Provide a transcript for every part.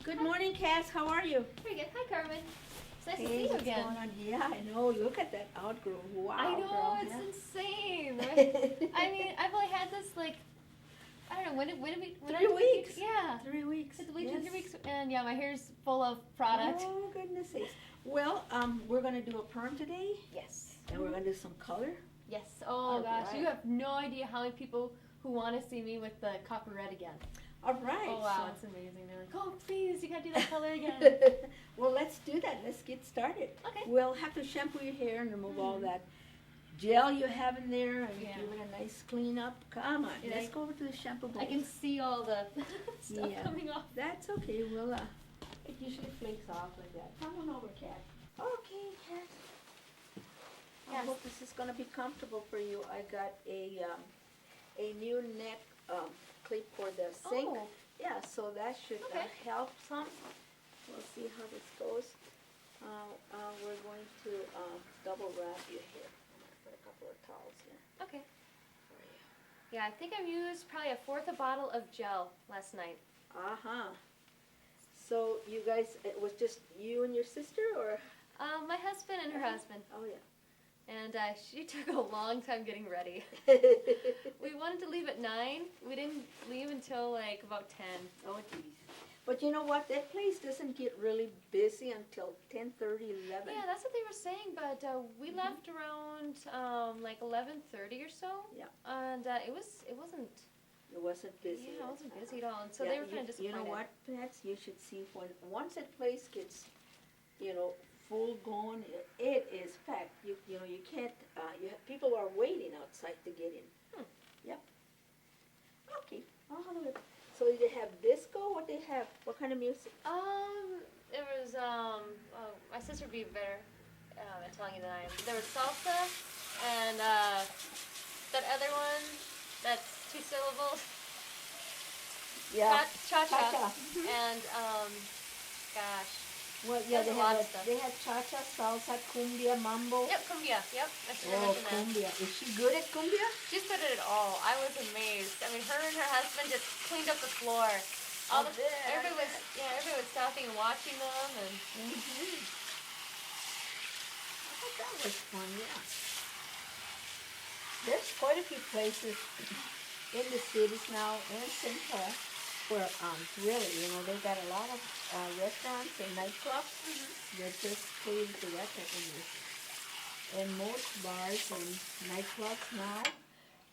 Good morning, Cass. How are you? Pretty good. Hi, Carmen. It's nice to see you What's again. going on? Yeah, I know. Look at that outgrowth. Wow, I know, girl. it's insane. Right? I mean, I've only had this I don't know, when did we? 3 weeks. Yeah. 3 weeks. It's a week, Yes. 3 weeks, and yeah, my hair's full of product. Oh, goodness sakes. Well, we're going to do a perm today, Yes. and we're going to do some color. Yes. Oh All gosh, right. you have no idea how many people who want to see me with the copper red again. All right. Oh wow, it's amazing. They're like, oh please, you gotta do that color again. Well, let's do that. Let's get started. Okay. We'll have to shampoo your hair and remove all that gel you have in there and Yeah. give it a nice clean up. Come on, Yeah, let's go over to the shampoo bowl. I can see all the stuff Yeah. coming off. That's okay. We'll, it usually flakes off like that. Come on over, Kat. Okay, Kat. I Yes. hope this is going to be comfortable for you. I got a new neck clip for the sink. Oh. Yeah, so that should Okay. help some. We'll see how this goes. We're going to double wrap your hair. I'm going to put a couple of towels here Okay. for you. Yeah, I think I've used probably a fourth a bottle of gel last night. Uh-huh. So you guys, it was just you and your sister, or? My husband and her husband. Oh, yeah. And she took a long time getting ready. We wanted to leave at 9. We didn't leave until like about 10. Oh, geez. But you know what? That place doesn't get really busy until 10:30, 11. Yeah, that's what they were saying, but we left around like 11:30 or so. Yeah. And it wasn't. It wasn't busy. Yeah, it wasn't busy at all. And so Yeah, they were kind of disappointed. You know what, Pats? You should see once that place gets, full going, it is packed. You can't. People are waiting outside to get in. Yep. Okay. So they have disco. What they have? What kind of music? There was my sister would be better at telling you than I am. There was salsa and that other one that's 2 syllables. Yeah. Cha-cha. Cha-cha. And gosh. Well, yeah, There's a lot of stuff. they have cha-cha, salsa, cumbia, mambo. Yep, cumbia. Yep, I should have Oh, mentioned that. cumbia. Is she good at cumbia? She's good at it all. I was amazed. I mean, her and her husband just cleaned up the floor. Everybody was stopping and watching them, and I thought that was fun, yeah. There's quite a few places in the cities now and St. Paul where really, they've got a lot of restaurants and nightclubs that just cater to that type of music. And most bars and nightclubs now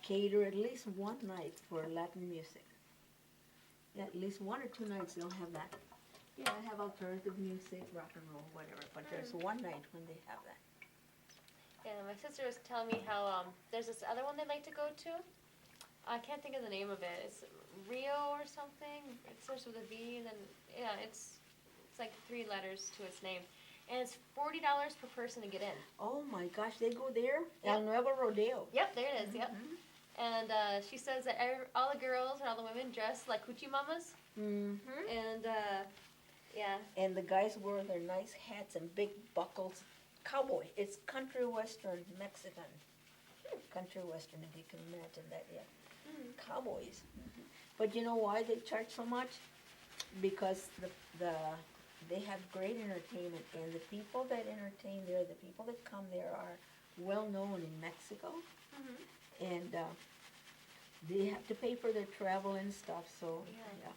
cater at least one night for Latin music. Yeah, at least 1 or 2 nights they'll have that. Yeah, they have alternative music, rock and roll, whatever, but there's one night when they have that. yeah, my sister was telling me how there's this other one they like to go to. I can't think of the name of it. It's Rio or something. It starts with a V, and then it's like 3 letters to its name, and it's $40 per person to get in. Oh my gosh, they go there? El Nuevo Rodeo. Yep, there it is. Yep. And she says that all the girls and all the women dress like hoochie mamas. Mm-hmm. And yeah. And the guys wear their nice hats and big buckles. Cowboy. It's country western Mexican. Country western, if you can imagine that, yeah. Cowboys. But you know why they charge so much? Because they have great entertainment, and the people that entertain there, the people that come there are well known in Mexico, and they have to pay for their travel and stuff. So yeah.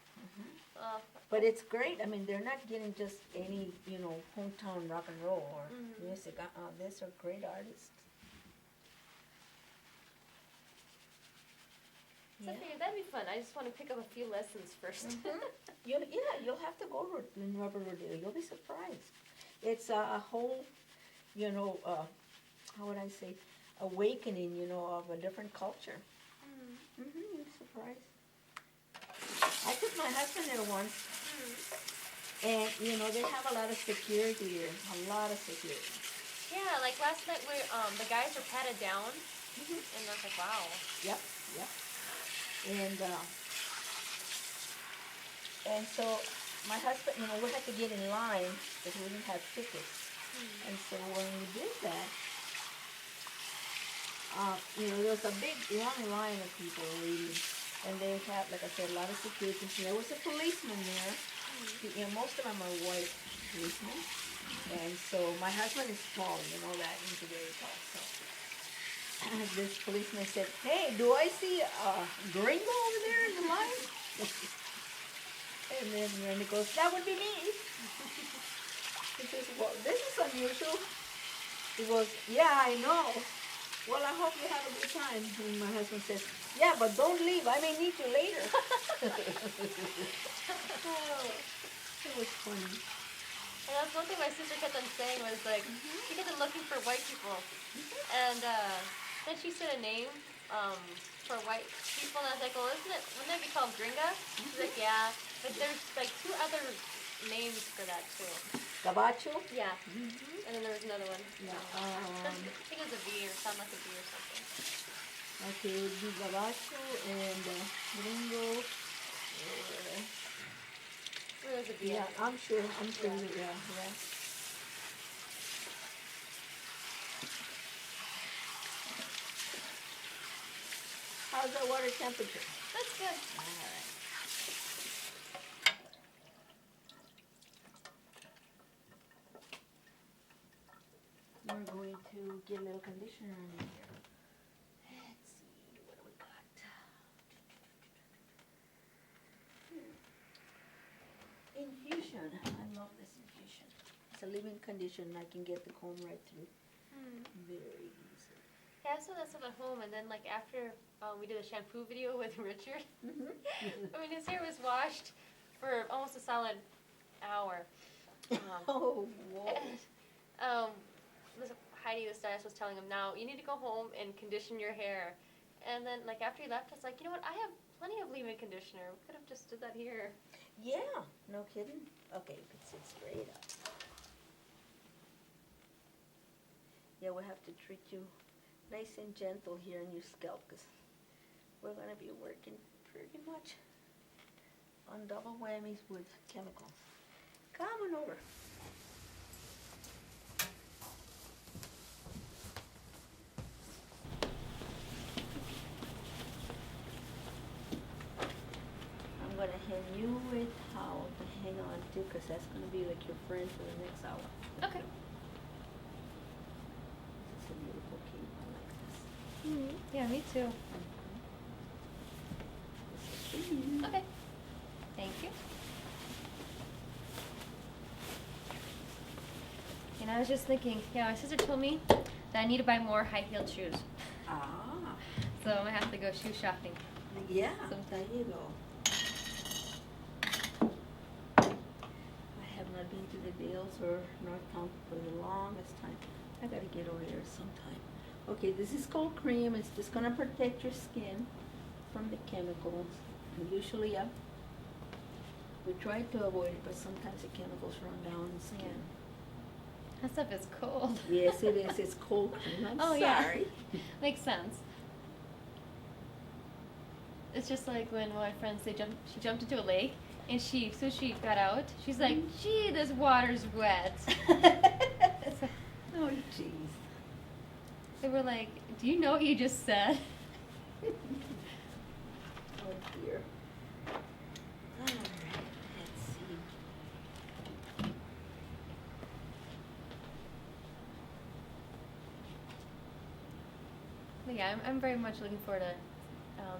But it's great. I mean, they're not getting just any hometown rock and roll or music. These are great artists. So that'd be fun. I just want to pick up a few lessons first. You'll have to go to the Nuevo Rodeo. You'll be surprised. It's a whole, how would I say, awakening, of a different culture. You'll be surprised. I took my husband there once, and, they have a lot of security there, a lot of security. Yeah, like last night, the guys were patted down, and I was like, wow. Yep. And so my husband, we had to get in line because we didn't have tickets. And so when we did that, there was a big long line of people waiting. And they have, like I said, a lot of security. And there was a policeman there. You know, most of them are white policemen. And so my husband is tall, you know that, he's very tall. So this policeman said, "Hey, do I see a gringo over there in the line?" And then Randy goes, "That would be me." He says, "Well, this is unusual." He goes, "Yeah, I know. Well, I hope you have a good time." And my husband says, "Yeah, but don't leave. I may need you later." Oh, it was funny. And that's one thing my sister kept on saying was like, she kept on looking for white people. And then she said a name for white people, and I was like, well, wouldn't that be called gringa? She's like, yeah. But there's like 2 other names for that too. Gabacho? Yeah. And then there was another one. Yeah. I think it was a V or something like a V or something. Okay, it would be gabacho and gringo. There was a V. Yeah, I'm sure. Yeah. Yeah. How's the water temperature? That's good. All right. We're going to get a little conditioner in here. Let's see, what do we got? Infusion. I love this infusion. It's a living condition. I can get the comb right through. Very easy. Yeah, I have some of that stuff at home, and then like after we did a shampoo video with Richard, I mean his hair was washed for almost a solid hour. Oh, whoa. This Heidi, the stylist, was telling him, now you need to go home and condition your hair. And then like after he left, I was like, you know what? I have plenty of leave-in conditioner. We could have just did that here. Yeah, no kidding. Okay, you can sit straight up. Yeah, we'll have to treat you nice and gentle here in your scalp because we're going to be working pretty much on double whammies with chemicals. Come on over. I'm going to hand you a towel to hang on to because that's going to be like your friend for the next hour. Okay. This is a beautiful cape. I like this. Yeah, me too. This is for you. Okay. Thank you. And I was just thinking, my sister told me that I need to buy more high-heeled shoes. Ah. So I'm going to have to go shoe shopping. Yeah, Sometime. there you go. I have not been to the Dales or Northtown for the longest time. I gotta get over there sometime. Okay, this is cold cream. It's just gonna protect your skin from the chemicals. And usually, we try to avoid it, but sometimes the chemicals run down the skin. That stuff is cold. Yes, it is. It's cold cream. I'm Oh, sorry. yeah. Makes sense. It's just like when one of my friends, she jumped into a lake, and as soon as she got out, she's like, gee, this water's wet. Oh, jeez. They were like, do you know what you just said? Oh, dear. All right, let's see. But yeah, I'm very much looking forward to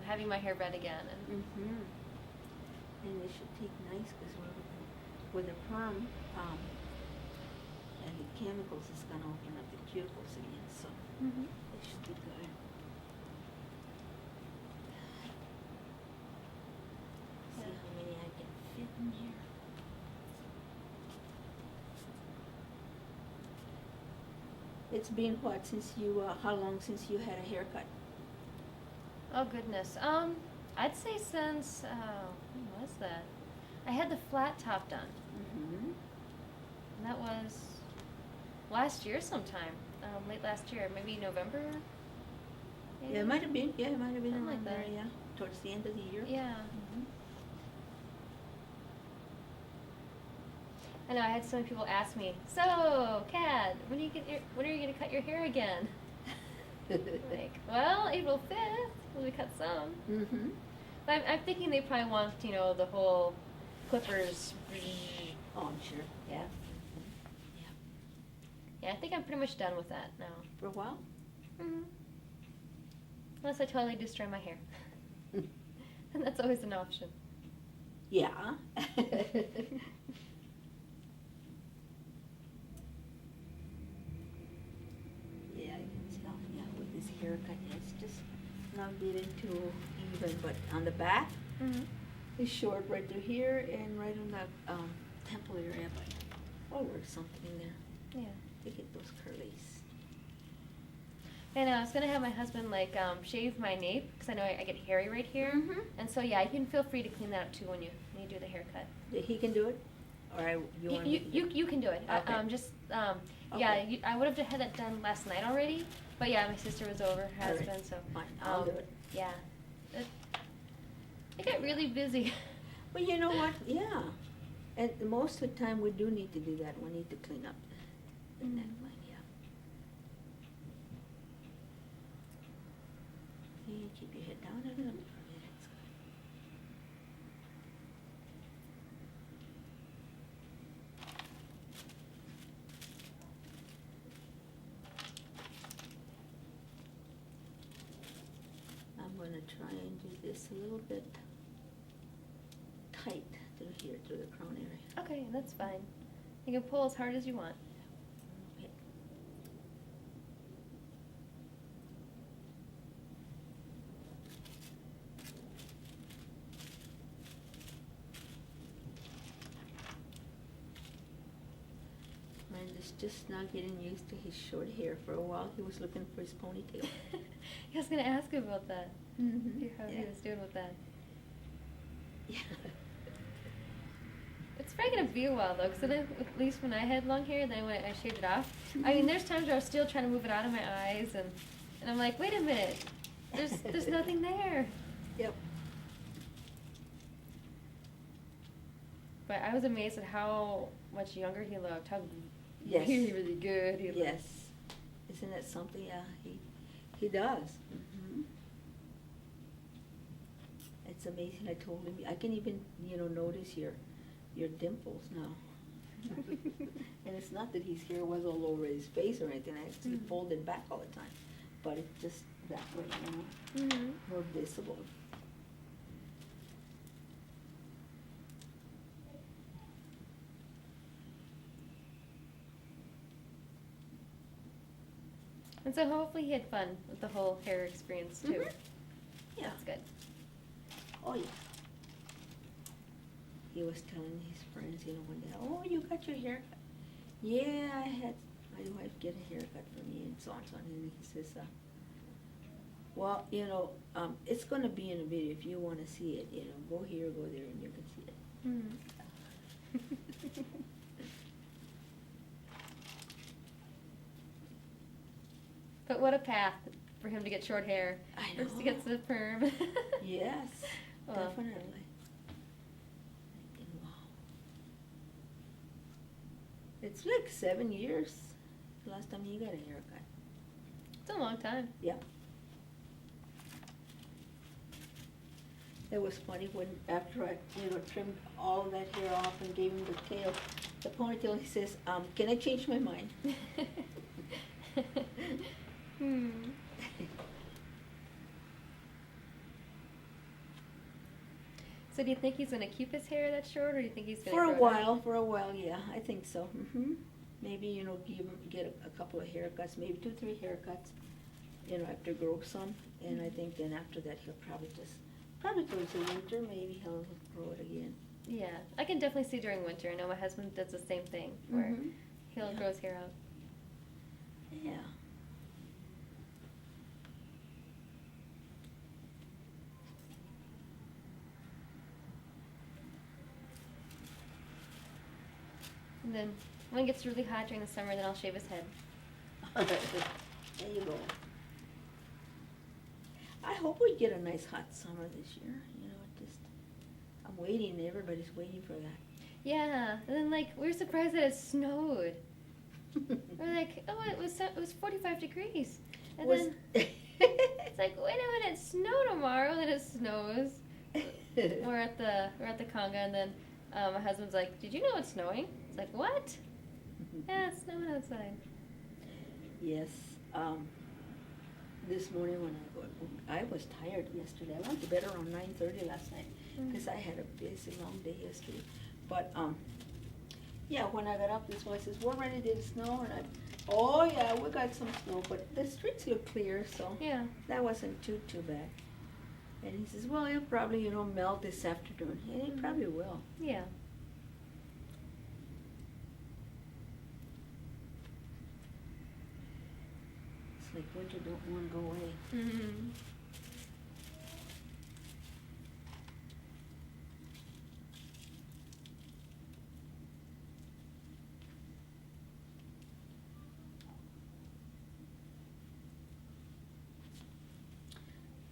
having my hair red again. And And it should take nice because with the perm, and the chemicals is gonna open up the cuticles again, so it should be good. See how many I can fit in here. It's been what since you? How long since you had a haircut? oh goodness, I'd say since when was that? I had the flat top done, and that was last year sometime, late last year, maybe November. Maybe? Yeah, it might have been. Yeah, it might have been Something like around there. that. Yeah, towards the end of the year. Yeah. I know I had so many people ask me, so Kat, when are you gonna cut your hair again? Like, well, April 5th, we cut some. But I'm thinking they probably want, you know, the whole clippers. Oh, I'm sure, yeah. Yeah, I think I'm pretty much done with that now. For a while? Hmm. Unless I totally destroy my hair. And that's always an option. Yeah. Yeah, I can tell, yeah, with this haircut, it's just not getting too even, but on the back, Mm-hmm. it's short right through here and right on that, temple area, but I'll work something in there Yeah. to get those curlies. And I was gonna have my husband like shave my nape because I know I get hairy right here, Mhm. and so yeah, you can feel free to clean that up too when you do the haircut. He can do it, or you want me to do it? You can do it. Okay. Yeah, Okay. I would have had that done last night already, but yeah, my sister was over, her All right. husband, so Fine, I'll do it. Yeah, I get really busy. Well, you know what, yeah, and most of the time we do need to do that, we need to clean up the Mhm. neckline, yeah. You keep your head down a little bit for a minute, that's good. I'm gonna try and do this a little bit tight through here, through the crown area. Okay, that's fine. You can pull as hard as you want. Okay. Miranda's just now getting used to his short hair. For a while, he was looking for his ponytail. I was gonna ask you about that. Mm-hmm. How he was doing with that. Yeah. It's probably gonna be a while though, because at least when I had long hair, then when I shaved it off, I mean, there's times where I was still trying to move it out of my eyes, and I'm like, wait a minute, there's nothing there. Yep. But I was amazed at how much younger he looked, how Yes. really, really good he looked. Yes. Isn't that something? Yeah, he does. Mm-hmm. It's amazing. I told him, I can even, notice your dimples now. And it's not that his hair was all over his face or anything. I actually Mhm. folded back all the time. But it's just that way, Mhm. more visible. And so hopefully he had fun with the whole hair experience too. Mhm. Yeah. That's good. Oh, yeah. He was telling his friends, one day, oh, you got your haircut. Yeah, I had my wife get a haircut for me and so on, so on. And he says, well, it's going to be in a video. If you want to see it, go here, go there, and you can see it. Mhm. But what a path for him to get short hair. I First he know. gets the perm. Yes, Well, definitely. Wow. It's like 7 years, the last time you got a haircut. It's a long time. Yeah. It was funny when, after I, trimmed all that hair off and gave him the tail, the ponytail, he says, can I change my mind? Hmm. So do you think he's gonna keep his hair that short, or do you think he's gonna For a grow it out? while, yeah, I think so. Maybe, get a couple of haircuts, maybe 2, 3 haircuts, after grow some. And I think then after that, he'll probably towards the winter, maybe he'll grow it again. Yeah, I can definitely see during winter. I know my husband does the same thing, where Mhm. he'll Yeah. grow his hair out. Yeah. And then when it gets really hot during the summer, then I'll shave his head. There you go. I hope we get a nice hot summer this year, I'm waiting, everybody's waiting for that. Yeah, and then we were surprised that it snowed. We're like, oh, it was 45 degrees, and then it's like, wait a minute, snow tomorrow, then it snows. we're at the conga, and then my husband's like, "Did you know it's snowing?" It's like, "What?" Yeah, it's snowing outside. Yes. This morning when I was tired yesterday. I went to bed around 9:30 last night because I had a busy long day yesterday. But yeah, when I got up, this one says, "We're ready to snow," and oh yeah, we got some snow, but the streets look clear, so Yeah. that wasn't too bad. And he says, "Well, it'll probably melt this afternoon," and it probably will. Yeah. It's like winter don't want to go away. Mm-hmm.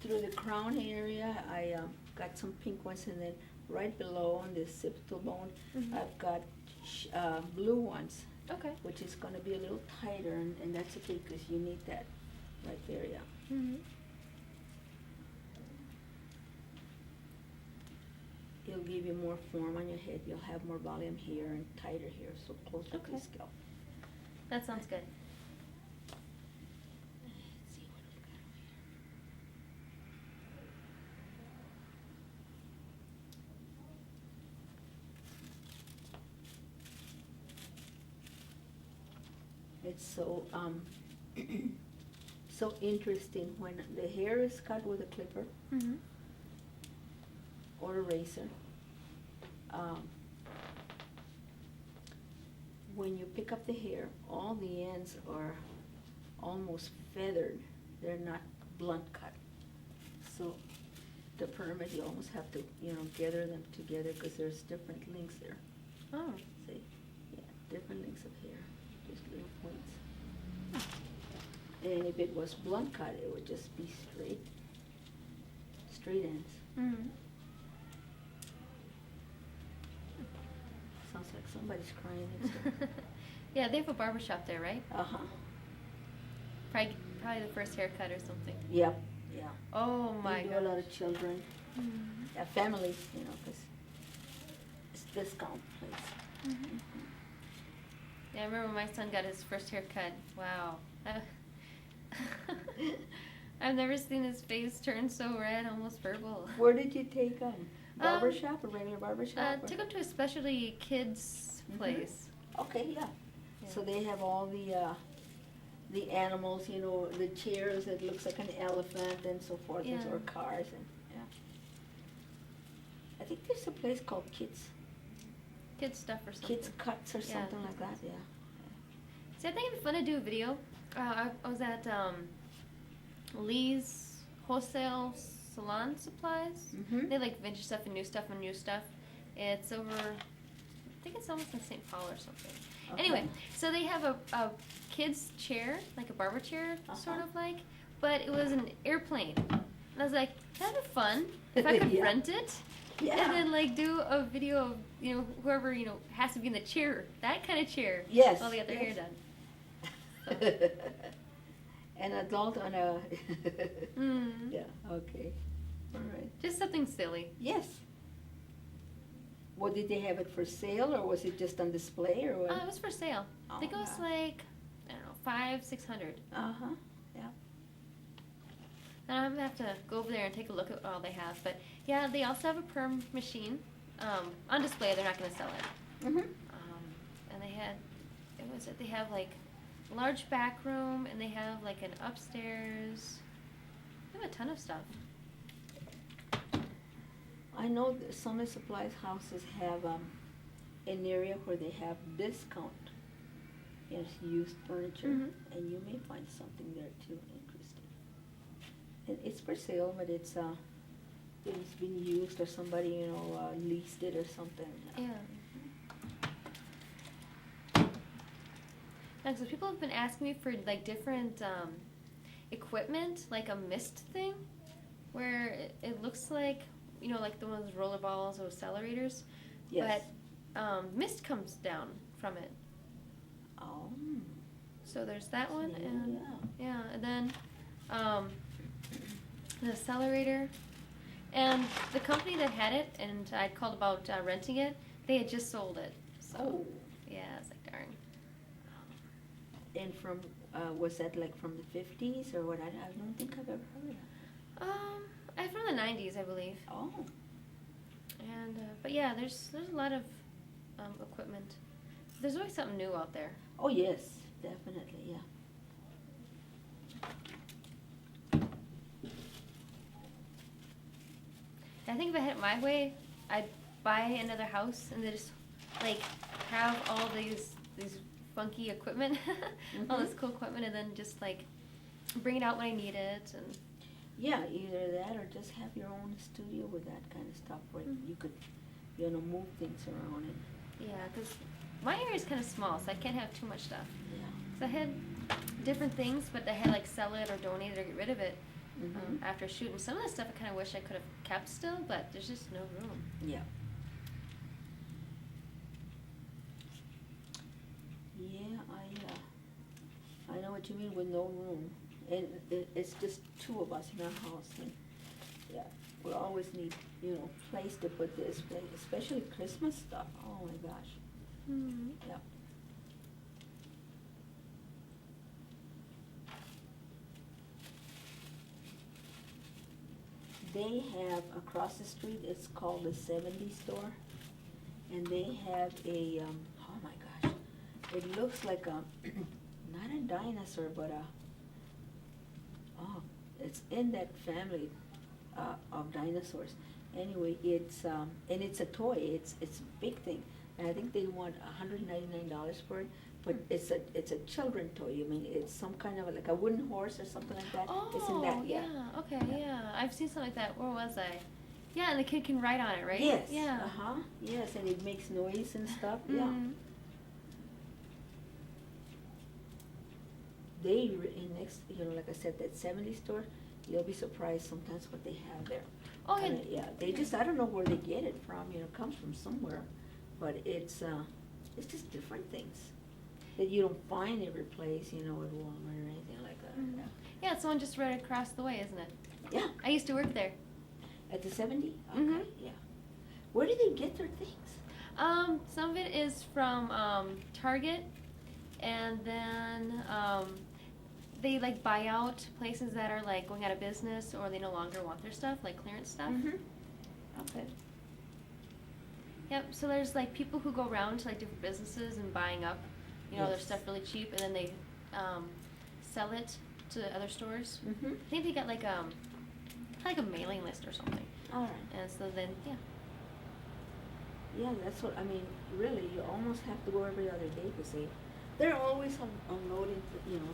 Through the crown area, I got some pink ones, and then right below on the septal bone, I've got blue ones, Okay. which is going to be a little tighter, and that's okay because you need that right there, yeah. Mm-hmm. It'll give you more form on your head. You'll have more volume here and tighter here, so closer to the Okay. scalp. That sounds good. Let's see what we got over here. It's so so interesting when the hair is cut with a clipper Mm-hmm. or a razor. When you pick up the hair, all the ends are almost feathered. They're not blunt cut. So the perm, you almost have to, gather them together because there's different lengths there. Oh. See? Yeah, different lengths of hair, just little points. And if it was blunt cut, it would just be straight ends. Mm-hmm. Sounds like somebody's crying next door. Yeah, they have a barber shop there, right? Uh-huh. Probably the first haircut or something. Yep, yeah. Oh my They god. do a lot of children, families, because it's discount place. Mm-hmm. Yeah, I remember my son got his first haircut. Wow. I've never seen his face turn so red, almost purple. Where did you take barber shop, a regular barber shop? Took him to a specialty kids place. Okay, yeah. So they have all the animals, the chairs that looks like an elephant and so forth, Yeah. or cars, and yeah. I think there's a place called Kids Stuff or something. Cuts or Yeah. something like that, yeah. See, I think it'd be fun to do a video. I was at Lee's Wholesale Salon Supplies. Mhm. They like vintage stuff and new stuff and new stuff. It's over, I think it's almost in St. Paul or something. Okay. Anyway, so they have a kid's chair, like a barber chair, sort of like, but it was an airplane. And I was like, that'd be fun if I could Yeah. rent it. Yeah. And then like do a video of, whoever, has to be in the chair, that kind of chair. Yes, While they get their hair yes. done. An adult on a, Mm. yeah, okay, all right. Just something silly. Yes. Well, did they have it for sale, or was it just on display, or what? It was for sale. I think it was yeah. like, I don't know, $500-600. Uh-huh, yeah. And I'm gonna have to go over there and take a look at what all they have. But yeah, they also have a perm machine on display. They're not gonna sell it. Mm-hmm. And they have like a large back room, and they have like an upstairs. They have a ton of stuff. I know that some of the supplies houses have an area where they have discount, used furniture, Mhm. and you may find something there too interesting. And it's for sale, but it's been used, or somebody leased it or something. Yeah. And so people have been asking me for like different equipment, like a mist thing, where it looks like, like the ones roller balls or accelerators, Yes. but mist comes down from it. Oh. So there's that one, Yeah, and yeah. and then the accelerator. And the company that had it, and I called about renting it, they had just sold it. So, Oh, yeah, it's like, darn. and from, was that like from the 50s or what? I don't think I've ever heard of. From the 90s, I believe. Oh, And, but yeah, there's a lot of equipment. There's always something new out there. oh yes, definitely, yeah. I think if I had it my way, I'd buy another house and then just like have all these funky equipment, all this cool equipment, and then just like bring it out when I need it. And Yeah, either that or just have your own studio with that kind of stuff where you could, move things around and, yeah, because my area is kind of small, so I can't have too much stuff. yeah. So I had different things, but I had like sell it or donate it or get rid of it Mhm. after shooting. Some of the stuff I kind of wish I could have kept still, but there's just no room. Yeah. Yeah, I know what you mean with no room. And it's just two of us in our house and, yeah, we'll always need, place to put this, place, especially Christmas stuff. Oh my gosh, Mm-hmm. yeah. They have across the street, it's called the 70 store, and they have a, oh my gosh, it looks like a, not a dinosaur, but it's in that family, of dinosaurs. Anyway, it's, and it's a toy, it's a big thing, and I think they want $199 for it, but it's a children toy, I mean, it's some kind of like a wooden horse or something like that. It's in that, Oh, yeah, okay, yeah. I've seen something like that. Where was I? Yeah, and the kid can ride on it, right? Yes, Yeah. uh-huh, yes, and it makes noise and stuff, yeah. Mhm. They, in next, like I said, that 70 store, you'll be surprised sometimes what they have there. Oh, I yeah. mean, yeah, they just, I don't know where they get it from, it comes from somewhere, but it's just different things that you don't find every place, at Walmart or anything like that. Mhm. Yeah, it's the one just right across the way, isn't it? Yeah, I used to work there. at the 70? Mhm. Okay, yeah. Where do they get their things? Some of it is from Target, and then they like buy out places that are like going out of business or they no longer want their stuff, like clearance stuff. Okay. Yep. So there's like people who go around to like different businesses and buying up, their Yes. stuff really cheap, and then they sell it to other stores. Mm-hmm. I think they get like a mailing list or something, All right. and so then Yeah, that's what, I mean, really, you almost have to go every other day to see. They're always unloading,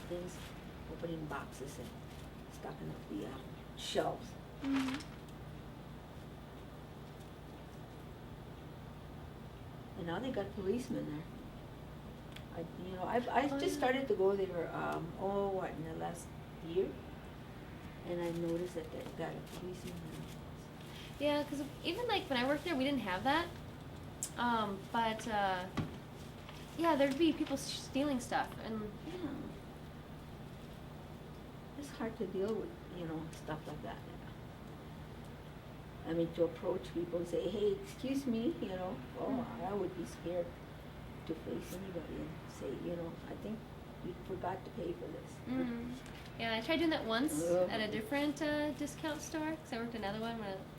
things, opening boxes and stocking up the shelves. Mm-hmm. And now they got policemen there. I Oh, just yeah. started to go there, in the last year? And I noticed that they got a policeman there. Yeah, because even like when I worked there, we didn't have that. But yeah, there'd be people stealing stuff, and Yeah. It's hard to deal with, stuff like that. I mean, to approach people and say, hey, excuse me, I would be scared to face anybody and say, I think you forgot to pay for this. yeah, I tried doing that once Ugh. at a different discount store because I worked another one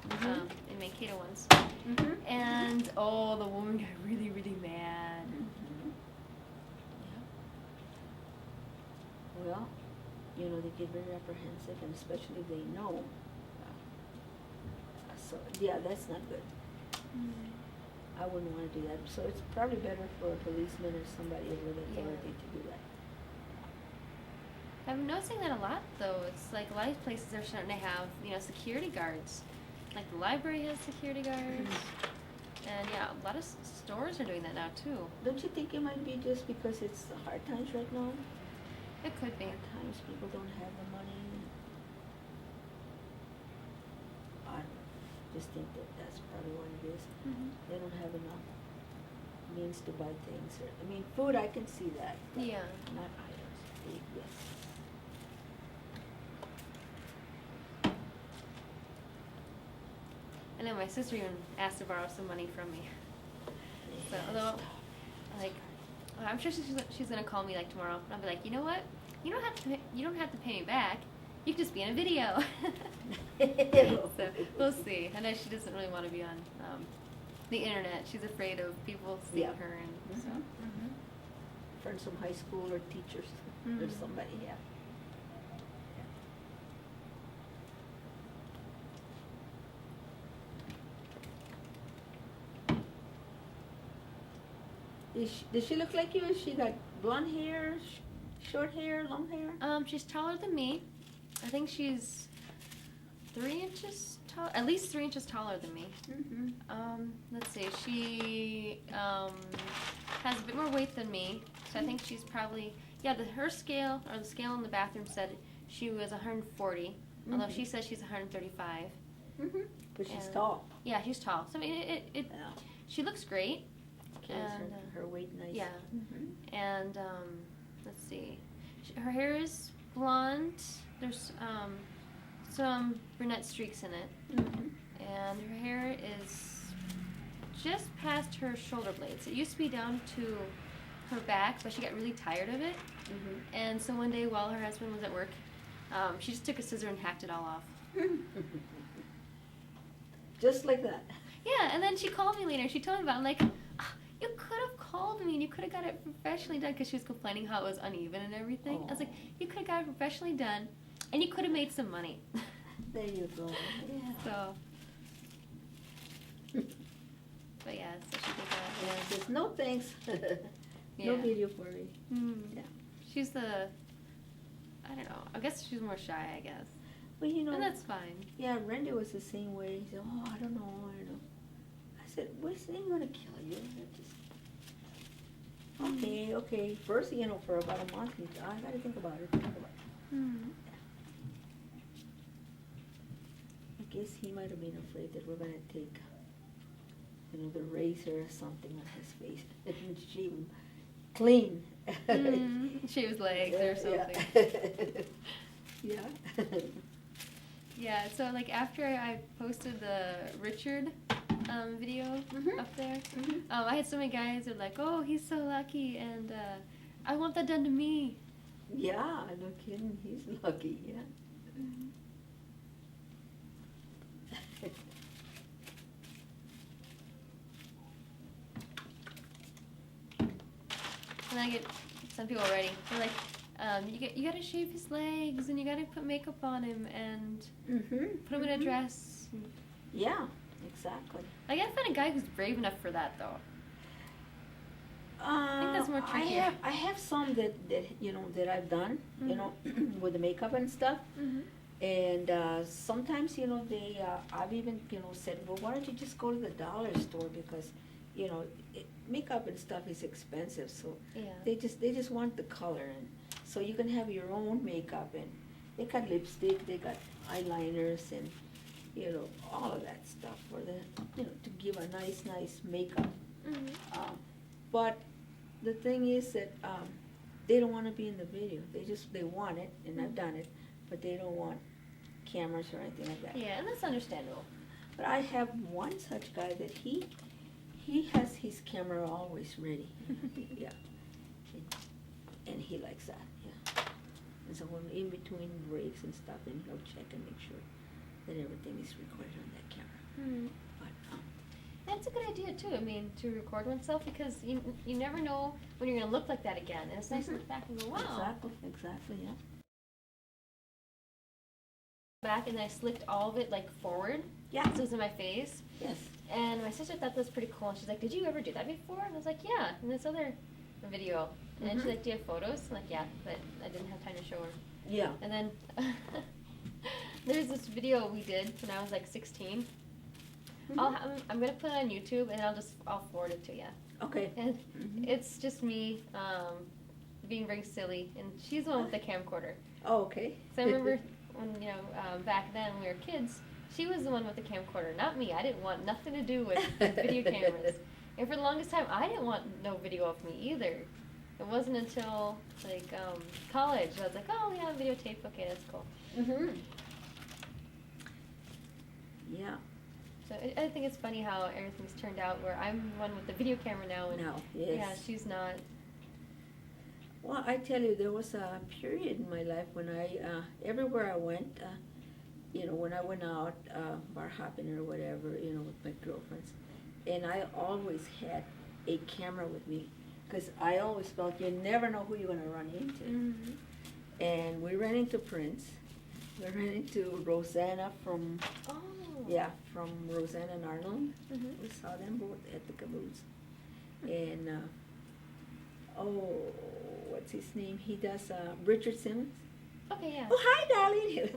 Mhm. in Mankato once, Mm-hmm. and the woman got really, really mad. Mm-hmm. Yeah. Well, they get very apprehensive, and especially if they know. So, yeah, that's not good. I wouldn't want to do that. So it's probably better for a policeman or somebody with authority to do that. I'm noticing that a lot, though. It's like a lot of places are starting to have, security guards. Like the library has security guards, and yeah, a lot of stores are doing that now too. Don't you think it might be just because it's hard times right now? It could be. Hard times, people don't have the money. I just think that's probably what it is. Mm-hmm. They don't have enough means to buy things. I mean, food, I can see that. But Yeah. not items. Food, yes. And then my sister even asked to borrow some money from me. So, although, like, I'm sure she's gonna call me like tomorrow, and I'll be like, you know what? You don't have to pay me back. You can just be in a video. So we'll see. I know she doesn't really want to be on the internet. She's afraid of people seeing her, and so. Friends from high school or teachers or somebody. Yeah. Does she look like you? She got blonde hair, short hair, long hair? She's taller than me. I think she's 3 inches tall, at least 3 inches taller than me. Let's see, she has a bit more weight than me, so I think she's probably, her scale, or the scale in the bathroom said she was 140, although she says she's 135. But she's tall. Yeah, she's tall. So I mean, she looks great. And her weight nice. Yeah. And let's see, her hair is blonde. There's some brunette streaks in it, and her hair is just past her shoulder blades. It used to be down to her back, but she got really tired of it. And so one day while her husband was at work, she just took a scissor and hacked it all off. Just like that. Yeah, and then she called me later. She told me about it. I'm like, you could have called me and you could have got it professionally done, because she was complaining how it was uneven and everything. I was like, you could have got it professionally done and you could have made some money. There you go. Yeah. So, but yeah, so she did that. Yeah, just no thanks. No video for me. Yeah. She's I don't know, I guess she's more shy, I guess. Well, you know. And that's fine. Yeah, Randy was the same way. He said, I don't know. I said, this ain't gonna kill you. Okay. First, for about a month, I gotta think about it. I guess he might have been afraid that we're gonna take, the razor or something on his face and shave him clean. Shave his legs or something. Yeah. Yeah, so like after I posted the Richard video up there, I had so many guys that were like, oh, he's so lucky, and I want that done to me. Yeah, no kidding, he's lucky, yeah. And I get some people writing, they're like, you gotta shave his legs, and you gotta put makeup on him, and put him in a dress. Yeah, exactly. I gotta find a guy who's brave enough for that, though. I think that's more tricky. I have some that I've done, with the makeup and stuff. And sometimes, I've even, said, well, why don't you just go to the dollar store, because, makeup and stuff is expensive, so they just want the color, and so you can have your own makeup, and they got lipstick, they got eyeliners, and all of that stuff for to give a nice makeup. But the thing is that they don't want to be in the video. They want it, and I've done it, but they don't want cameras or anything like that. Yeah, and that's understandable. But I have one such guy that he has his camera always ready. Yeah. And he likes that, yeah. And so when in between breaks and stuff, then he'll check and make sure that everything is recorded on that camera. But that's a good idea too. I mean, to record oneself, because you never know when you're gonna look like that again, and it's nice to look back and go, wow. Exactly, yeah. Back, and I slicked all of it like forward. Yeah. So it was in my face. Yes. And my sister thought that was pretty cool, and she's like, "Did you ever do that before?" And I was like, "Yeah." In this other video, and she's like, "Do you have photos?" I'm like, "Yeah," but I didn't have time to show her. Yeah. And then there's this video we did when I was like 16. I'm gonna put it on YouTube, and I'll forward it to you. Okay. And it's just me being very silly, and she's the one with the camcorder. Oh, okay. So I remember when back then when we were kids, she was the one with the camcorder, not me. I didn't want nothing to do with video cameras. And for the longest time, I didn't want no video of me either. It wasn't until like college I was like, oh yeah, videotape. Okay, that's cool. Yeah. So I think it's funny how everything's turned out. Where I'm the one with the video camera now, and Now, yes. yeah, she's not. Well, I tell you, there was a period in my life when everywhere I went, when I went out, bar hopping or whatever, with my girlfriends, and I always had a camera with me, because I always felt you never know who you're gonna run into. Mm-hmm. And we ran into Prince, we ran into Rosanna from Rosanna and Arnold. Mm-hmm. We saw them both at the caboose. And, what's his name? He does, Richard Simmons. Okay, yeah. Oh, hi, darling.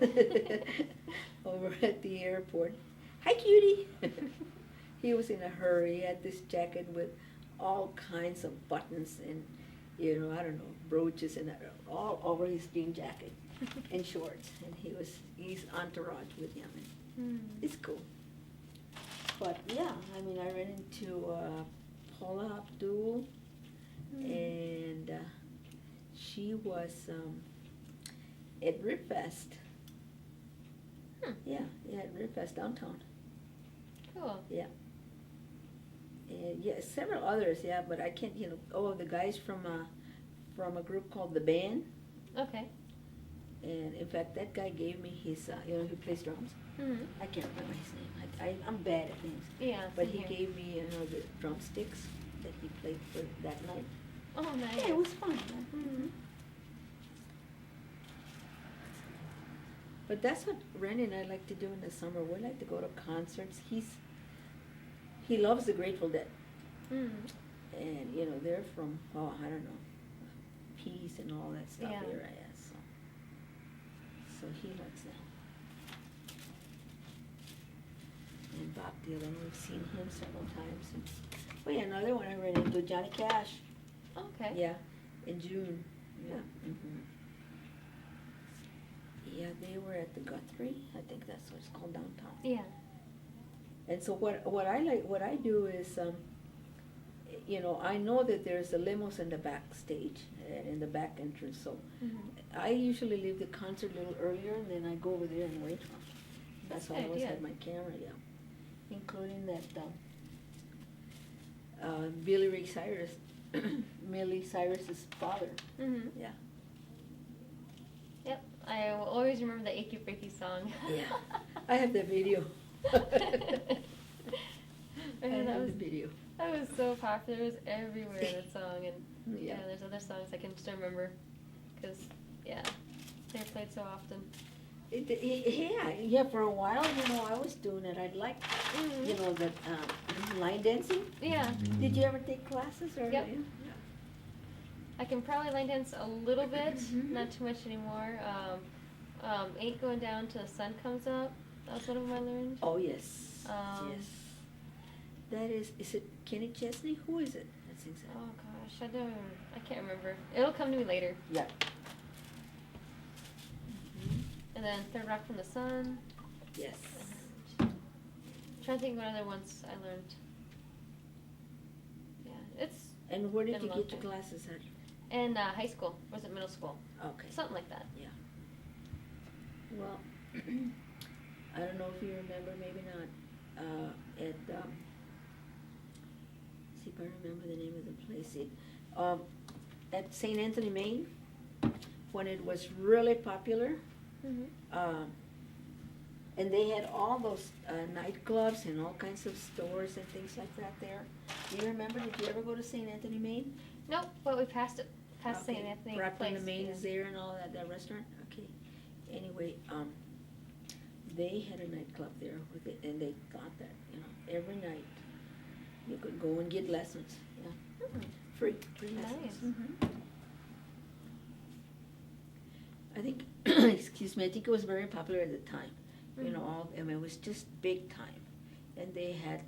Over at the airport. Hi, cutie. He was in a hurry. He had this jacket with all kinds of buttons and, I don't know, brooches and all over his jean jacket and shorts. And he's entourage with him. And it's cool. But yeah, I mean, I ran into Paula Abdul, and she was at Ribfest. Yeah, at Ribfest downtown. Cool. Yeah. And yeah, several others, yeah, but I can't, the guys from a group called The Band. Okay. And in fact, that guy gave me his, he plays drums. Mm-hmm. I can't remember his name. I'm bad at names. Yeah. But he here. gave me, the drumsticks that he played for that night. Oh, nice. Yeah, it was fun. Yeah. Mm-hmm. But that's what Randy and I like to do in the summer. We like to go to concerts. He loves the Grateful Dead. Mm-hmm. And, they're from, I don't know, Peace and all that stuff Yeah. area. So he likes that. And Bob Dylan, we've seen him several times. And, another one I ran into, Johnny Cash. Okay. Yeah, in June. Yeah. Mm-hmm. Yeah, they were at the Guthrie. I think that's what it's called downtown. Yeah. And so what I do is, I know that there's the limos in the backstage, in the back entrance. So I usually leave the concert a little earlier, and then I go over there and wait for them. That's why I always had my camera, including that Billy Ray Cyrus, Miley Cyrus's father. Mm-hmm. Yeah. Yep. I will always remember the Achy Breaky song. Yeah. I have the video. I have that was the video. That was so popular. It was everywhere, that song, and Yeah. there's other songs I can still remember, because they're played so often. Yeah. For a while, I was doing it. I'd like, that line dancing. Yeah. Did you ever take classes or? Yep. I can probably line dance a little bit, not too much anymore. Ain't Going Down Till the Sun Comes Up. That's one of them I learned. Oh yes. Yes. That is it Kenny Chesney? Who is it that sings that? Oh gosh, I can't remember. It'll come to me later. Yeah. And then Third Rock from the Sun. Yes. I'm trying to think what other ones I learned. Yeah, it's And where did been you a long get your time. classes at? in high school. Was it middle school? Okay. Something like that. Yeah. Well, I don't know if you remember, maybe not, see if I remember the name of the place. At St. Anthony, Maine, when it was really popular, and they had all those nightclubs and all kinds of stores and things like that there. Do you remember, did you ever go to St. Anthony, Maine? Nope, but we passed it. Past Okay. St. Anthony Right place. in the Maine is there and all that restaurant? Okay. Anyway, they had a nightclub there with it, and they thought that, every night you could go and get lessons, free lessons. Nice. I think, excuse me, I think it was very popular at the time. It was just big time. And they had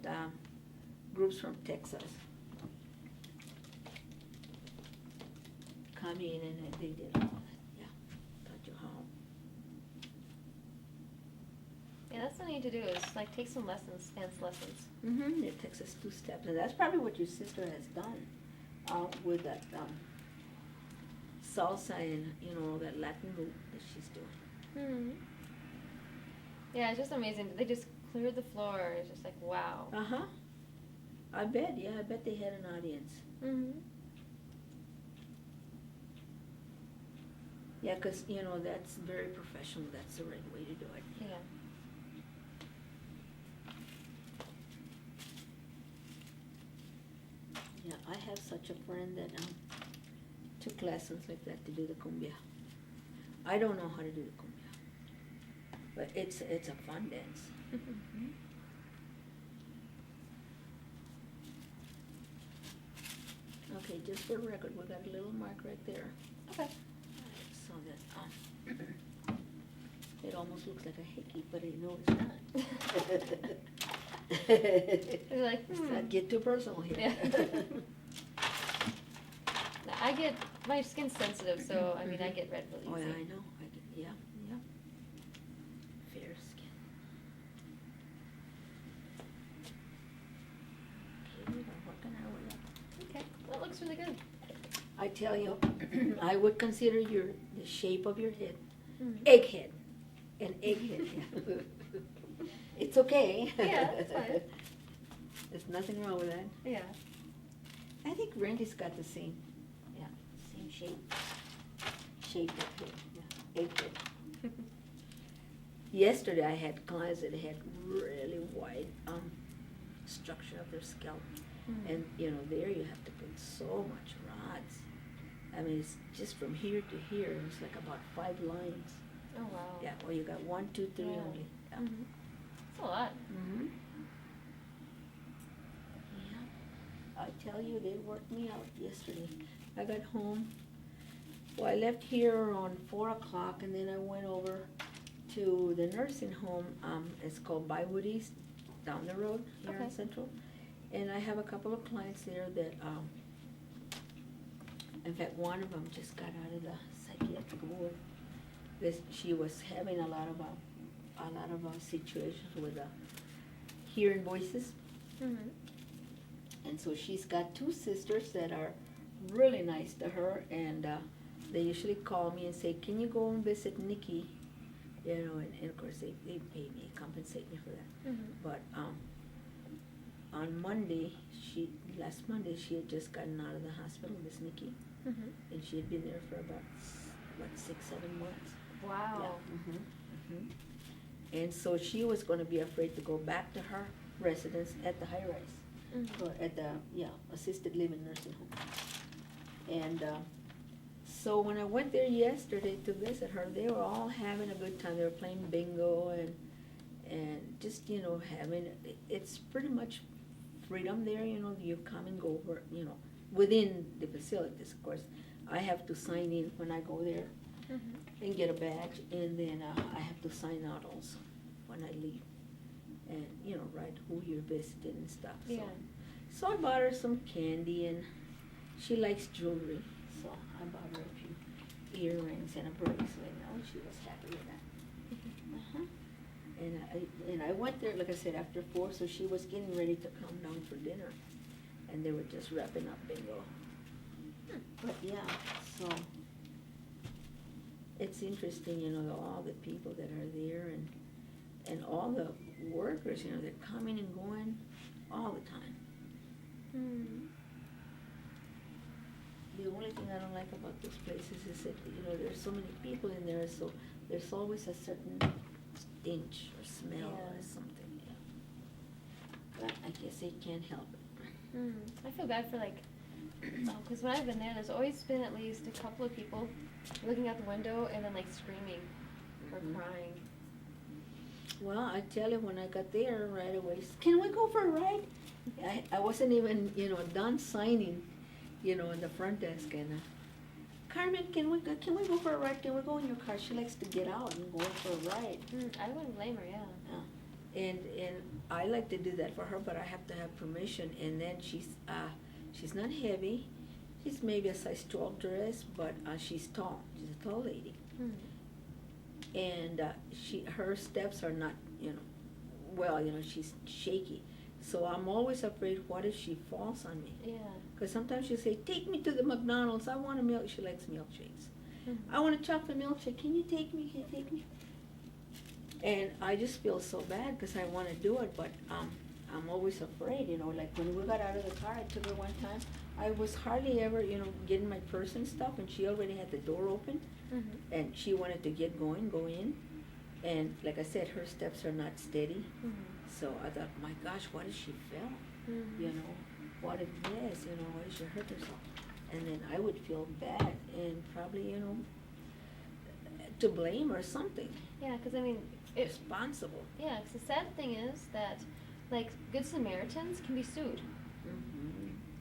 groups from Texas come in, and they did all that, taught you how. Yeah, that's what I need to do is take some lessons, dance lessons. The Texas two-steps, and that's probably what your sister has done with that salsa and all that Latin move that she's doing. Yeah, it's just amazing. They just cleared the floor. It's just like, wow. Uh-huh. I bet they had an audience. Mm-hmm. Yeah, 'cause, you know, that's very professional, that's the right way to do it. Yeah. Yeah, I have such a friend that, took lessons like that to do the cumbia. I don't know how to do the cumbia, but it's a fun dance. Okay, just for the record, we got a little mark right there. Okay. So that, it almost looks like a hickey, but I know it's not. You're like, Let's not get too personal here. Yeah. My skin's sensitive, so, I mean, I get red really Oh, easy. yeah, I know, yeah. Fair skin. Okay, we're working our way up. Okay, that looks really good. I tell you, I would consider the shape of your head, Mhm. egghead, an egghead. Yeah. It's okay. Yeah, that's fine. There's nothing wrong with that. Yeah. I think Randy's got the same shape. Shape of head, yeah, egghead. Yesterday I had clients that had really wide structure of their scalp. Mhm. And, you know, there you have to put so much rods. I mean, it's just from here to here, it's like about 5 lines. Oh, wow. Yeah, well, you got 1, 2, 3 Yeah. only. Yeah. Mm-hmm. That's a lot. Mm-hmm. Yeah. I tell you, they worked me out yesterday. I got home. Well, I left here around 4 o'clock, and then I went over to the nursing home. It's called Bywood East, down the road here in Okay. Central. And I have a couple of clients there that, in fact, one of them just got out of the psychiatric ward. She was having a lot of situations with hearing voices. Mm-hmm. And so she's got 2 sisters that are really nice to her, and they usually call me and say, can you go and visit Nikki? You know, and of course they pay me, compensate me for that. Mm-hmm. But on last Monday, she had just gotten out of the hospital, Miss Nikki, Mm-hmm. and she had been there for about, 6-7 months. Wow. Yeah. Mm-hmm. And so she was gonna be afraid to go back to her residence at the high-rise. Mm-hmm. Or at the, assisted living nursing home. And so when I went there yesterday to visit her, they were all having a good time. They were playing bingo and just, you know, it's pretty much freedom there, you know, you come and go over, you know, within the facilities, of course. I have to sign in when I go there Mm-hmm. and get a badge, and then I have to sign out also when I leave. And, you know, write who you're visiting and stuff. So. Yeah. So I bought her some candy, and she likes jewelry, so I bought her a few earrings and a bracelet, and she was happy with that. Uh-huh. And I went there, like I said, after 4, so she was getting ready to come down for dinner, and they were just wrapping up bingo. But yeah, so it's interesting, you know, all the people that are there, and all the workers, you know, they're coming and going all the time. Mm-hmm. The only thing I don't like about those places is that, you know, there's so many people in there, so there's always a certain stench or smell or Yeah. something, yeah. But I guess they can't help it. Mm-hmm. I feel bad for because when I've been there, there's always been at least a couple of people looking out the window and then screaming or Mhm. crying. Well, I tell you, when I got there right away, can we go for a ride? I wasn't even, you know, done signing, you know, in the front desk, and Carmen, can we go for a ride? Can we go in your car? She likes to get out and go for a ride. I wouldn't blame her, yeah. And I like to do that for her, but I have to have permission. And then she's not heavy. She's maybe a size 12 dress, but she's tall. She's a tall lady. Mm-hmm. And her steps are not, you know, well, you know, she's shaky. So I'm always afraid, what if she falls on me? Yeah. Because sometimes she'll say, take me to the McDonald's. I want a milk. She likes milkshakes. Mm-hmm. I want a chocolate milkshake. Can you take me? Can you take me? And I just feel so bad because I want to do it, but I'm always afraid, you know, like when we got out of the car, I took her one time, I was hardly ever, you know, getting my purse and stuff, and she already had the door open, and she wanted to get going, go in, and like I said, her steps are not steady, so I thought, my gosh, what if she fell? You know, what if this, you know, what if she hurt herself? And then I would feel bad and probably, you know, to blame or something. Yeah, because I mean, Responsible. Yeah, because the sad thing is that, like, Good Samaritans can be sued.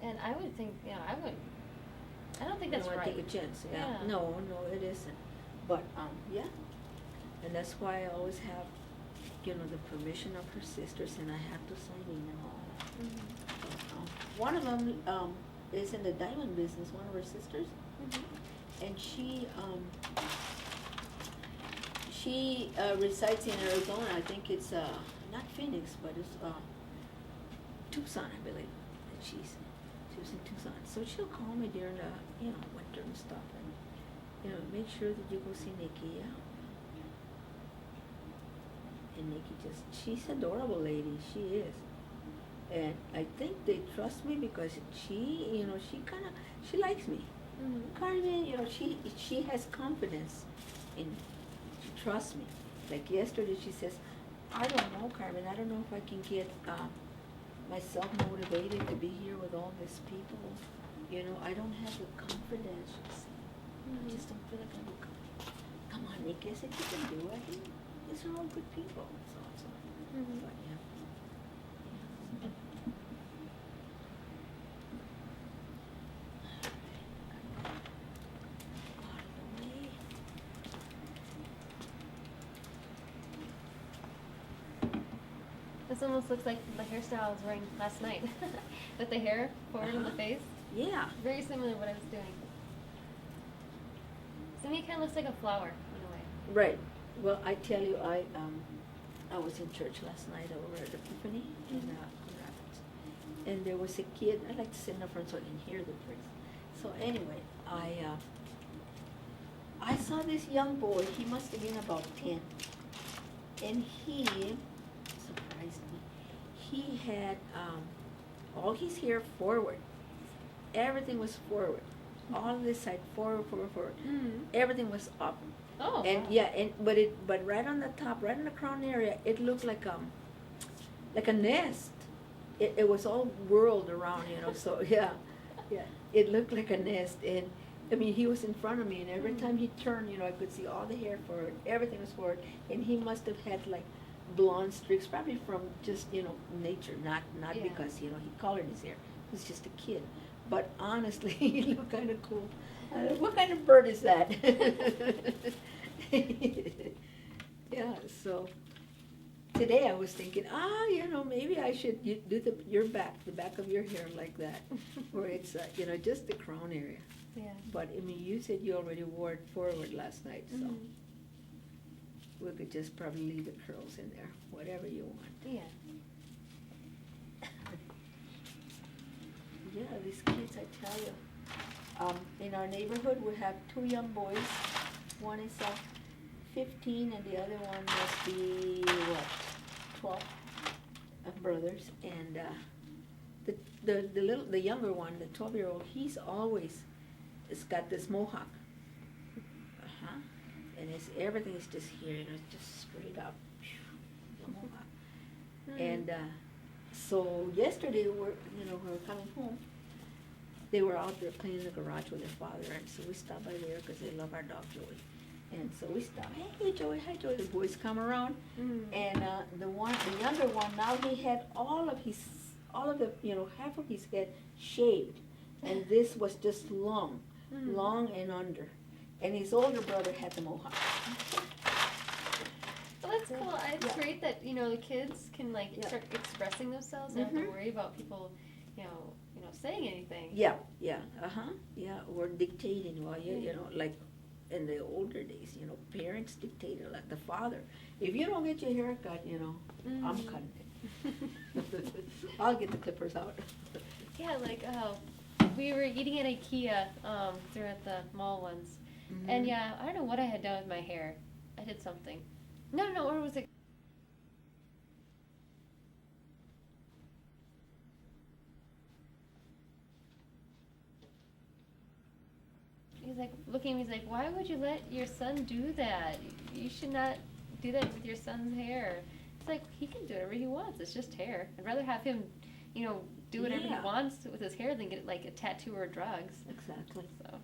And I would think, I don't think that's You don't right. want to take a chance, yeah. Yeah. No, it isn't. But, yeah. And that's why I always have, you know, the permission of her sisters, and I have to sign in and all that. One of them, is in the diamond business, one of her sisters. And she resides in Arizona. I think it's, not Phoenix, but it's, Tucson, I believe. And she was in Tucson. So she'll call me during the, you know, winter and stuff, and, you know, make sure that you go see Nikki, yeah. And Nikki she's an adorable lady, she is. And I think they trust me because she, you know, she likes me. Carmen, you know, she has confidence in me. She trusts me. Like yesterday, she says, I don't know, Carmen, I don't know if I can get myself motivated to be here with all these people. You know, I don't have the confidence, she said. I just don't feel like I will come on, Nikki, I said, you can do it. These are all good people. So, but yeah. This almost looks like the hairstyle I was wearing last night, with the hair forward in the face. Yeah. Very similar to what I was doing. To me, it kind of looks like a flower in a way. Right. Well, I tell you, I was in church last night over at Epiphany in Rapids, and there was a kid. I like to sit in the front so I can hear the praise. So anyway, I saw this young boy. He must have been about 10, and he surprised me. He had all his hair forward. Everything was forward. All of this side forward. Everything was up. Oh. And wow. yeah, but right on the top, right in the crown area, it looked like a nest. It was all whirled around, you know. So yeah, it looked like a nest. And I mean, he was in front of me, and every time he turned, you know, I could see all the hair forward. Everything was forward, and he must have had like blonde streaks, probably from just, you know, nature, not Yeah. because, you know, he colored his hair. He was just a kid. But honestly, he looked kind of cool. What kind of bird is that? Yeah, so today I was thinking, you know, maybe I should do the back of your hair like that, where it's, you know, just the crown area. Yeah. But, I mean, you said you already wore it forward last night, so we could just probably leave the curls in there, whatever you want. Yeah. Yeah, these kids, I tell you. In our neighborhood, we have 2 young boys. One is 15, and the other one must be, 12 brothers. And the younger one, the 12-year-old, he's always got this mohawk. And everything is just here, you know, it's just straight up, the mohawk. And so yesterday, we were coming home. They were out there cleaning the garage with their father, and so we stopped by there because they love our dog Joey. And so we stopped. Hey Joey, hi Joey. The boys come around, and the younger one, now he had all of the, you know, half of his head shaved, and this was just long and under. And his older brother had the mohawk. Well, that's cool. It's great that, you know, the kids can like start expressing themselves and don't have to worry about people, you know, saying anything. Yeah, or dictating while you know, like in the older days, you know, parents dictated, like the father. If you don't get your hair cut, you know, I'm cutting it. I'll get the clippers out. Yeah, like we were eating at IKEA. They're at the mall once, and yeah, I don't know what I had done with my hair. I did something. No, or was it? like looking at me, he's like, why would you let your son do that? You should not do that with your son's hair. It's like, he can do whatever he wants, it's just hair. I'd rather have him, you know, do whatever he Yeah. wants with his hair than get like a tattoo or drugs. Exactly. So,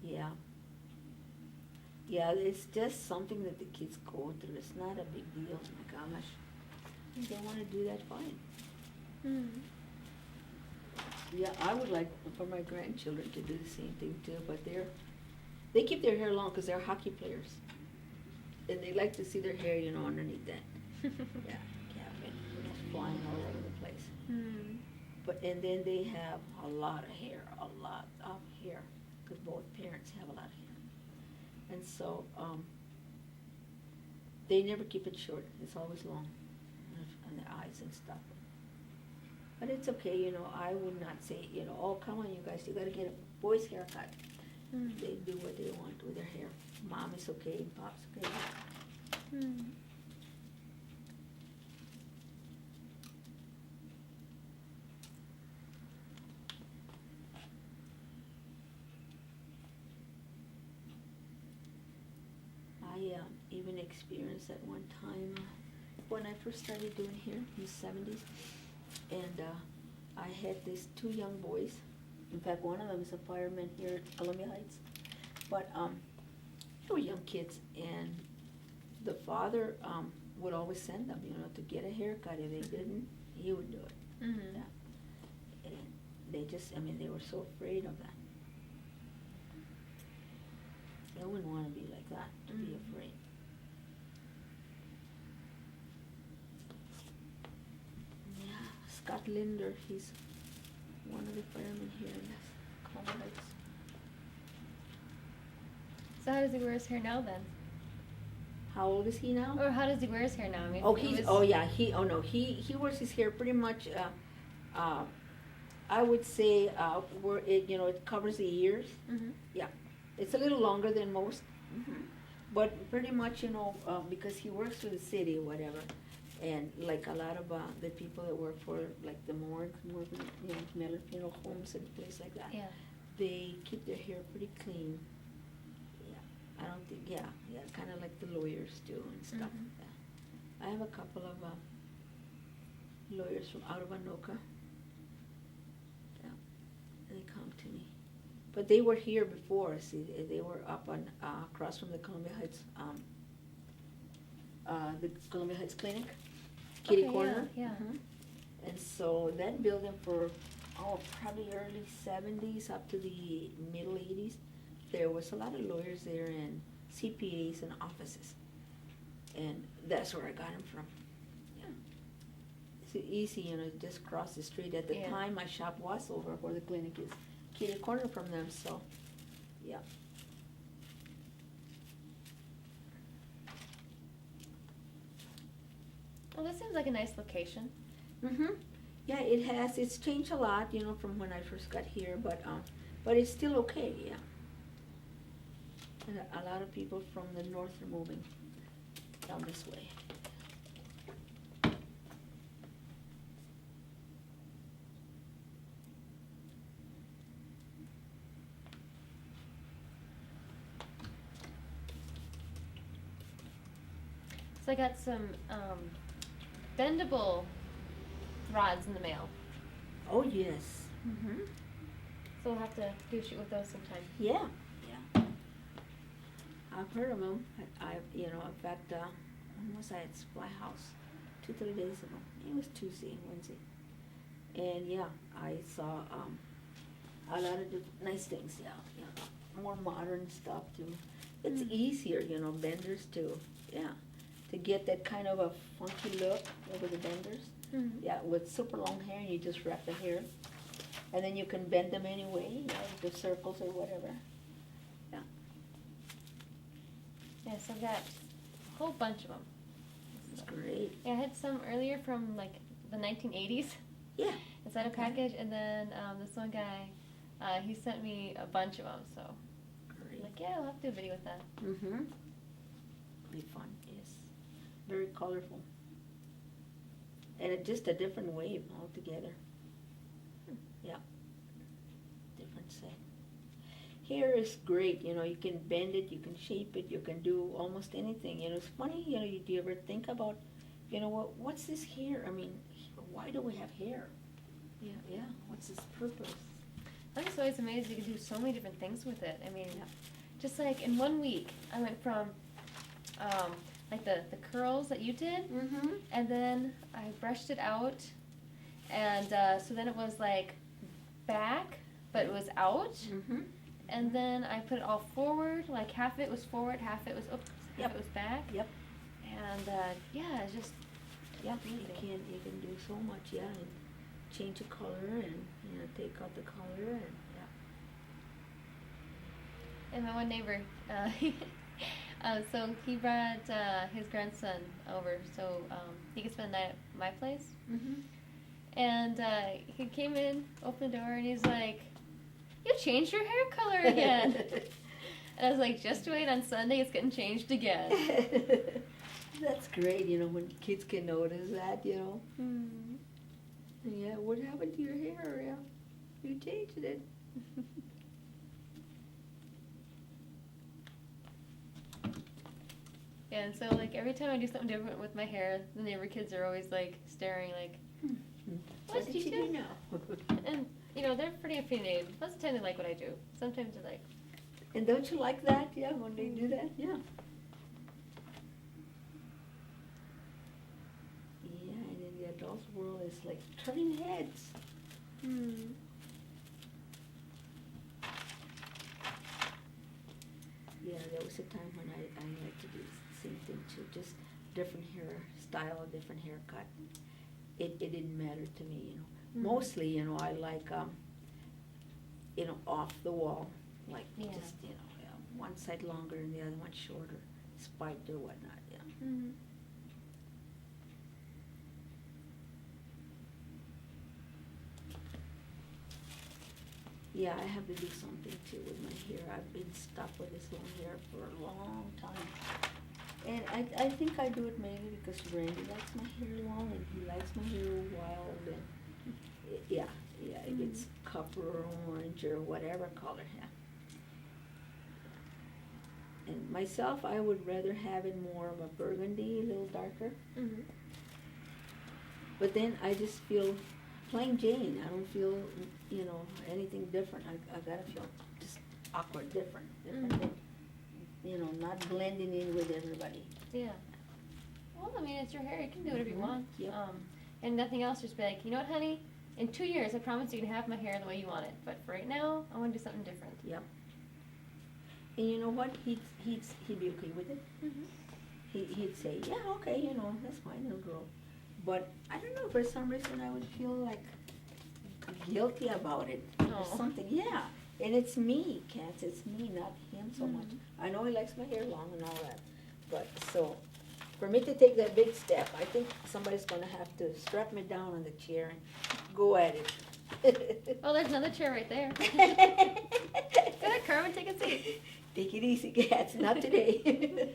Yeah. Yeah, it's just something that the kids go through. It's not a big deal. My gosh. If they want to do that, fine. Yeah, I would like for my grandchildren to do the same thing too, but they keep their hair long because they're hockey players. And they like to see their hair, you know, underneath that. Yeah, cabin, flying all over the place. But, and then they have a lot of hair, because both parents have a lot of hair. And so, they never keep it short, it's always long, on their eyes and stuff. But it's okay, you know, I would not say, you know, oh, come on, you guys, you gotta get a boy's haircut. They do what they want with their hair. Mom is okay, Pop's okay. I even experienced at one time when I first started doing hair in the 70s, and I had these two young boys. In fact, one of them is a fireman here at Columbia Heights. But they were young kids, and the father would always send them, you know, to get a haircut. If they didn't, he would do it. Yeah. And they just, I mean, they were so afraid of that. I wouldn't want to be like that, to be afraid. Yeah, Scott Linder, he's one of the firemen here in Columbia Heights. so how does he wear his hair now then? How old is he now? Or how does he wear his hair now? I mean, Oh, if it he's, was- oh yeah, he wears his hair pretty much, I would say, where it, you know, it covers the ears. Yeah, it's a little longer than most, but pretty much, you know, because he works for the city or whatever, and like a lot of, the people that work for, like the morgue, you know, Miller Funeral Homes and places like that. Yeah. They keep their hair pretty clean. Yeah, I don't think, yeah, kinda like the lawyers do and stuff. Yeah. I have a couple of, lawyers from out of Anoka. Yeah, and they come to me. But they were here before, see, they were up on, across from the Columbia Heights, the Columbia Heights Clinic, kitty Okay, corner. yeah. And so that building for, probably early 70s up to the middle 80s, there was a lot of lawyers there and CPAs and offices. And that's where I got them from. Yeah. It's easy, you know, just cross the street. At the Yeah. time, my shop was over where the clinic is, kitty corner from them, so, yeah. Well, this seems like a nice location. Yeah, it has, it's changed a lot, you know, from when I first got here, but it's still okay, yeah. And a lot of people from the north are moving down this way. So I got some bendable rods in the mail. Oh, yes. So we'll have to do a shoot with those sometime. Yeah, yeah. I've heard of them. You know, in fact, when was I at Supply House? 2-3 days ago. It was Tuesday and Wednesday. And yeah, I saw a lot of nice things, yeah. You know, more modern stuff too. It's easier, you know, benders too, yeah. To get that kind of a funky look over the benders. Yeah, with super long hair, you just wrap the hair. And then you can bend them any way, you know, the circles or whatever. Yeah. Yes, I've got a whole bunch of them. It's great. Yeah, I had some earlier from like the 1980s. Yeah. Inside a package, and then this one guy, he sent me a bunch of them. So I'm Great. like, yeah, I'll have to do a video with that. Be fun, yes. Very colorful. And just a different wave altogether. Yeah. Different set. hair is great, you know, you can bend it, you can shape it, you can do almost anything, you know, it's funny, you know, do you ever think about, you know, what's this hair, I mean, why do we have hair? Yeah, what's its purpose? I'm just always amazed you can do so many different things with it. I mean, Yeah. just like in 1 week, I went from like the curls that you did, Mm-hmm. and then I brushed it out, and so then it was like back, but it was out, Mm-hmm. and then I put it all forward, like half of it was forward, half of it was half of it was back. Yep. And yeah, it's just Yeah, amazing. you can do so much, yeah, and change the color and, you know, take out the color and, yeah. And my one neighbor, so he brought his grandson over so he could spend the night at my place. Mm-hmm. And he came in, opened the door, and he's like, "You changed your hair color again." And I was like, "Just wait, on Sunday it's getting changed again." That's great, you know, when kids can notice that, you know. Hmm. Yeah, what happened to your hair? Yeah, you changed it. Yeah, and so like every time I do something different with my hair, the neighbor kids are always like staring, like, What did you do now? and you know they're pretty opinionated. Most of the time they like what I do. Sometimes they're like, And don't you like that? Yeah, when they do that? Yeah. Yeah, and in the adult world, it's like turning heads. hmm. Yeah, there was a time when I like to do the same thing too, just different hairstyle, different haircut. It didn't matter to me, you know. Mhm. Mostly, you know, I like, you know, off the wall, like Yeah. just, you know, one side longer and the other one shorter, spiked or whatnot, yeah. Hmm. Yeah, I have to do something too with my hair. I've been stuck with this long hair for a long time. And I think I do it mainly because Randy likes my hair long and he likes my hair wild and, yeah, it gets copper or orange or whatever color, yeah. And myself, I would rather have it more of a burgundy, a little darker. Hmm. But then I just feel plain Jane. I don't feel, you know, anything different. I gotta feel just awkward, different, than, you know, not blending in with everybody. Yeah. Well, I mean, it's your hair. You can do whatever you Mhm. want. Yep. And nothing else. Just be like, you know what, honey? In 2 years, I promise you can have my hair the way you want it. But for right now, I want to do something different. Yep. And you know what? He'd be okay with it. Mm-hmm. He'd say, yeah, okay, you know, that's fine, it'll grow. But I don't know, for some reason I would feel like guilty about it or Oh. something. Yeah, and it's me, Kat. It's me, not him so much. Mhm. I know he likes my hair long and all that, but so for me to take that big step, I think somebody's gonna have to strap me down on the chair and go at it. Oh, there's another chair right there. Go ahead, Carmen, take a seat. Take it easy, Kat. Not today.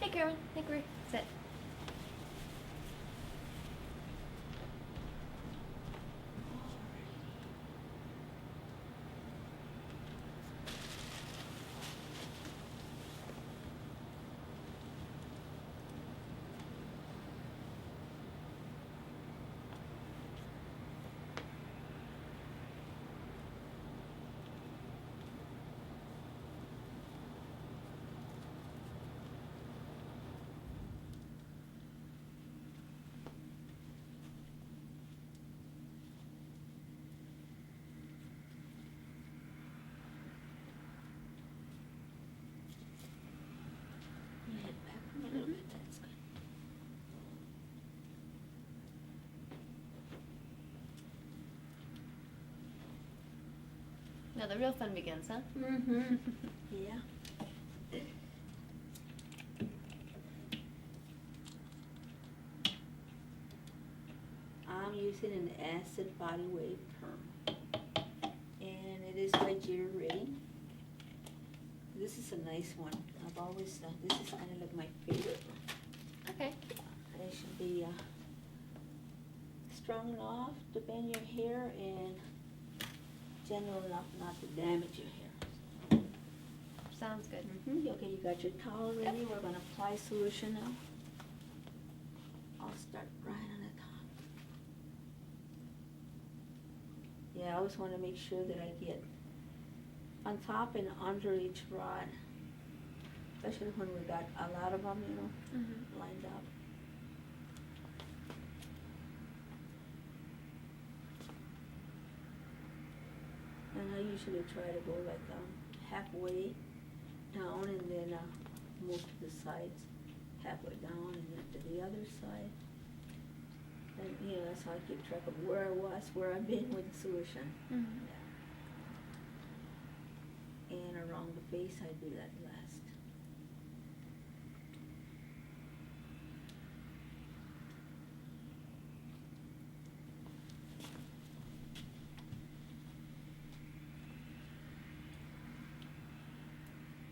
Hey, Carmen. I think we're set. Head back a little bit, that's good. Now the real fun begins, huh? Mm-hmm. Yeah. I'm using an acid body wave perm. And it is by Jeter Redding. This is a nice one. I've always, this is kind of like my favorite one. Okay. It should be strong enough to bend your hair and gentle enough not to damage your hair. Sounds good. Okay, you got your towel ready. We're gonna apply solution now. I'll start right on the top. Yeah, I always wanna make sure that I get on top and under each rod. Especially when we got a lot of them, lined up. And I usually try to go like halfway down and then move to the sides, halfway down and then to the other side. And that's how I keep track of where I was, where I've been with the solution. Mm-hmm. Yeah. And around the face, I do that last.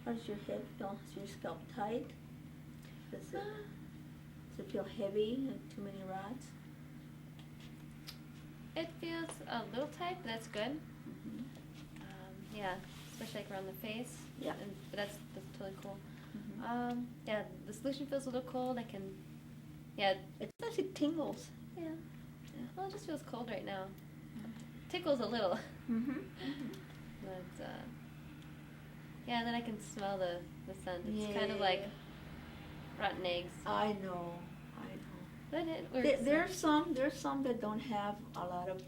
How does your head feel? Is your scalp tight? Does it feel heavy and too many rods? It feels a little tight, but that's good. Mm-hmm. Yeah, especially like around the face. Yeah. But that's totally cool. Mm-hmm. Yeah, the solution feels a little cold. Yeah. It says it tingles. Yeah. Well, it just feels cold right now. Tickles a little. Mm-hmm. But, yeah, and then I can smell the scent. It's kind of like rotten eggs. I know. But it works. There's some that don't have a lot of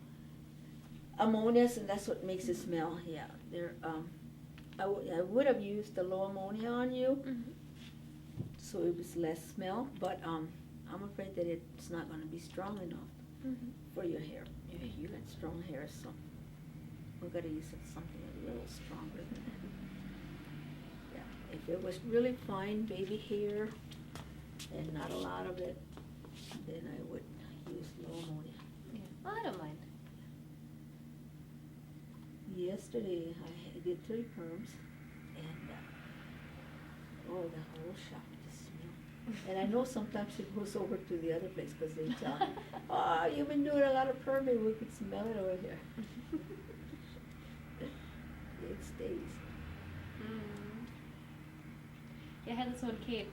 ammonia, and that's what makes it smell. Yeah, I would have used the low ammonia on you, so it was less smell. But I'm afraid that it's not going to be strong enough for your hair. You got strong hair, so we're going to use something a little stronger than that. Yeah, if it was really fine baby hair and not a lot of it, then I would use low ammonia. Yeah. Well, I don't mind. Yesterday I did 3 perms, and the whole shop just smelled. And I know sometimes it goes over to the other place because they tell me, "Oh, you've been doing a lot of perming. We could smell it over here." It stays. Yeah, I had this one cape.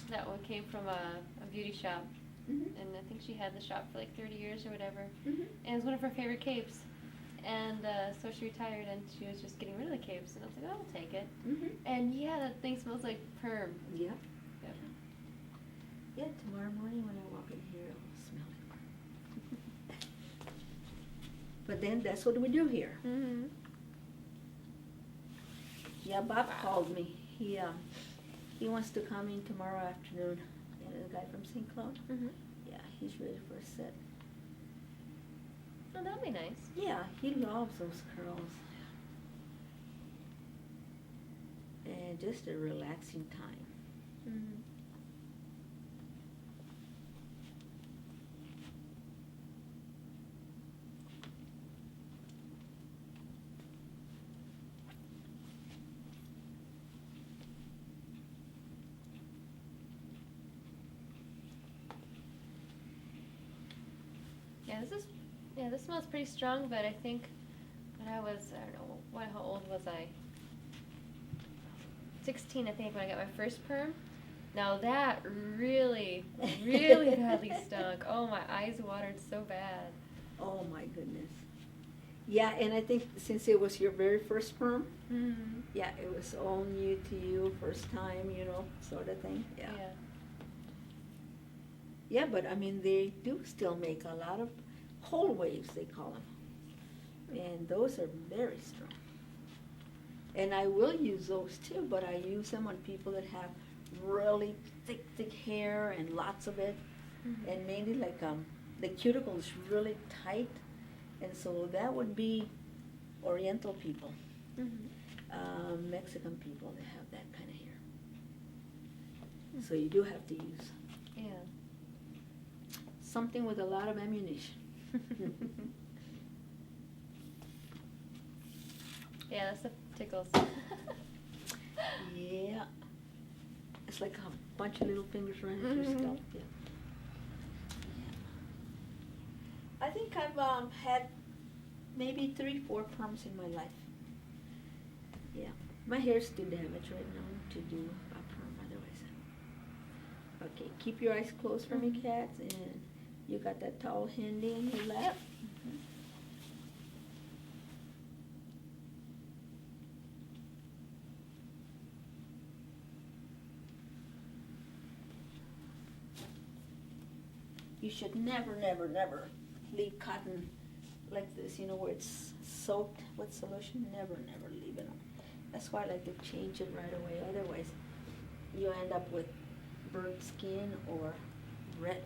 That one came from a beauty shop. And I think she had the shop for like 30 years or whatever. And it was one of her favorite capes. And so she retired and she was just getting rid of the capes. And I was like, oh, I'll take it. And yeah, that thing smells like perm. Yeah. Yep. Yeah, tomorrow morning when I walk in here, I'll smell it. But then that's what we do here. Yeah, Bob called me. He wants to come in tomorrow afternoon. The guy from St. Cloud. Yeah, he's ready for a set. Oh, that'll be nice. Yeah, he loves those curls. And just a relaxing time. This smells pretty strong, but I think when I was, I don't know, how old was I? 16, I think, when I got my first perm. Now that really, really badly stunk. Oh, my eyes watered so bad. Oh, my goodness. Yeah, and I think since it was your very first perm, Mm-hmm. yeah, it was all new to you, first time, sort of thing, yeah. Yeah, but I mean, they do still make a lot of whole waves, they call them. And those are very strong. And I will use those too, but I use them on people that have really thick hair and lots of it. Mm-hmm. And mainly like the cuticle is really tight. And so that would be Oriental people, Mexican people that have that kind of hair. So you do have to use something with a lot of ammunition. Yeah, that stuff tickles. Yeah. It's like a bunch of little fingers running through stuff, yeah. I think I've had maybe 3-4 perms in my life. Yeah. My hair's too damaged right now to do a perm otherwise. Okay, keep your eyes closed for me, cats, and you got that towel handy on your lap? Yep. You should never leave cotton like this, where it's soaked with solution. Never leave it on. That's why I like to change it right away. Otherwise, you end up with burnt skin or red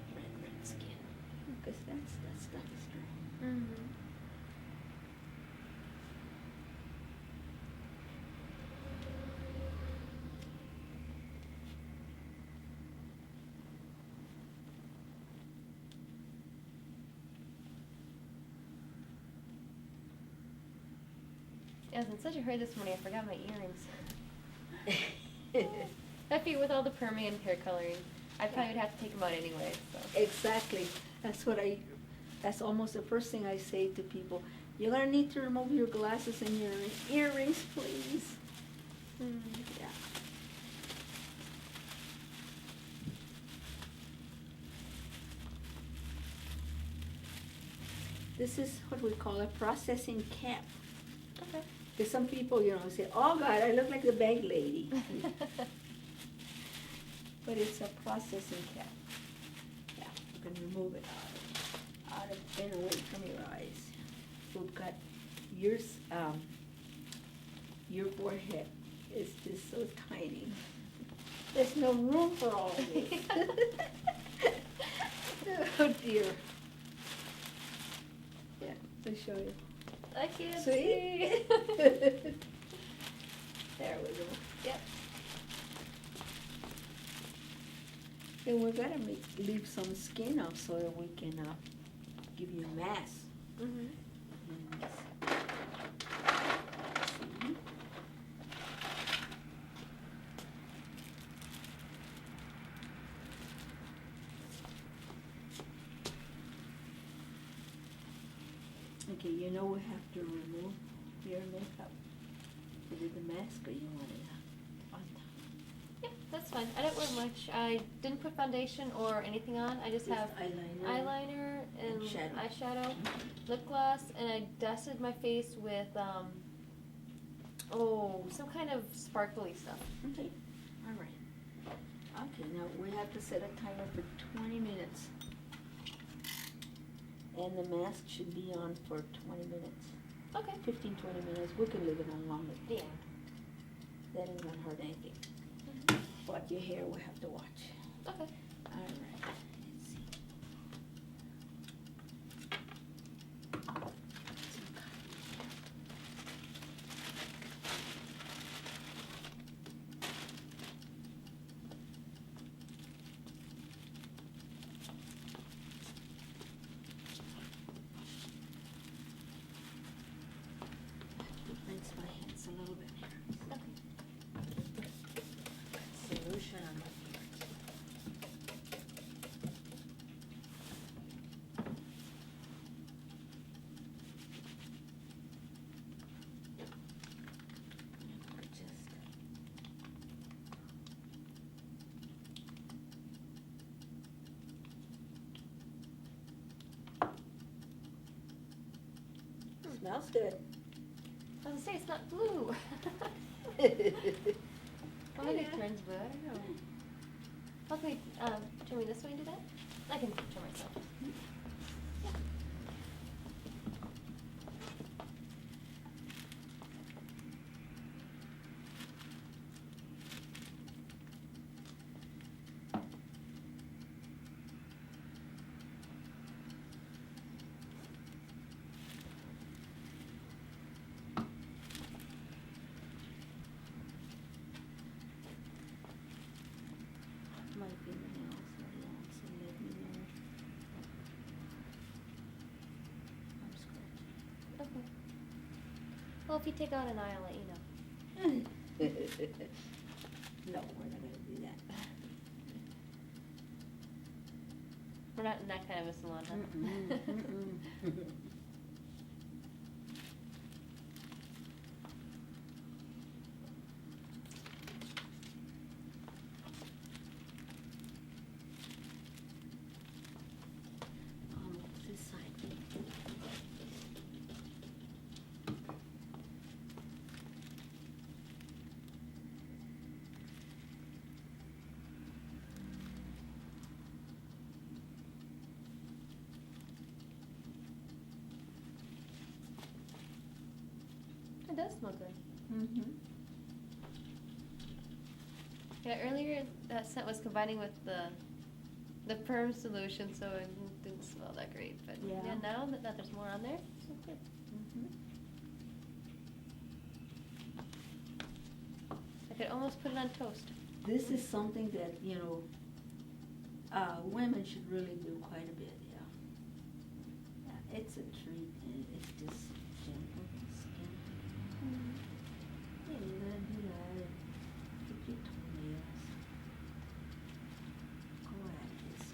skin. Because that stuff is strong. Mm-hmm. I was in such a hurry this morning, I forgot my earrings. I figured with all the perming and hair coloring, I probably would have to take them out anyway, so. Exactly. That's almost the first thing I say to people. You're gonna need to remove your glasses and your earrings, please. Yeah. This is what we call a processing cap. Okay. Because some people, say, oh God, I look like the bag lady. But it's a processing cap. Yeah, you can remove it out of and away from your eyes. We've got your forehead is just so tiny. There's no room for all of this. Oh dear. Yeah, let me show you. I can't See? see. There we go. Yep. And we're gonna leave some skin off so that we can give you a mask. Mm-hmm. See? Okay, we have to remove your makeup. To do the mask, or you want it on top? Yep, that's fine. I don't wear much. I didn't put foundation or anything on. I just have eyeliner and eyeshadow, lip gloss, and I dusted my face with some kind of sparkly stuff. Okay, all right. Okay, now we have to set a timer for 20 minutes. And the mask should be on for 20 minutes. Okay. 15, 20 minutes. We can leave it on longer. Yeah. That ain't gonna hurt anything. But your hair we'll have to watch. Okay. All right. Let's see. Rinse my hands a little bit here. Solution on my fingers. Smells good. I was gonna say, it's not blue. Well, maybe it turns blue, I don't know. How can we, turn me this way and do that? I can turn myself. Yeah. Might be the nails, so yeah, so let me know. I'm scratching. Okay. Well, if you take out an eye, I'll let you know. No, we're not gonna do that. We're not in that kind of a salon, huh? This side. It does smell good. Mm-hmm. Yeah, earlier that scent was combining with the Perm solution, so it didn't smell that great. But Yeah. now that there's more on there, it smells good. Mm-hmm. I could almost put it on toast. This is something that, you know, women should really do quite a bit, yeah. Yeah, it's a treat, and it's just gentle on the skin. Yeah, you're gonna do that, and keep your toenails. Go at this.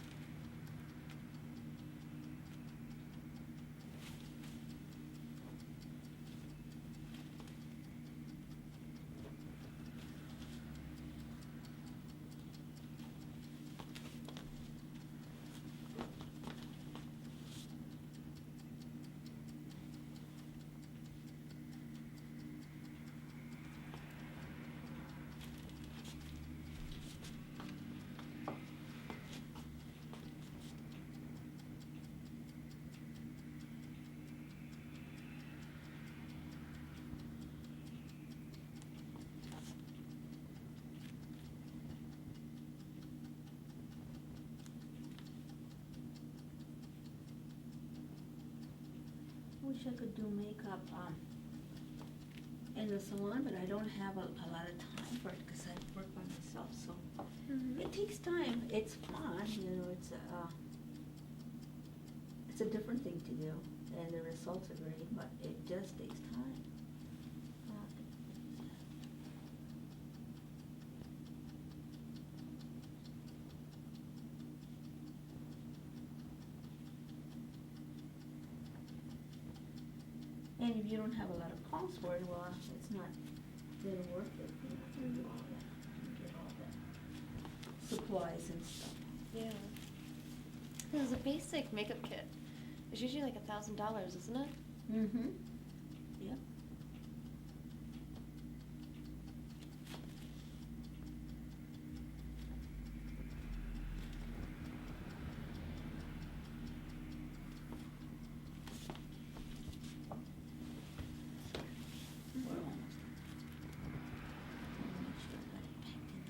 Wish I could do makeup in the salon, but I don't have a lot of time for it because I work by myself. So it takes time. It's fun, you know. It's a different thing to do, and the results are great, but it just takes time. And if you don't have a lot of calls for it, well, it's not really worth it, you know, to do all that, and get all that supplies and stuff. Yeah. There's a basic makeup kit. It's usually like $1,000, isn't it? Mm-hmm. Yep. We're almost done. Make sure I got it packed in.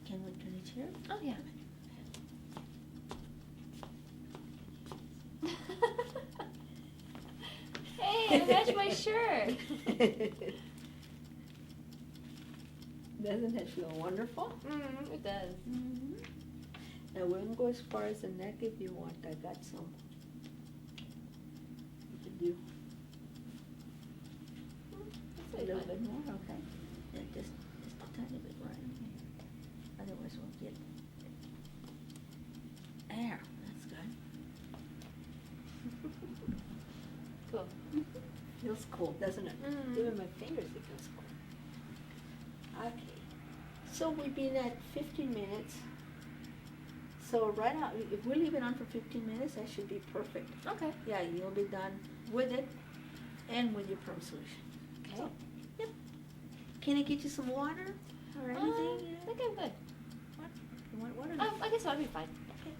Can we turn it here? Oh, yeah. Hey, it matched my shirt. Doesn't that feel wonderful? It does. Mm-hmm. Now we can go as far as the neck if you want. I got some. You can do a That's little fine. bit more, okay? Yeah, just a tiny bit right in here. Otherwise we'll get air. That's good. Cool. Feels cool, doesn't it? Mhm. Even my fingers, it feels cool. Okay. So we've been at 15 minutes. So right now, if we leave it on for 15 minutes, that should be perfect. Okay. Yeah, you'll be done with it and with your perm solution. Okay. So, yep. Can I get you some water or anything? I think I'm good. What? You want water? I guess I'll be fine. Okay.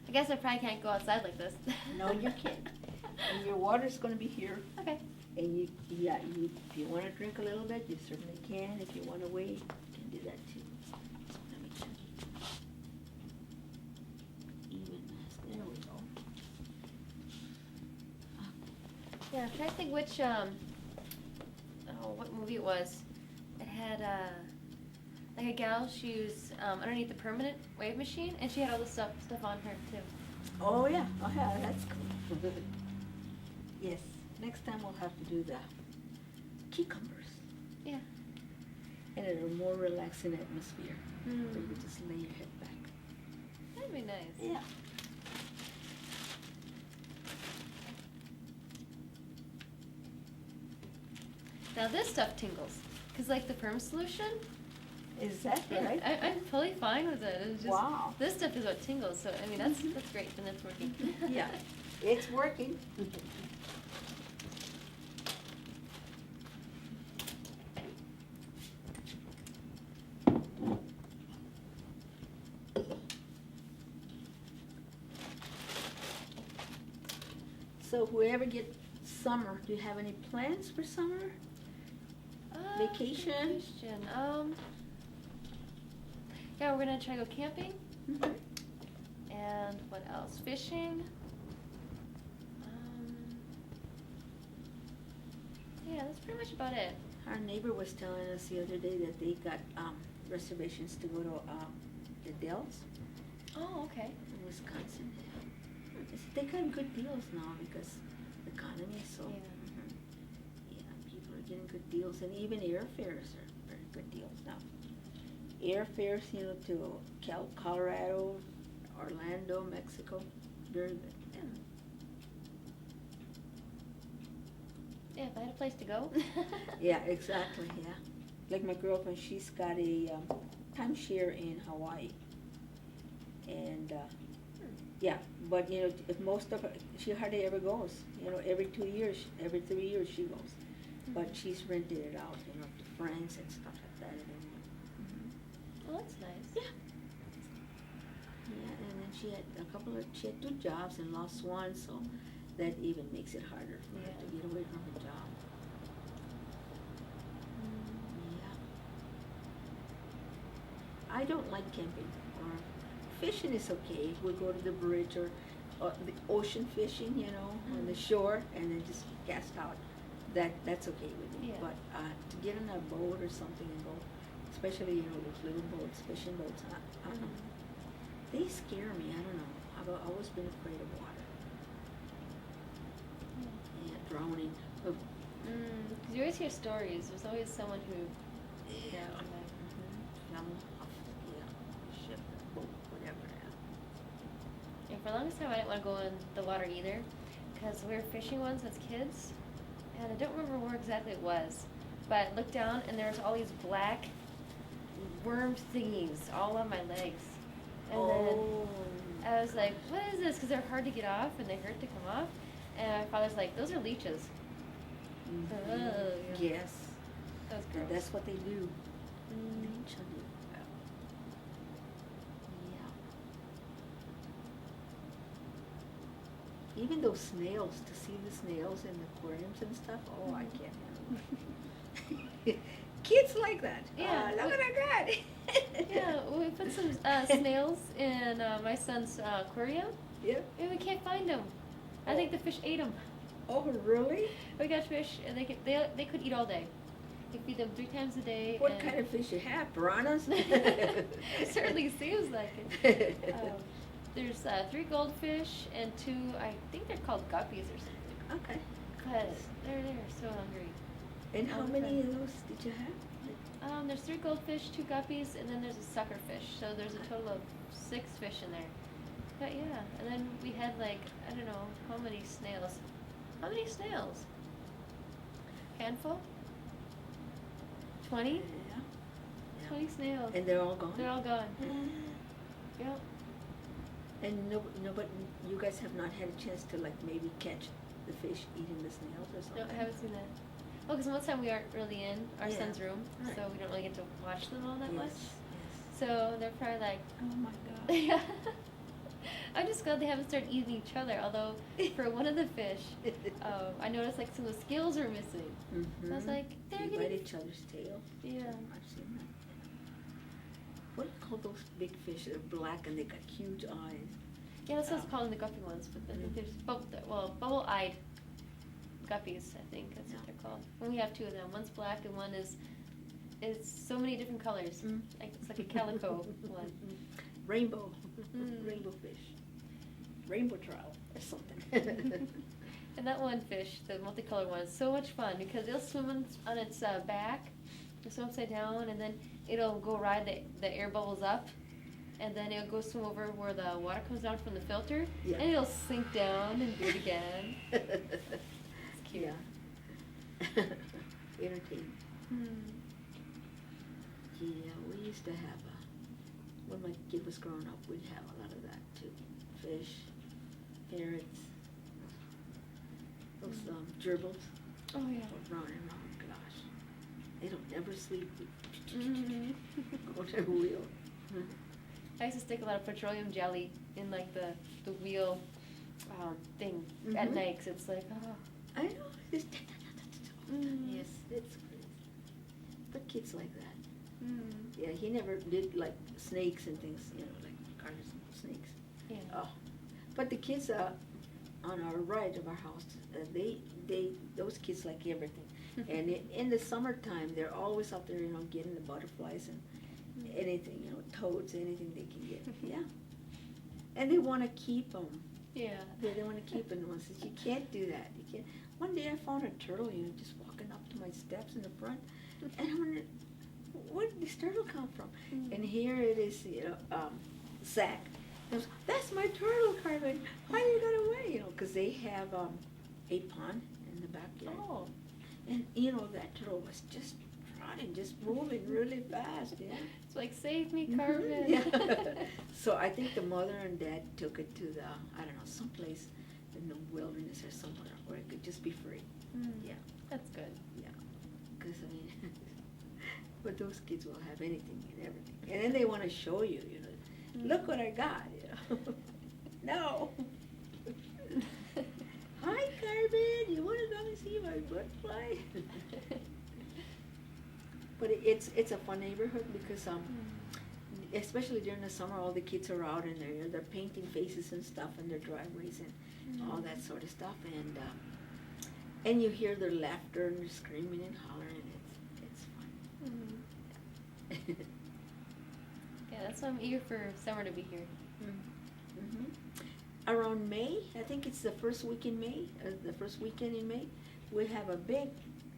I guess I probably can't go outside like this. No, you can't. And your water's gonna be here. Okay. And if you wanna drink a little bit, you certainly can. If you wanna wait, you can do that too. Let me check. Even, there we go. Yeah, I'm trying to think which what movie it was. It had like a gal, she was underneath the permanent wave machine, and she had all this stuff on her too. Oh, yeah, that's cool. Yes, next time we'll have to do the cucumbers. Yeah. And it'll more relaxing atmosphere. Mm. Where you just lay your head back. That'd be nice. Yeah. Now this stuff tingles, cause like the perm solution. Is that Yeah, right? I'm totally fine with it. It's just Wow. this stuff is what tingles. So I mean that's Mhm. that's great, and it's working. Yeah, it's working. So whoever gets summer, do you have any plans for summer? Vacation? Vacation. Yeah, we're gonna try to go camping. Mhm. And what else? Fishing. Yeah, that's pretty much about it. Our neighbor was telling us the other day that they got reservations to go to the Dells Oh, okay. in Wisconsin. They got good deals now because the economy is so. Yeah. Mhm. Yeah, people are getting good deals, and even airfares are very good deals now. Airfares, to Colorado, Orlando, Mexico, very good. Yeah. Yeah, if I had a place to go. Yeah, exactly, yeah. Like my girlfriend, she's got a timeshare in Hawaii. And, yeah, but, if most of her, she hardly ever goes. Every 2 years, every 3 years she goes. But she's rented it out, to friends and stuff like that. Well, that's nice. Yeah. Yeah, and then she had 2 jobs and lost one, so that even makes it harder for her to Yeah. get away from her job. Yeah. I don't like camping or fishing is okay. If we go to the bridge or the ocean fishing, on the shore and then just cast out. That's okay with me. Yeah. But to get on a boat or something and go, especially those little boats, fishing boats, I don't know. They scare me. I don't know. I've always been afraid of water. Yeah, drowning. Oh. Because you always hear stories. There's always someone who. Yeah. and then- Fell off, ship, boat, whatever. Yeah, for the longest time I didn't want to go in the water either, because we were fishing once as kids, and I don't remember where exactly it was, but I looked down and there was all these black worm thingies all on my legs. And Oh. then I was like, what is this? Because they're hard to get off and they hurt to come off. And my father's like, those are leeches. Mhm. Oh, yeah. Yes. That was And gross. that's what they do. Mm. Leech on you. Yeah. Even those snails, to see the snails in aquariums and stuff, oh, I can't handle it. Kids like that. Yeah. Look what I got. Yeah, we put some snails in my son's aquarium, Yeah. and we can't find them. I think the fish ate them. Oh, really? We got fish, and they could eat all day. You feed them 3 times a day. What and kind of fish you have? Piranhas? It certainly seems like it. There's 3 goldfish and 2, I think they're called guppies or something. Okay. But they're so hungry. And how all the many time. of those did you have? There's 3 goldfish, 2 guppies, and then there's a sucker fish. So there's a total of 6 fish in there. But yeah, and then we had like, I don't know, how many snails? How many snails? Handful? 20? Yeah. 20 snails. And they're all gone? They're all gone. Yep. And no, but you guys have not had a chance to like maybe catch the fish eating the snails or No, something? I haven't seen that. Well, because most time we aren't really in our Yeah. son's room, Right. so we don't really get to watch them all that Yes, much. yes. So they're probably like, Oh my God. yeah. I'm just glad they haven't started eating each other. Although for one of the fish, I noticed like some of the scales are missing. I was Mhm. like, they're They getting. bite each other's tail. Yeah. I've seen that. What do you call those big fish? They're black and they got huge eyes. Yeah, that's what I was calling the guppy ones, but then Mhm. there's bubble-eyed guppies. I think that's what they're called. And we have 2 of them. One's black and one is so many different colors. Mm. Like it's like a calico one. Rainbow. Mm. Rainbow fish. Rainbow trout or something. And that one fish, the multicolored one, is so much fun because it'll swim on its back, it'll swim upside down, and then it'll go ride the air bubbles up, and then it'll go swim over where the water comes down from the filter, Yeah. and it'll sink down and do it again. It's cute. Yeah. Entertaining. Hmm. Yeah, we used to have when my kid was growing up, we'd have a lot of that too. Fish, parrots, those gerbils. Oh yeah. Round and round, gosh. They don't ever sleep. Mhm. On their wheel. I used to stick a lot of petroleum jelly in like the wheel thing at Mhm. night 'cause it's like, oh. I know. Just Mm. Yes, it's crazy. But kids like that. Mm. Yeah, he never did like snakes and things, like garters and snakes. Yeah. Oh, but the kids on our right of our house, those kids like everything. And in the summertime, they're always out there, getting the butterflies and anything, toads, anything they can get. Yeah. And they want to keep them. Yeah. They want to keep them. I says, you can't do that. You can't. One day I found a turtle, just walking up to my steps in the front, and I wondered, where did this turtle come from? Mm. And here it is, Zach. He goes, that's my turtle, Carmen. Why you got away? Because they have a pond in the backyard. Oh. And, that turtle was just trotting, just moving really fast, yeah. It's like, save me, Mhm, Carmen. yeah. So I think the mother and dad took it to someplace in the wilderness or somewhere where it could just be free. Mm. Yeah. That's good. Yeah. Because, but those kids will have anything and everything. And then they want to show you, look what I got, No. Hi, Carmen, you want to come and see my butterfly? But it's a fun neighborhood because especially during the summer, all the kids are out and they're painting faces and stuff in their driveways and all that sort of stuff, and you hear their laughter and their screaming and hollering. It's fun. Yeah, that's why I'm eager for summer to be here. Mm-hmm. Around May, I think it's the first week in May, the first weekend in May, we have a big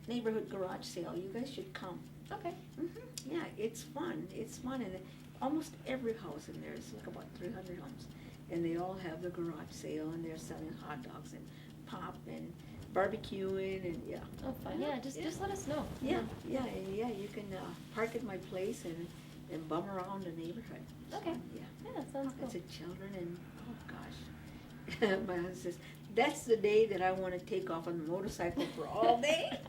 neighborhood garage sale. You guys should come. Okay. Yeah, it's fun. It's fun, and almost every house in there is like about 300 homes, and they all have the garage sale, and they're selling hot dogs and pop and barbecuing and, yeah. Oh, fun. Yeah, just let us know. Yeah, you can park at my place and bum around the neighborhood. Okay. Yeah. Yeah, that sounds cool. Lots of children and, oh gosh. My husband says, that's the day that I wanna take off on the motorcycle for all day.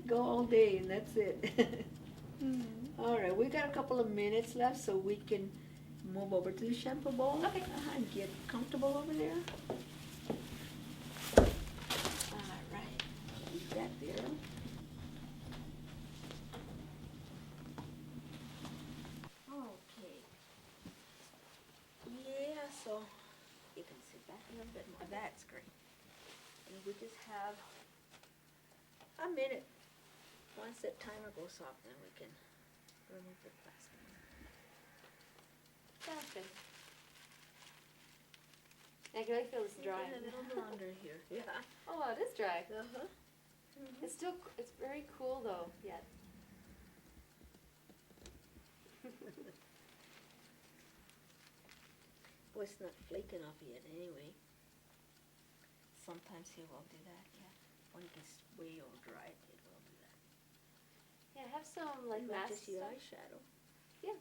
Go all day and that's it. All right, we got a couple of minutes left, so we can move over to the shampoo bowl. Okay. And get comfortable over there. All right, leave that there. Okay. Yeah, so you can sit back a little bit more. That's great. And we just have a minute. Once that timer goes off, then we can remove the plastic. Sounds good. I can really feel this dry. Getting a little blonder here. Yeah. Oh, it is dry. Uh-huh. It's still, it's very cool though, yet. Well, it's not flaking off yet anyway. Sometimes he will do that, yeah. When it gets way all dry, it will do that. Yeah, I have some like You might masks. just see eyeshadow. Yeah.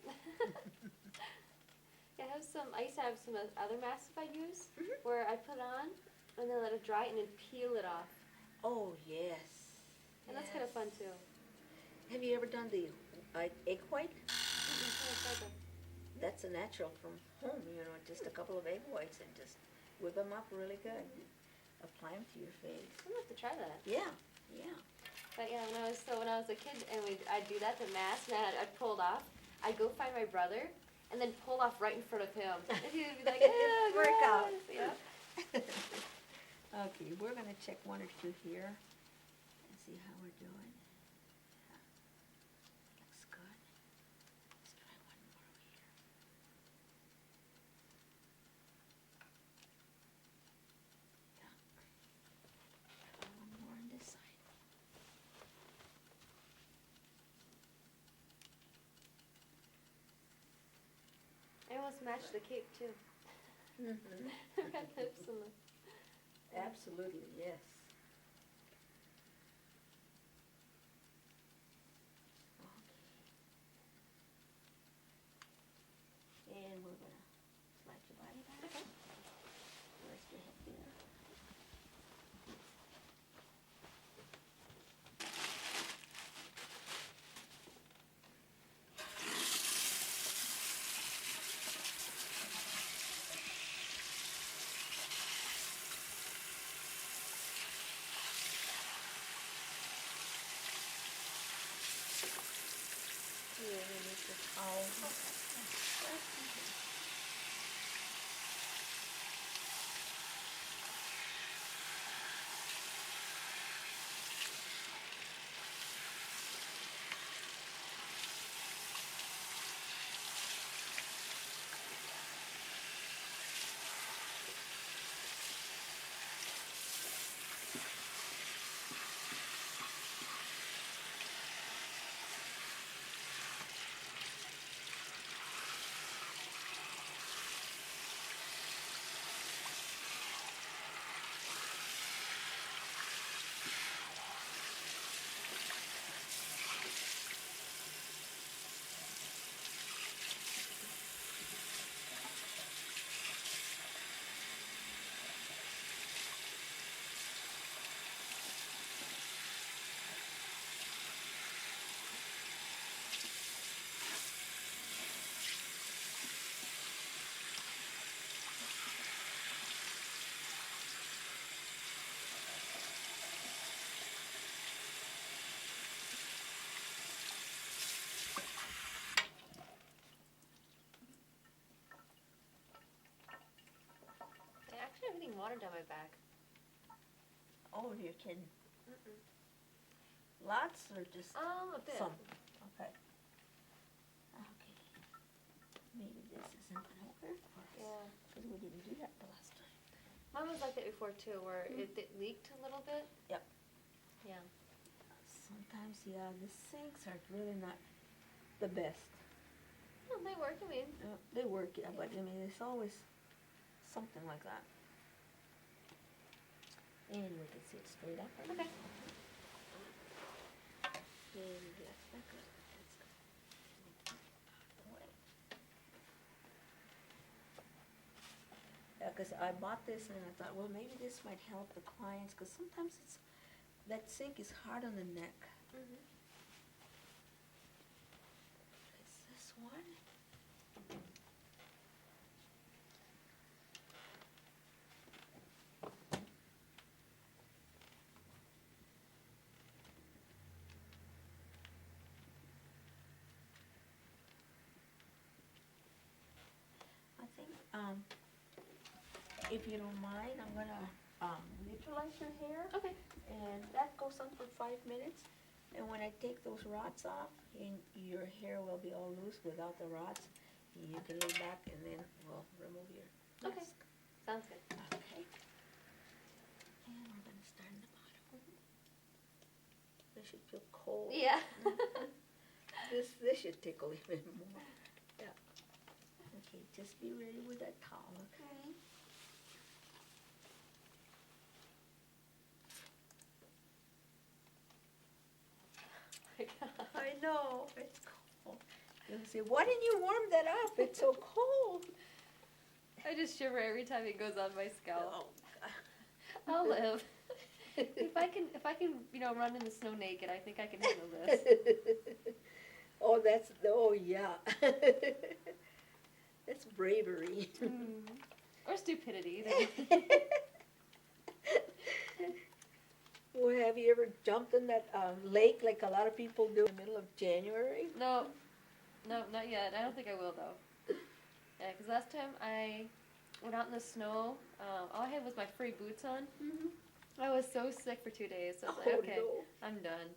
Yeah, I have some, I used to have some other masks I use, where I put on, and then let it dry, and then peel it off. Oh, yes. And that's kind of fun too. Have you ever done the egg white? Mm-mm. That's a natural from home, you know, just a couple of egg whites and just whip them up really good. Apply them to your face. I'm gonna have to try that. Yeah, yeah. But yeah, when I was a kid and I'd do that to mask, and I'd pull it off, I'd go find my brother, and then pull off right in front of him. And he'd be like, yeah, Work out. Yeah. Okay, we're gonna check one or two here and see how we're doing. Yeah. Looks good. Let's try one more over here. Yeah. Try one more on this side. I almost matched the cape too. Mm-hmm. Red lips and the. Absolutely, yes. Okay. And we're gonna slide your body back. Okay. Rest your head there. Yeah, we need the towel. I actually have getting water down my back. Oh, you're kidding. Mm-mm. Lots or just A bit. some? Okay. Okay. Maybe this isn't gonna work for us. Yeah. Because we didn't do that the last time. Mine was like that before too, where it leaked a little bit. Yep. Yeah. Sometimes, yeah, the sinks are really not the best. Well, they work. I mean. They work, yeah, but I mean, it's always something like that. And we can sit straight up. Okay. And that's not good. That's good. Yeah, because I bought this and I thought, well, maybe this might help the clients, because sometimes that sink is hard on the neck. Mhm. Is this one? I think, if you don't mind, I'm gonna, neutralize your hair. Okay. And that goes on for 5 minutes. And when I take those rods off, your hair will be all loose without the rods. You can lay back and then we'll remove your Okay. mask. Sounds good. Okay. And we're gonna start in the bottom. This should feel cold. Yeah. This should tickle even more. Yeah. Okay, just be ready with that towel, okay? I know, it's cold. You'll say, why didn't you warm that up? It's so cold. I just shiver every time it goes on my scalp. Oh, I'll live. If I can, run in the snow naked, I think I can handle this. Oh yeah. That's bravery. Or stupidity. Well, have you ever jumped in that lake like a lot of people do in the middle of January? No, not yet. I don't think I will though. Yeah, because last time I went out in the snow, all I had was my free boots on. Mm-hmm. I was so sick for 2 days. So I was Oh, like, okay, no. I'm done.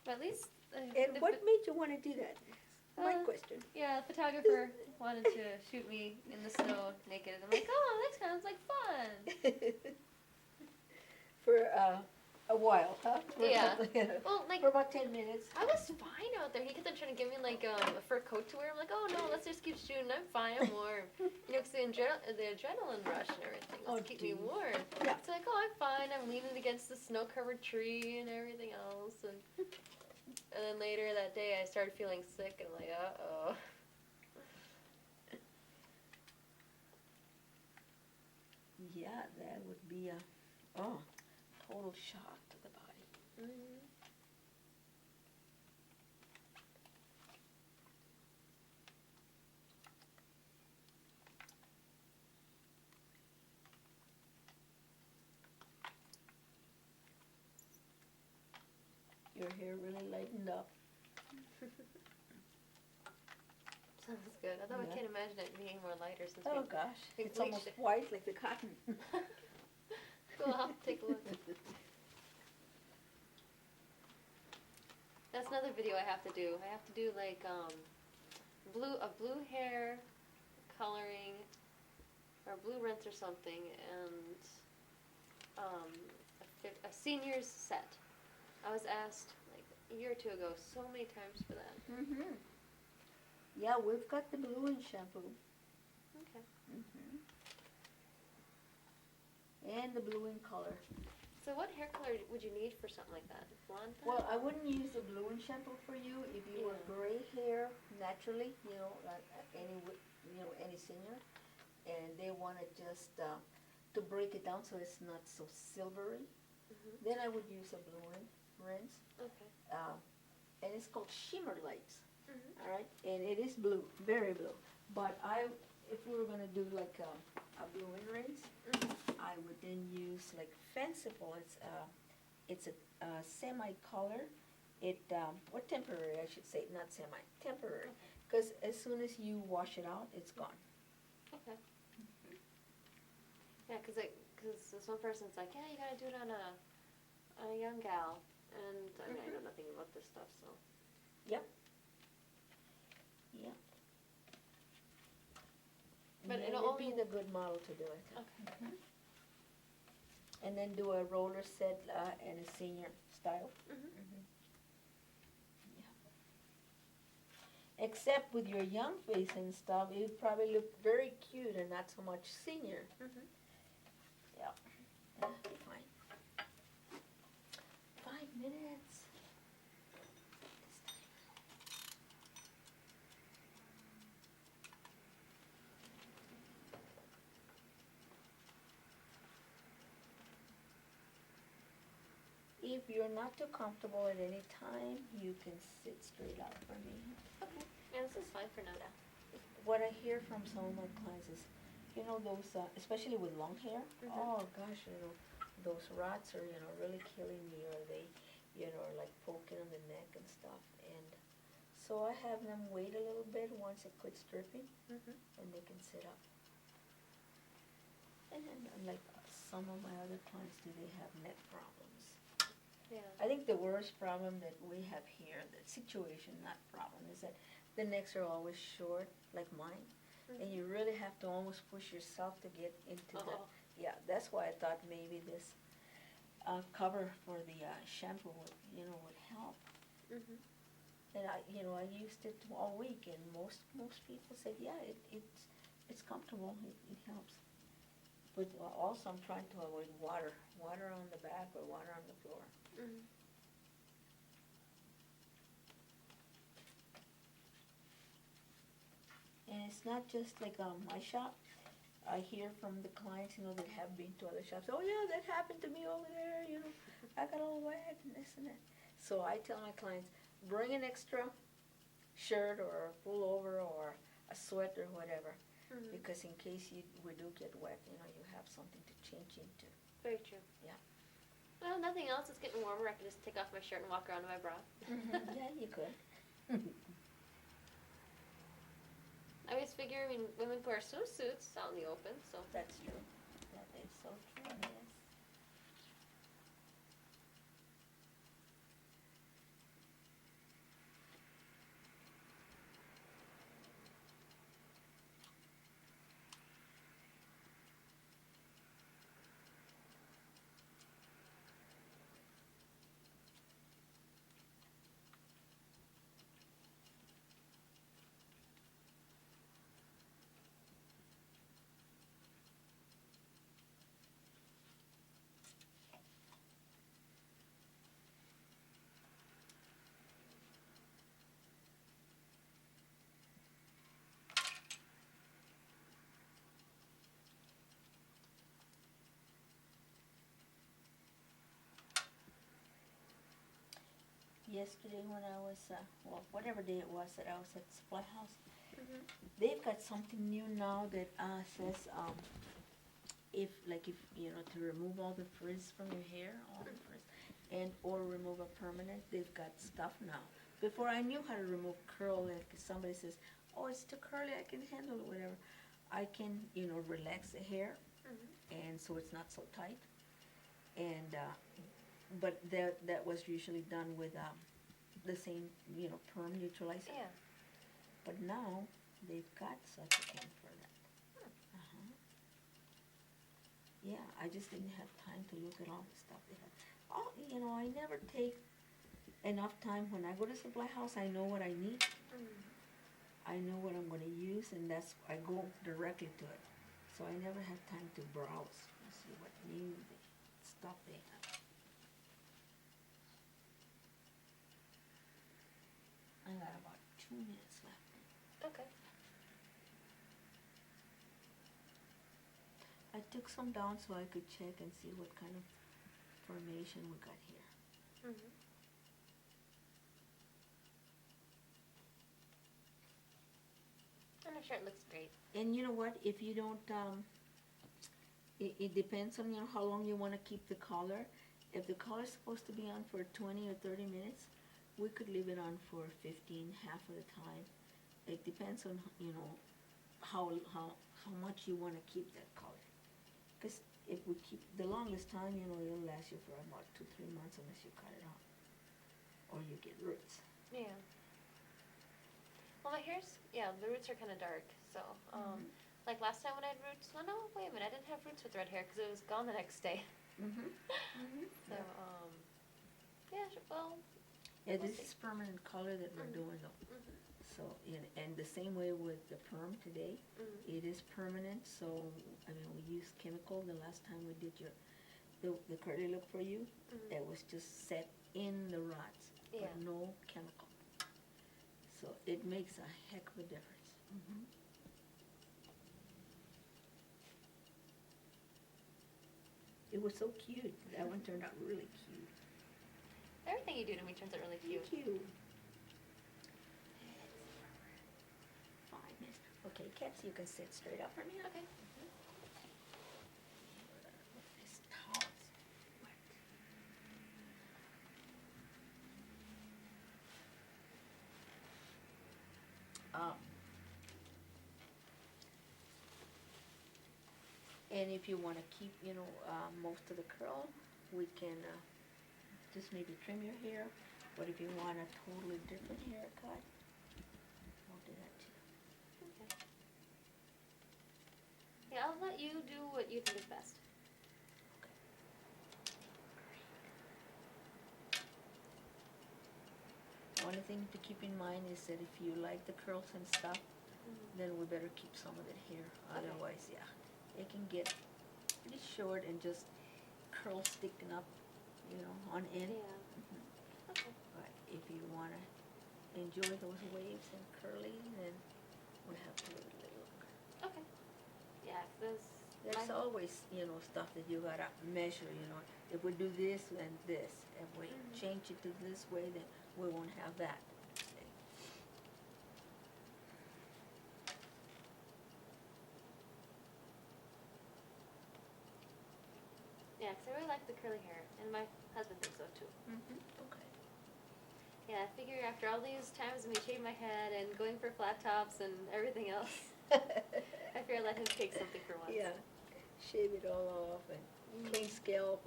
But at least. And what made you want to do that? My question. Yeah, the photographer wanted to shoot me in the snow naked, and I'm like, oh, that sounds like fun. For a while, huh? Yeah. Well, like, for about 10 minutes. I was fine out there. He kept on trying to give me like a fur coat to wear. I'm like, oh no, let's just keep shooting. I'm fine. I'm warm. Because the adrenaline rush and everything was to keep me warm. Yeah. It's like, oh, I'm fine. I'm leaning against the snow-covered tree and everything else. And then later that day, I started feeling sick, and I'm like, uh-oh. Yeah, that would be a total shock to the body. Mm-hmm. Your hair really lightened up. Sounds good. Although Yeah. I can't imagine it being more lighter since Oh we gosh, it's bleached almost it. white like the cotton. Go off, take a look. That's another video I have to do. I have to do like a blue hair coloring or blue rinse or something, and a senior's set. I was asked like a year or two ago so many times for that. Mm-hmm. Yeah, we've got the blue in shampoo. Okay. Mm-hmm. And the blue in color. So what hair color would you need for something like that? Blonde? Well, I wouldn't use the blue in shampoo for you if you were Yeah. gray hair naturally, like any senior, and they want it just to break it down so it's not so silvery. Mhm. Then I would use a blue rinse, Okay. and it's called Shimmer Lights. Mhm. All right, and it is blue, very blue. But if we were gonna do like a blue in rinse, Mhm. I would then use like Fanciful. It's a semi-color. Or temporary, I should say, not semi, temporary. Because as soon as you wash it out, it's gone. Okay. Yeah, because this one person's like, yeah, you gotta do it on a young gal, and I mean I know nothing about this stuff, so. Yep. Yeah. But Yeah, it'll you'd be only- the good model to do it. Okay. Mhm. And then do a roller set and a senior style. Mhm. Yeah. except with your young face and stuff, you probably look very cute and not so much senior. Mhm. Yeah, that'll be fine. 5 minutes. If you're not too comfortable at any time, you can sit straight up for me. Okay. Yeah, this is fine for now. What I hear from some of my clients is, those, especially with long hair, Mhm. oh gosh, those rots are, really killing me, or they, like poking on the neck and stuff. And so I have them wait a little bit once it quits dripping, Mhm. and they can sit up. And then, like some of my other clients, do they have neck problems? Yeah. I think the worst problem that we have here, the situation, not problem, is that the necks are always short, like mine, and you really have to almost push yourself to get into the, Uh-oh. yeah, that's why I thought maybe this cover for the shampoo would help. Mhm. And I used it all week, and most people said, yeah, it's comfortable, it helps. But also I'm trying to avoid water on the back or water on the floor. Mhm. And it's not just like my shop. I hear from the clients, that have been to other shops. Oh yeah, that happened to me over there. I got all wet and this and that. So I tell my clients, bring an extra shirt or a pullover or a sweater, whatever, Mhm. because in case we do get wet, you have something to change into. Very true. Yeah. Well, nothing else. It's getting warmer. I can just take off my shirt and walk around in my bra. Yeah, you could. I always figure, women wear swimsuits out in the open, so. That's true. That is so true. Yes. Yesterday when I was, whatever day it was that I was at the supply house, Mhm. they've got something new now that says if to remove all the frizz from your hair, all the frizz, and or remove a permanent, they've got stuff now. Before I knew how to remove curl, like if somebody says, oh, it's too curly, I can handle it, whatever. I can, relax the hair, Mhm. and so it's not so tight. And but that was usually done with the same, perm neutralizer. Yeah. But now they've got such a thing for that. Uh-huh. Yeah, I just didn't have time to look at all the stuff they had. Oh, I never take enough time. When I go to supply house, I know what I need. Mhm. I know what I'm going to use, and I go directly to it. So I never have time to browse and see what new stuff they have. I got about 2 minutes left. Okay. I took some down so I could check and see what kind of formation we got here. Mhm. And I'm sure it looks great. And you know what? If you don't, it depends on how long you want to keep the collar. If the collar's supposed to be on for 20 or 30 minutes, we could leave it on for 15, half of the time. It depends on how much you want to keep that collar. Because if we keep the longest time, it'll last you for about 2-3 months unless you cut it off or you get roots. Yeah. Well, my the roots are kind of dark, so, like last time when I had roots, no, wait a minute, I didn't have roots with red hair because it was gone the next day. Mm-hmm. Mm-hmm. So, yeah, well. Yeah, We'll this see. is permanent color that we're doing though. Mhm. So, and the same way with the perm today, Mhm. it is permanent, so, I mean, we used chemical the last time we did the curly look for you. Mhm. That was just set in the rods, Yeah. but no chemical. So it makes a heck of a difference. It was so cute. That one turned out really cute. Everything you do to me turns out really cute. Thank you. 5 minutes. Okay, Kathy, you can sit straight up for me. Okay. This towel's wet. And if you want to keep, most of the curl, we can just maybe trim your hair. But if you want a totally different haircut, we'll do that too. Okay. Yeah, I'll let you do what you think is best. Only thing to keep in mind is that if you like the curls and stuff, then we better keep some of it here. Okay. Otherwise, yeah, it can get pretty short and just curls sticking up, on end. Yeah. Okay. But if you want to enjoy those waves and curly, then we have to leave it look. Okay. Yeah, There's always, stuff that you gotta measure, If we do this and this, if we change it to this way, then we won't have that. Yeah, 'cause I really like the curly hair, and my husband thinks so too. Okay. Yeah, I figure after all these times of me shaving my head and going for flat tops and everything else, I figure I'll let him take something for once. Yeah, shave it all off and clean scalp.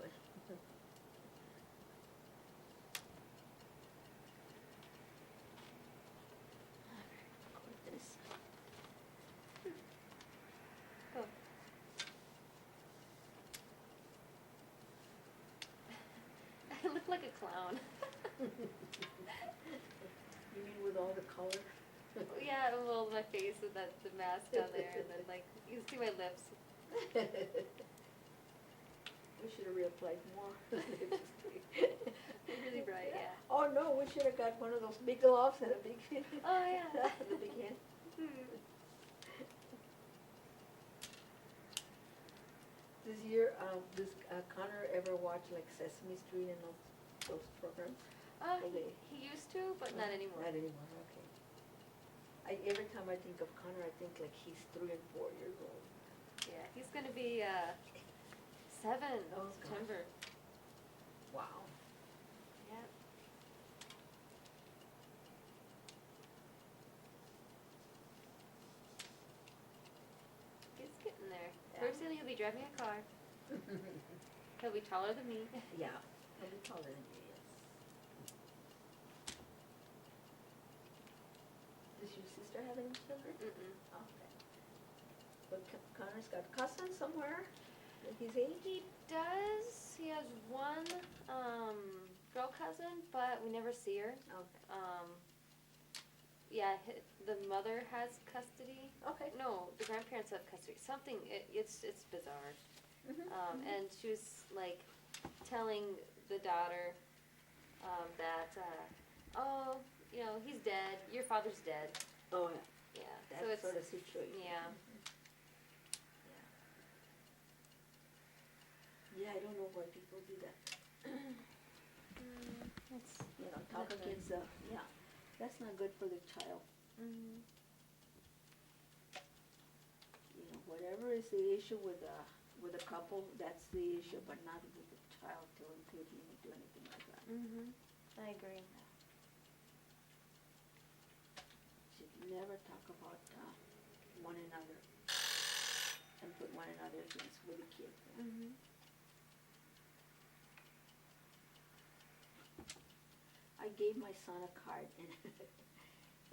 This. Cool. I look like a clown. You mean with all the color? Yeah, well, my face with the mask down there, and then you can see my lips. We should have reapplied more. Really bright, yeah. Oh no, we should have got one of those big gloves and a big Oh yeah. the big hand. Does Connor ever watch like Sesame Street and those programs? He used to, but not anymore. Not anymore, okay. Every time I think of Connor, I think like he's 3 and 4 years old. Yeah, he's gonna be 7 Oh, in September. Wow. Yeah. He's getting there. Yeah. Pretty soon he'll be driving a car. He'll be taller than me. Yeah, he'll be taller than you, yes. Does your sister have any children? Mm-mm. Okay. But Connor's got cousins somewhere at his age? He does. He has one girl cousin, but we never see her. Okay. Yeah, the mother has custody. Okay. No, the grandparents have custody. Something. It's bizarre. And she was like telling the daughter that he's dead. Your father's dead. Oh, yeah. Yeah. That So it's sort of situation. yeah. Yeah, I don't know why people do that. It's Talk not good. against yeah, that's not good for the child. Whatever is the issue with a couple, that's the issue, but not with the child to include him or do anything like that. I agree. Should never talk about one another and put one another against with the kid. I gave my son a card, and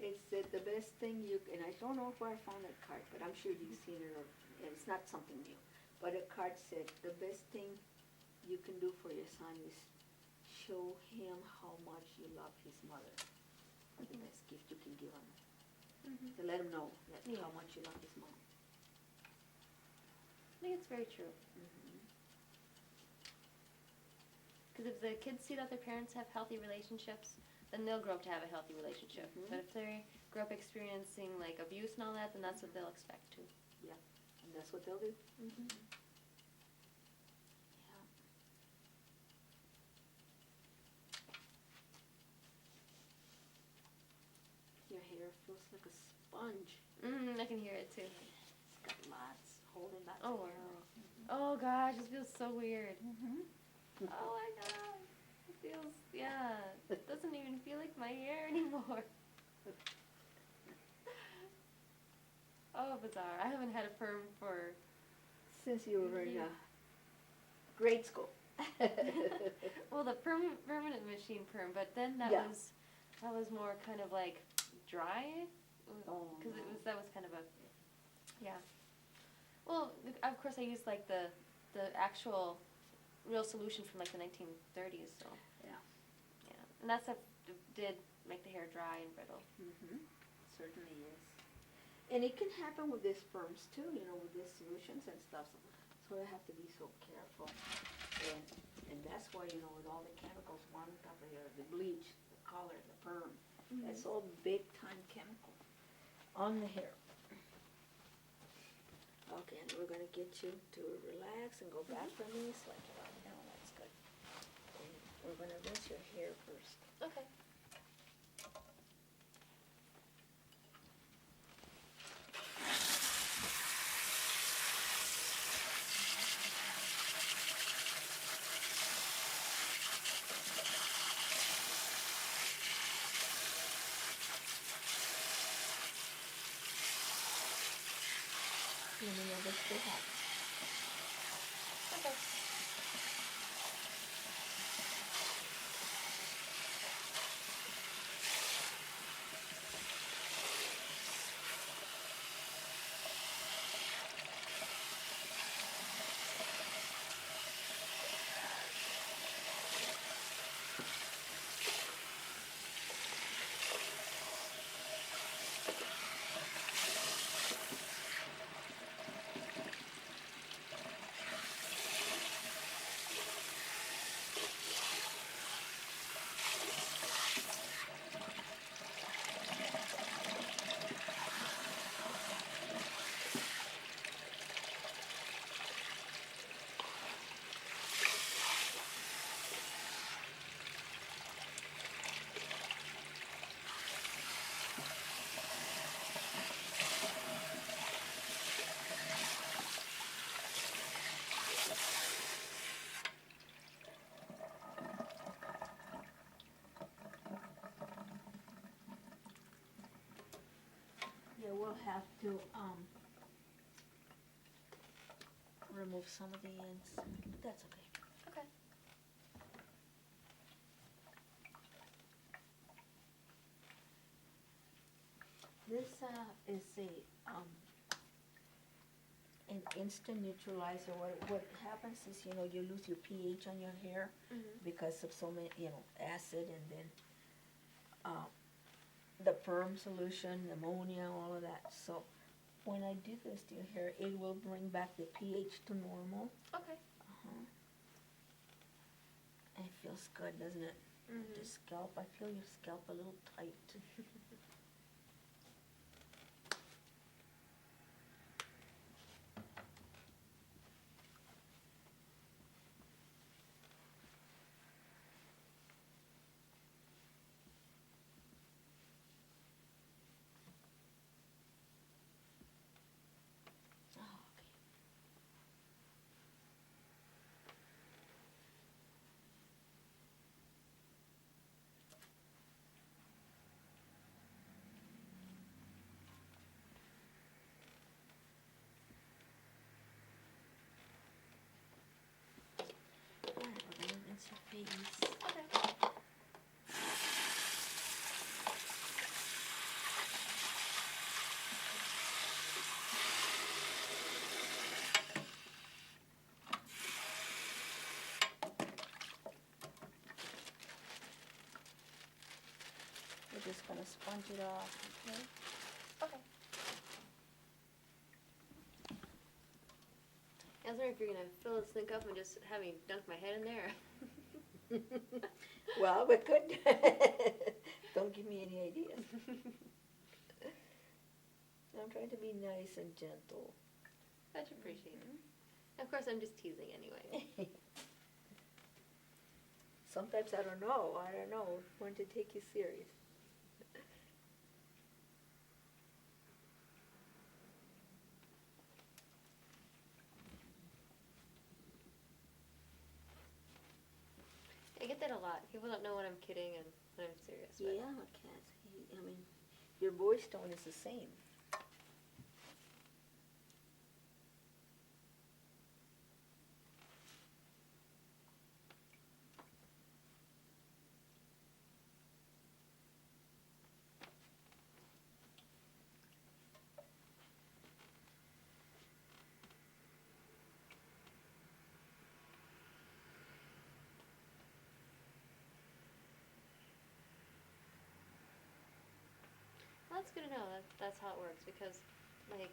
it said the best thing and I don't know where I found that card, but I'm sure you've seen it, and it's not something new. But a card said, the best thing you can do for your son is show him how much you love his mother. The best gift you can give him. To let him know that how much you love his mom. I think it's very true. Because if the kids see that their parents have healthy relationships, then they'll grow up to have a healthy relationship. But if they grow up experiencing like abuse and all that, then that's what they'll expect too. Yeah, and that's what they'll do. Yeah. Your hair feels like a sponge. I can hear it too. It's got lots, holding lots Oh, of wow. hair. Oh gosh, it feels so weird. Oh my god. It feels, it doesn't even feel like my hair anymore. Oh, bizarre. I haven't had a perm for... Since you were in grade school. Well, the permanent machine perm, but then that was more kind of like dry. Because that was kind of a, Well, of course I used like the actual real solution from like the 1930s, so. Yeah. And that stuff did make the hair dry and brittle. Certainly is. And it can happen with these perms too, with these solutions and stuff. So I have to be so careful. And that's why, with all the chemicals, one on top of the other, the bleach, the color, the perm, that's all big time chemical on the hair. Okay, and we're going to get you to relax and go back from this. Like, that's good. And we're going to rinse your hair first. Okay. Let me know what's too hot. Okay. Yeah, we'll have to remove some of the ends, but that's okay. Okay. This is an instant neutralizer. What happens is, you lose your pH on your hair because of so many, acid, and then the perm solution, ammonia, all of that. So when I do this to your hair, it will bring back the pH to normal. Okay. And it feels good, doesn't it? The scalp, I feel your scalp a little tight. Face. Okay. just gonna sponge it off, okay? Okay. I was wondering if you're gonna fill this thing up and just have me dunk my head in there. Well, we could. Don't give me any ideas. I'm trying to be nice and gentle. Much appreciated. Of course, I'm just teasing anyway. Sometimes I don't know when to take you serious. I get that a lot. People don't know when I'm kidding and when I'm serious. But Yeah, Kat. I mean, your voice tone is the same. well, that's good to know. That's how it works because, like,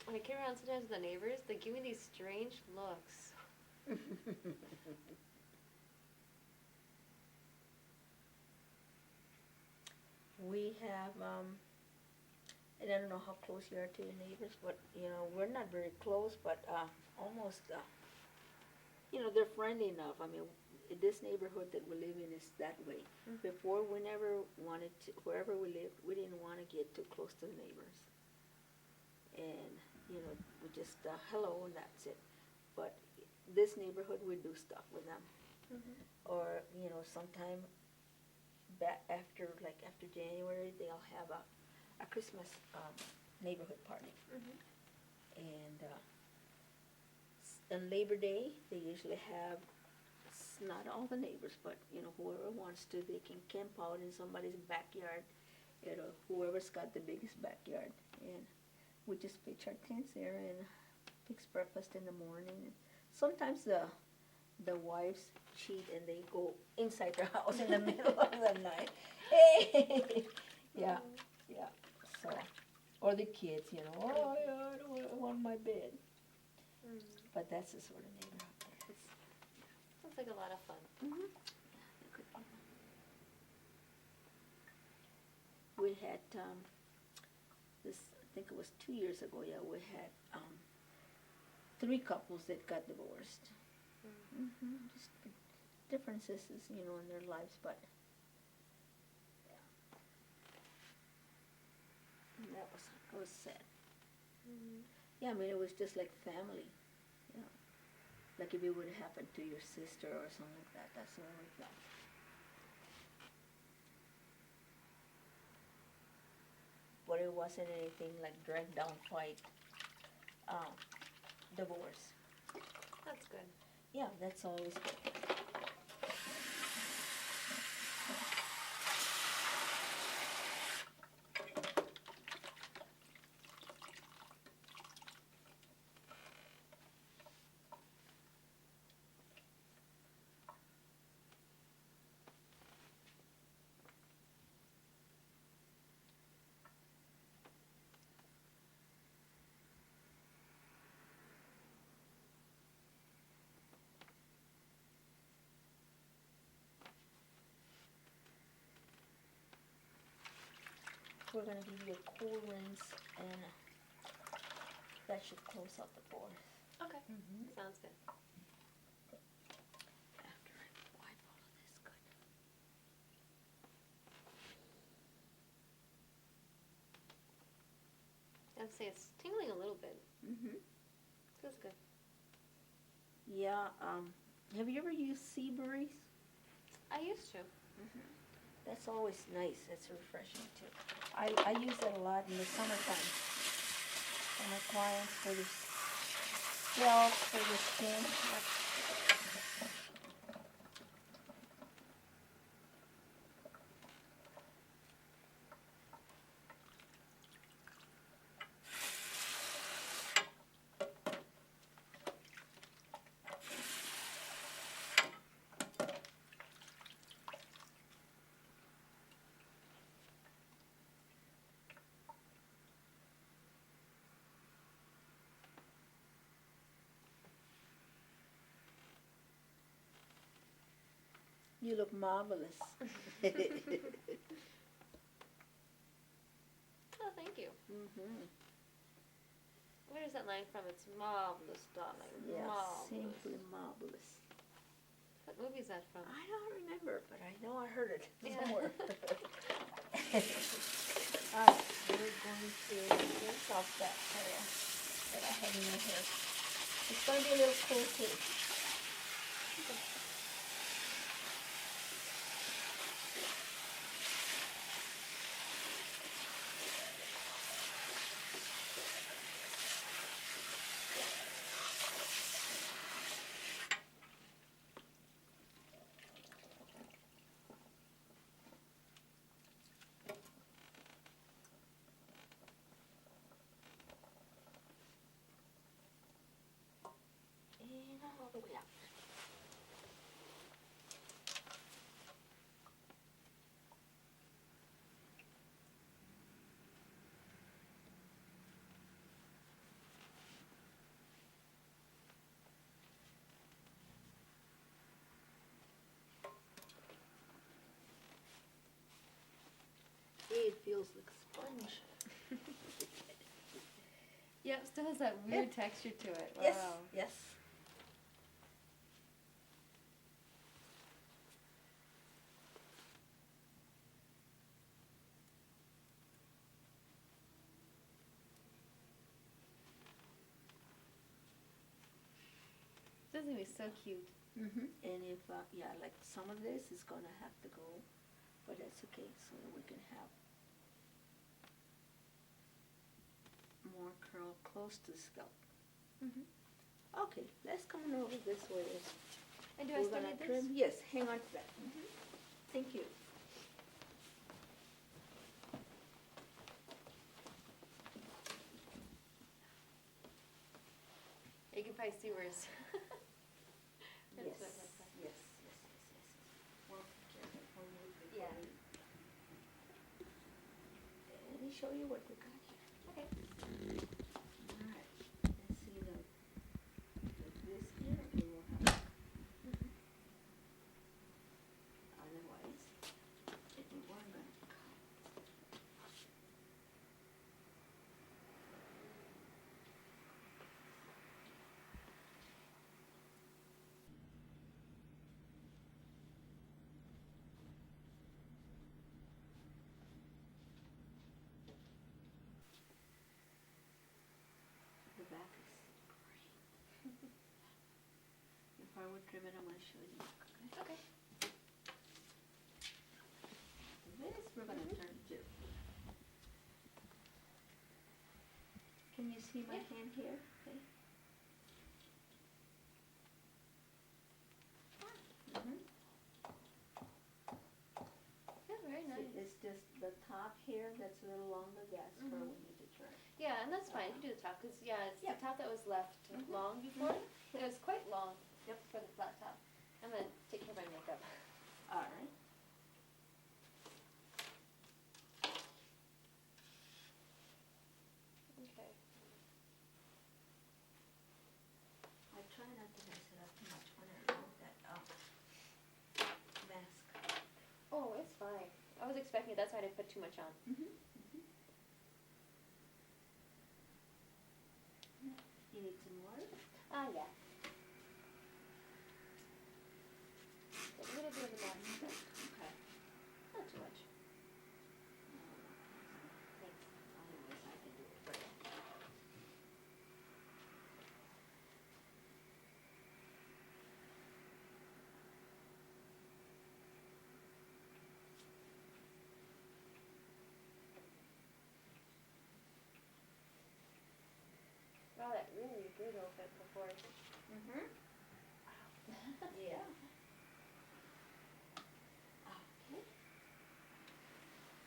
when I kid around sometimes with the neighbors, they give me these strange looks. We have, and I don't know how close you are to your neighbors, but, we're not very close, but almost, they're friendly enough. I mean, this neighborhood that we live in is that way. Mhm. Before, we never wanted to, wherever we lived, we didn't want to get too close to the neighbors. And, we just, hello, and that's it. But this neighborhood, we do stuff with them. Mhm. Or, sometime after January, they'll have a Christmas neighborhood party. Mhm. And on Labor Day, they usually have, not all the neighbors, but, whoever wants to, they can camp out in somebody's backyard, whoever's got the biggest backyard. And we just pitch our tents there and fix breakfast in the morning. Sometimes the wives cheat and they go inside their house in the middle of the night. Hey! Yeah, yeah. So, or the kids, oh yeah, I want my bed. Mm. But that's the sort of neighborhood it is. Sounds like a lot of fun. Mm-hmm. We had this. I think it was 2 years ago. Yeah, we had 3 couples that got divorced. Just differences, in their lives, but yeah, and that was sad. Mhm. Yeah, I mean it was just like family. Yeah, like if it would have happened to your sister or something like that. That's what we felt. But it wasn't anything like dragged down fight, divorce. That's good. Yeah, that's always good. We're going to give you a cool rinse, and that should close out the pores. Okay. Sounds good. After I wipe all of this good. I'd say it's tingling a little bit. Feels good. Yeah, have you ever used sea berries? I used to. That's always nice. It's refreshing too. I use that a lot in the summertime. For my clients, for the scalp, for the skin. You look marvelous. Oh, thank you. Mm-hmm. Where is that line from? It's marvelous, darling. Yes, Marvelous. simply marvelous. What movie is that from? I don't remember, but I know I heard it Yeah. somewhere. All right, we're going to rinse off that hair that I had in my hair. It's going to be a little cool too. And all the way up. It feels like sponge. Yeah, it still has that weird texture to it. Wow. Yes, yes. This is gonna be so cute. Mm-hmm. And if, yeah, like some of this is gonna have to go, but that's okay, so that we can have more curl close to the scalp. Mm-hmm. Okay, let's come on over this way. And do I We're still gonna need this? trim. Yes, hang on to that. Mm-hmm. Thank you. You can probably see where it's. Yes, That's yes, what I thought. yes, yes, yes. One picture, one more before Yeah. Let me show you what we got here. Okay. All right, let's see the this here, we will have. Otherwise, if we weren't gonna cut. The back is great. If I would trim it, I'm gonna show you. Okay? Okay. This we're gonna turn to. Can you see my Yeah. hand here? Okay. Mm-hmm. Yeah, very nice. It's just the top here that's a little longer, that's where Mhm. we need to trim. Yeah, and that's fine. You can do the top because it's Yep. the top that was left Mhm. long before. Mhm. It was quite long. Yep. For the flat top. I'm gonna take care of my makeup. All right. Okay. I try not to mess it up too much when I remove that mask. Oh, it's fine. I was expecting it. That's why I didn't put too much on. Mm-hmm. You need some water? Yeah. A little bit of the mask. Okay. Not too much. Thanks. Otherwise, I can do it for you. Wow, that really did open before. Mm-hmm. Yeah. Okay.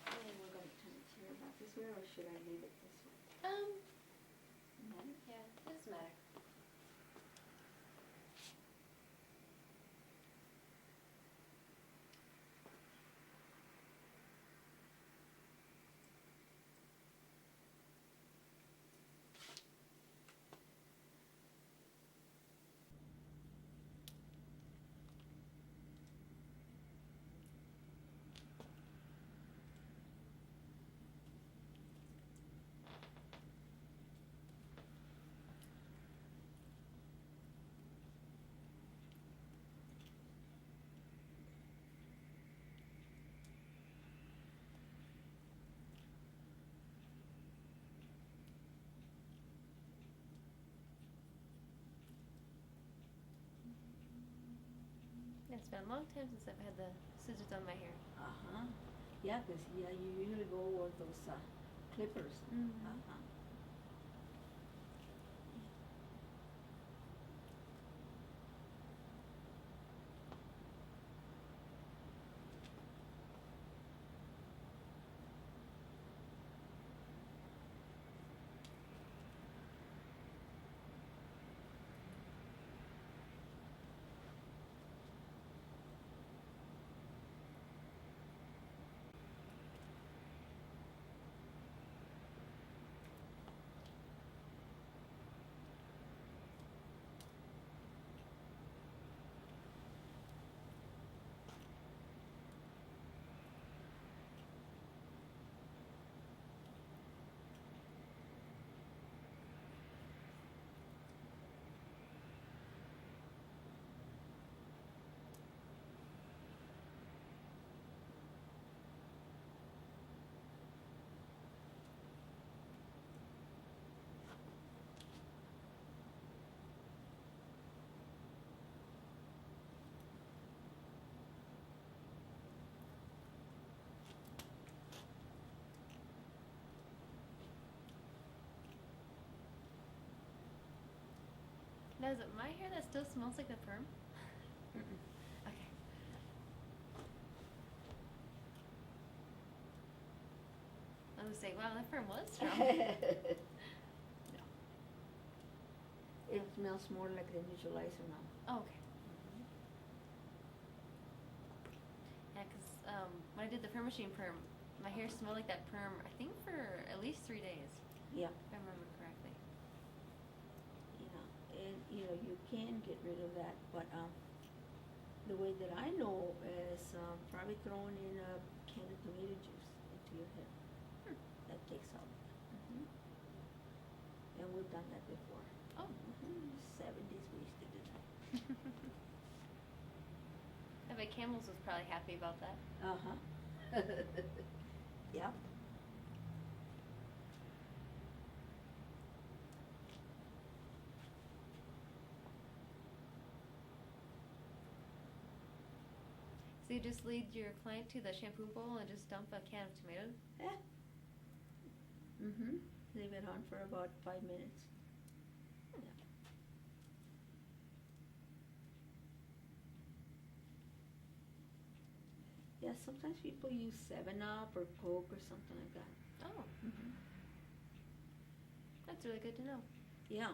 And we're gonna turn it here about this way, or should I leave it this way? No? Yeah, it doesn't matter. It's been a long time since I've had the scissors on my hair. Uh-huh. Yeah, 'cause yeah, you usually go with those clippers. Mm-hmm. Uh-huh. Now, is it my hair that still smells like the perm? Mm-mm. Okay. I was gonna say, wow, that perm was strong. No. It smells more like the neutralizer now. Oh, okay. Yeah, 'cause when I did the perm machine perm, my hair smelled like that perm, I think for at least 3 days, Yeah. if I remember correctly. Yeah, and you can get rid of that, but the way that I know is probably throwing in a can of tomato juice into your hair. That takes out. And we've done that before. Oh. 70s we used to do that. I bet Campbell's was probably happy about that. Uh-huh. Yep. So you just lead your client to the shampoo bowl and just dump a can of tomatoes? Yeah. Leave it on for about 5 minutes. Yeah, sometimes people use 7-Up or Coke or something like that. Oh, that's really good to know. Yeah.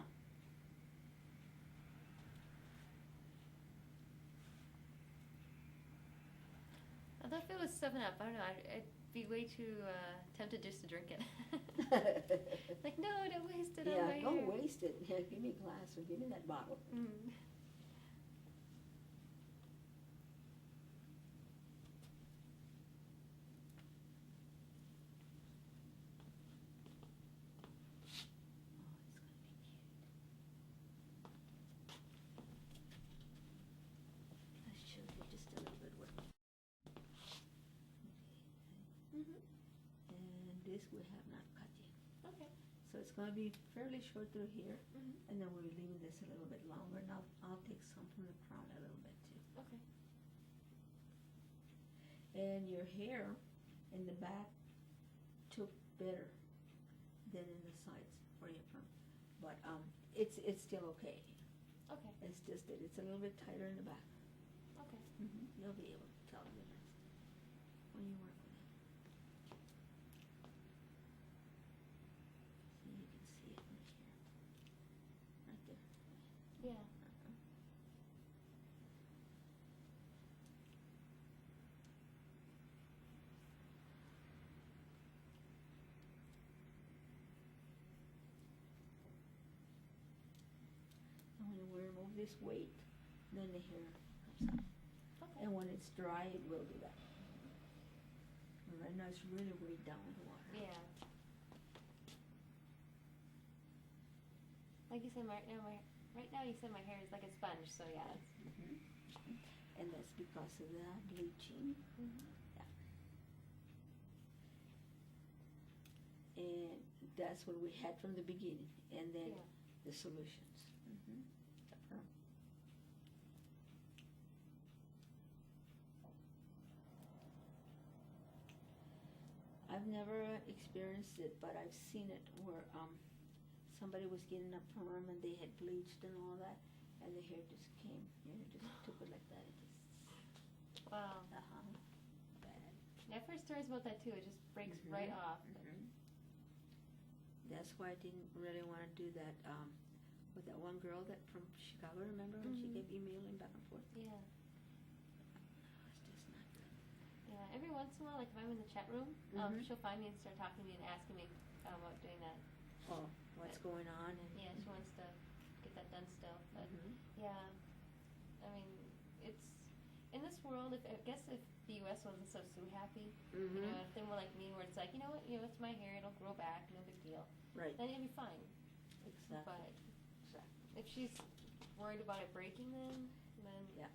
Although if it was 7-Up, I don't know, I'd be way too tempted just to drink it. Like, no, don't waste it on my Yeah, hair. don't waste it. Yeah, give me a glass or give me that bottle. Mm. Let's show you just a little bit what. And this we have not cut yet. Okay. So it's going to be fairly short through here, Mhm. and then we're leaving this a little bit longer. And I'll take some from the crown a little bit too. Okay. And your hair in the back took better than in the sides for your perm, but it's still okay. Okay. It's just that it's a little bit tighter in the back. Okay. You'll be able to tell the difference when you work with it. See, you can see it right here, right there. Yeah. And when we remove this weight, then the hair comes out. Okay. And when it's dry, it will do that. And right now it's really weighed down with water. Yeah. Like you said, right now you said my hair is like a sponge, so yeah. And that's because of the bleaching. And that's what we had from the beginning, and then Yeah. the solutions. The perm. I've never experienced it, but I've seen it where somebody was getting a perm and they had bleached and all that, and the hair just came, just took it like that. It just, Wow. Bad. I've heard stories about that too. It just breaks right off. That's why I didn't really want to do that with that one girl that from Chicago. Remember when she kept emailing back and forth? Yeah. It's just not good. Yeah. Every once in a while, like if I'm in the chat room, she'll find me and start talking to me and asking me about doing that. Oh, what's going on? And yeah, she wants to get that done still. But yeah, I mean, it's in this world. I guess if the U.S. wasn't so happy, you know, if they were like me, where it's like, you know what, it's my hair, it'll grow back, no big deal. Right. Then it'd be fine. Exactly. But if she's worried about it breaking, then yeah.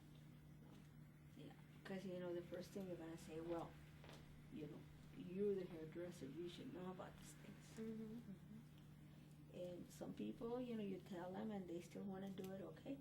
Because the first thing they're gonna say, well, you're the hairdresser, you should know about these things. And some people, you tell them and they still want to do it, okay?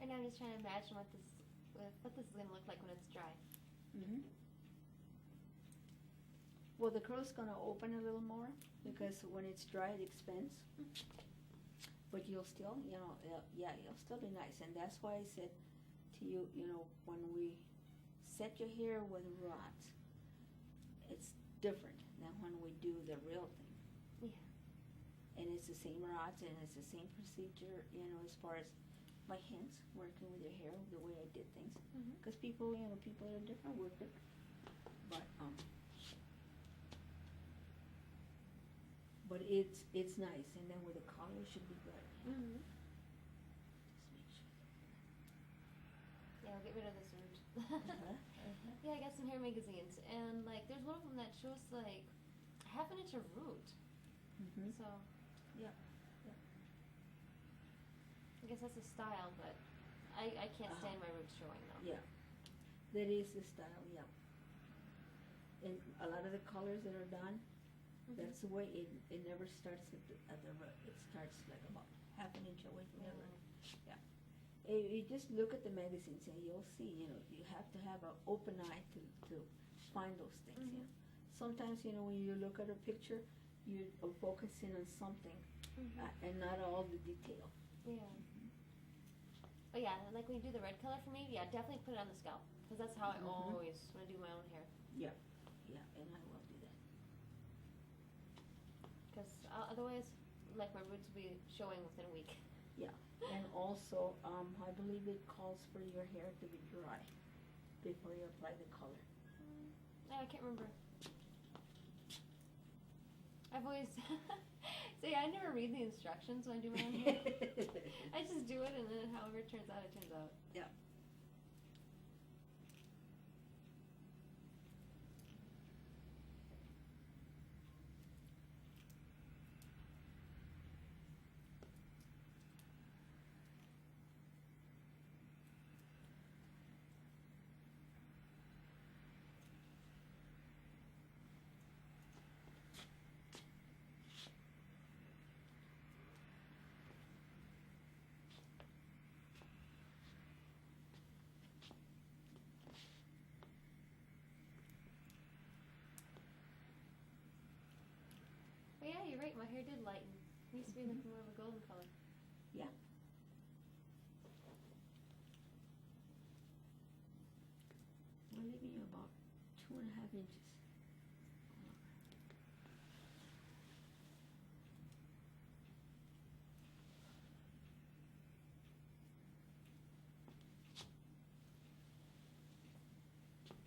right now I'm just trying to imagine what this is gonna look like when it's dry. Well, the curl's gonna open a little more because when it's dry, it expands. But you'll still, you'll still be nice. And that's why I said to you, when we set your hair with rods, it's different than when we do the real thing. Yeah. And it's the same rods and it's the same procedure, as far as my hands working with your hair, the way I did things. Because people are different with it. But it's nice, and then with the color it should be good. Just make sure. Yeah, I'll get rid of this root. Yeah, I got some hair magazines, and like there's one of them that shows like half an inch of root. So. Yeah. I guess that's a style, but I can't stand my roots showing though. Yeah. That is the style, yeah. And a lot of the colors that are done, that's the way it never starts at the root. It starts like about half an inch away from the root. Yeah. You just look at the magazines and you'll see, you have to have an open eye to find those things. Sometimes, when you look at a picture, you're focusing on something and not all the detail. Yeah. But yeah, and like when you do the red color for me, yeah, definitely put it on the scalp. Because that's how I always, when I do my own hair. Yeah, and I will do that. Because otherwise, like my roots will be showing within a week. Yeah, and also, I believe it calls for your hair to be dry before you apply the color. I can't remember. I've always, I never read the instructions when I do my own hair. I just do it, and then however it turns out, it turns out. Yeah. But yeah, you're right, my hair did lighten. It used to be like more of a golden color. Yeah. We're leaving about 2.5 inches.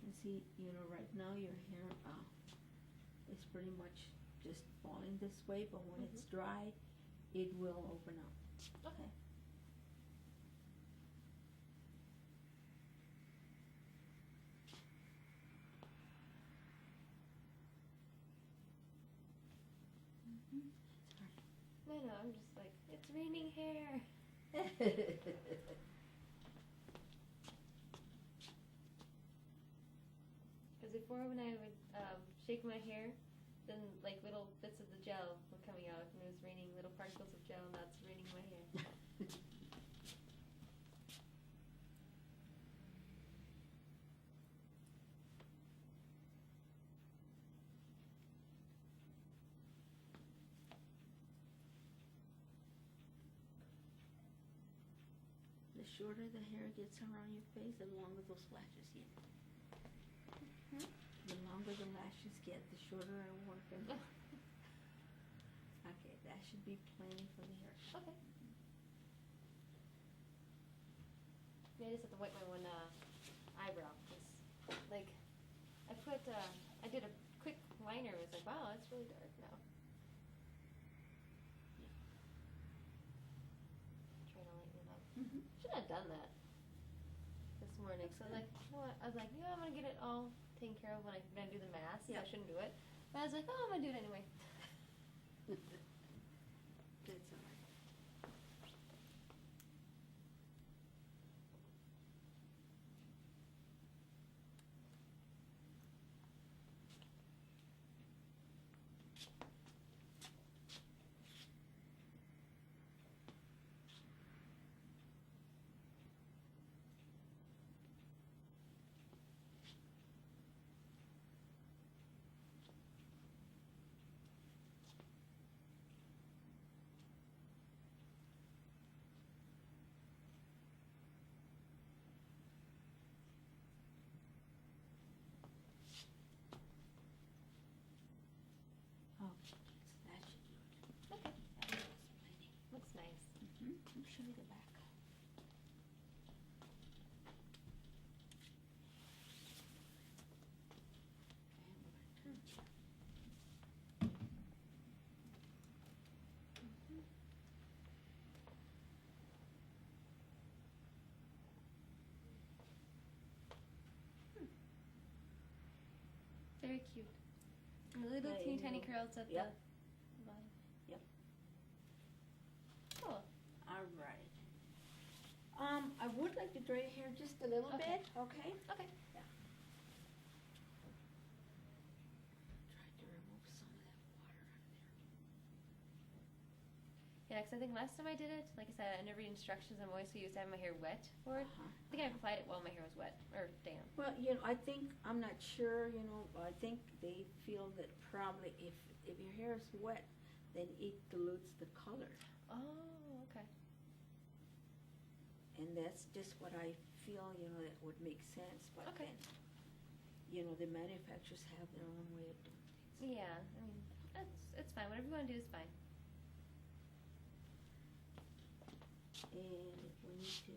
You see, right now your hair is pretty much just falling this way, but when it's dry, it will open up. Okay. No, I'm just like, it's raining hair. Because before when I would shake my hair, then like little bits of the gel were coming out and it was raining little particles of gel and that's raining my hair. The shorter the hair gets around your face, the longer those lashes get. Hmm? The longer the lashes get, the shorter they're working. Okay, that should be plenty for the hair. Okay. Yeah, I just have to wipe my one eyebrow. 'Cause, like, I did a quick liner. It was like, wow, it's really dark now. Trying to lighten it up. Mm-hmm. Should have done that this morning. So like, you know what? I was like, yeah, I'm gonna get it all taken care of when I do the mask. Yeah. So I shouldn't do it. But I was like, oh, I'm gonna do it anyway. That's all right. Okay, so that should do it. Okay. That looks plenty. Looks nice. Mm-hmm. Let me show you the back. And we're gonna turn it. Mm-hmm. Very cute. Little Yeah, teeny you tiny know. curls at Yep. the bottom. Yep. Cool. All right. I would like to dry your hair just a little Okay. bit, okay? Okay. Yeah. Try to remove some of that water out of there. Yeah, because I think last time I did it, like I said, I never read instructions. I'm always so used to having my hair wet for it. Uh-huh. I think I applied it while my hair was wet or damp. Well, I think, I'm not sure, I think they feel that probably if your hair is wet, then it dilutes the color. Oh, okay. And that's just what I feel, that would make sense, but Okay. then, the manufacturers have their own way of doing things. Yeah, I mean, it's fine. Whatever you want to do is fine. And if we need to,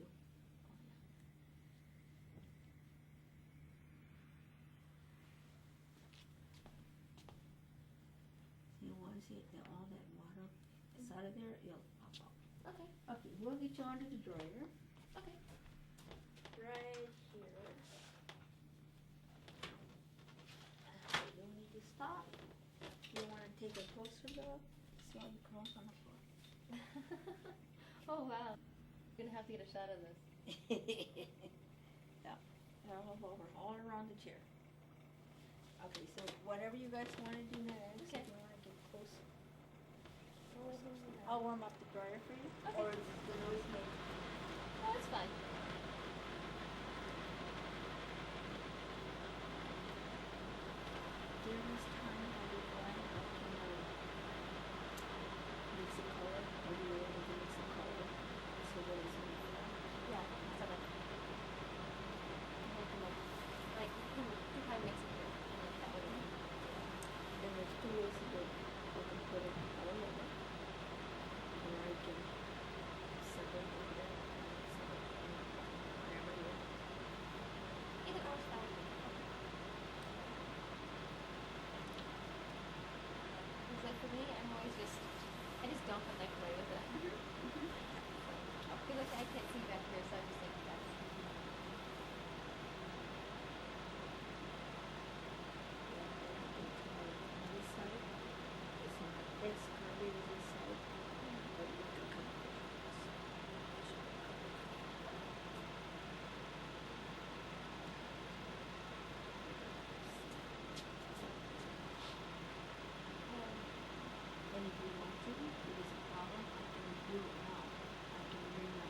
you want to see all that water that's out of there, it'll pop out. Okay. Okay, we'll get you onto the dryer. Okay. Right here. You don't need to stop. You want to take a closer look, see how you curls on the floor. Oh, wow. You're going to have to get a shot of this. Yeah, all over, all around the chair. Okay, so whatever you guys want to do next, if Okay. you want to get closer. I'll warm up the dryer for you, Okay. or the noise make. Oh, it's fine. During this time, I'll be glad I can mix the color, or be able to mix the color, so that it's uniform. Yeah, so like, like, you can mix it here. And like that way. Then there's two ways to do it. We can put it all over, or I can separate it I can't see back here, so I just think that's. This side, it's not as curly as this side, but you can come up with and if you want to, if it's a problem, I can do it now. I can bring my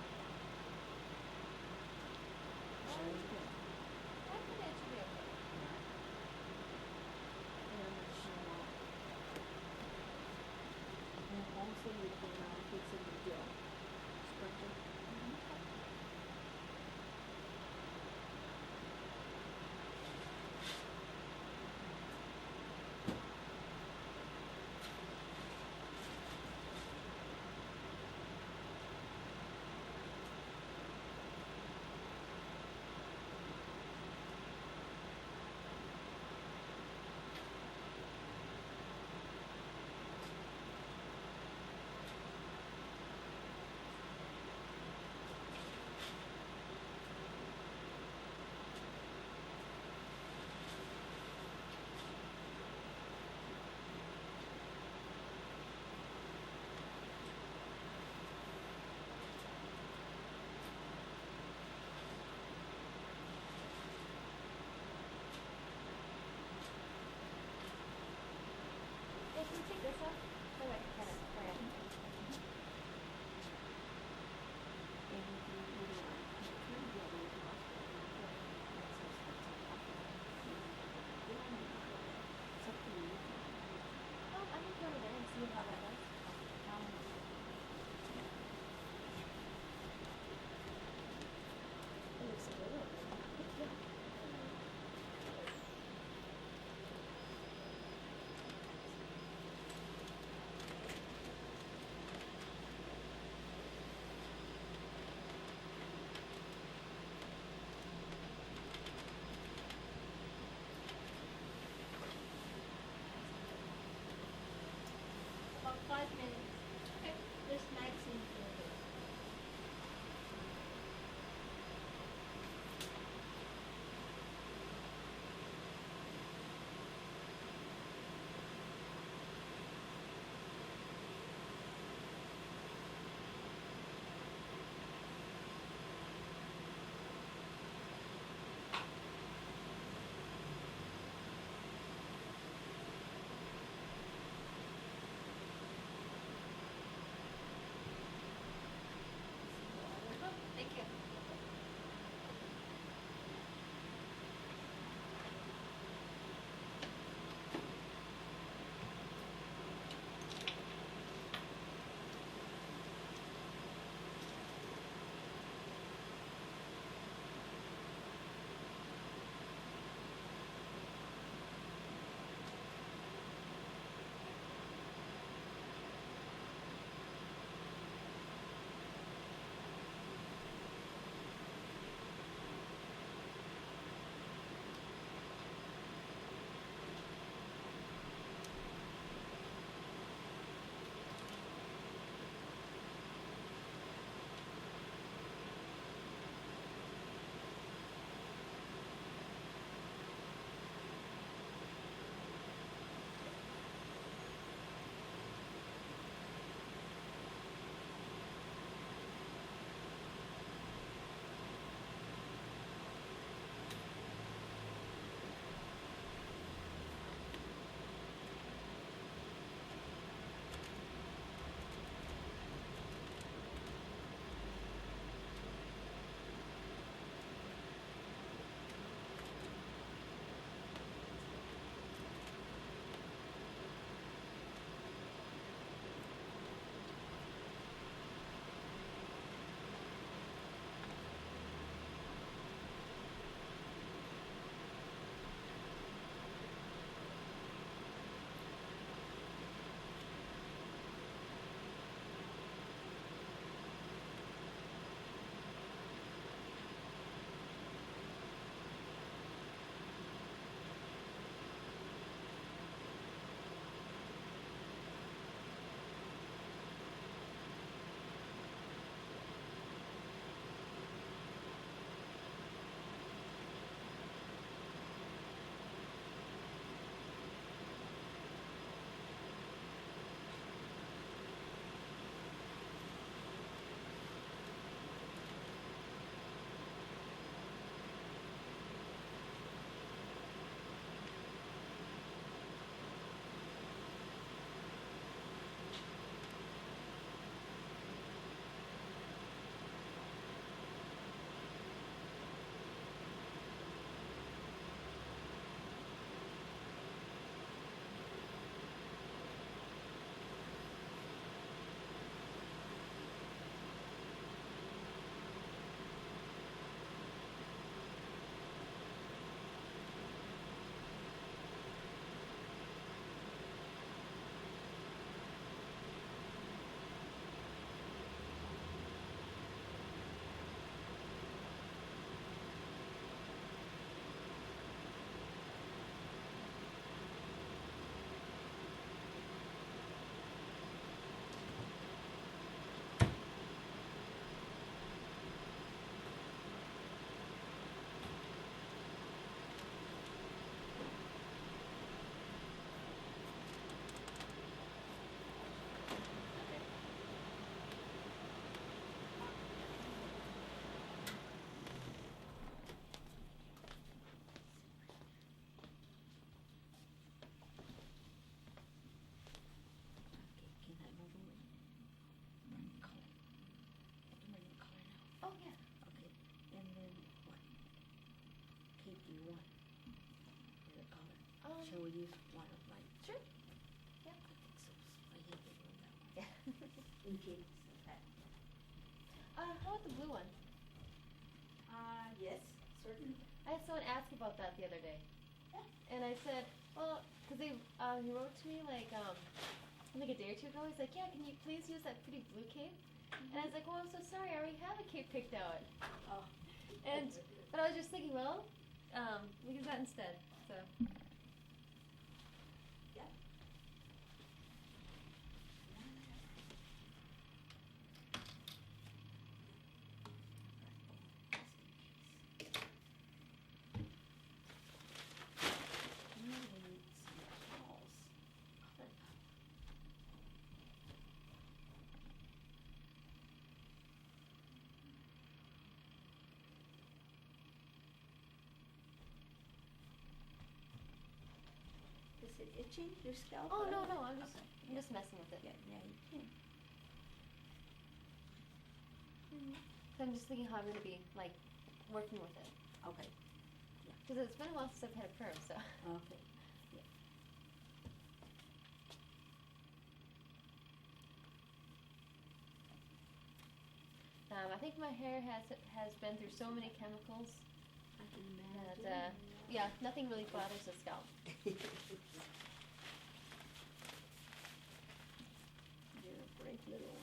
Oh, yeah. Okay, and then what cape do you want? The color? Shall we use one of mine? Sure. I think so. I hate it on that one. Yeah. In case of that. How about the blue one? Yes, certainly. I had someone ask about that the other day. Yeah. And I said, well, because he wrote to me like a day or two ago. He's like, yeah, can you please use that pretty blue cape? And I was like, well, I'm so sorry. I already have a cape picked out. Oh. But I was just thinking, well, we can do that instead. So. Yeah. Is it itching your scalp? Oh no, I'm just messing with it. Yeah, you can. So I'm just thinking how I'm gonna be like working with it. Okay. Because it's been a while since I've had a perm, so. Okay. I think my hair has been through so many chemicals I can imagine. that yeah, nothing really bothers the scalp. You're a brave little one.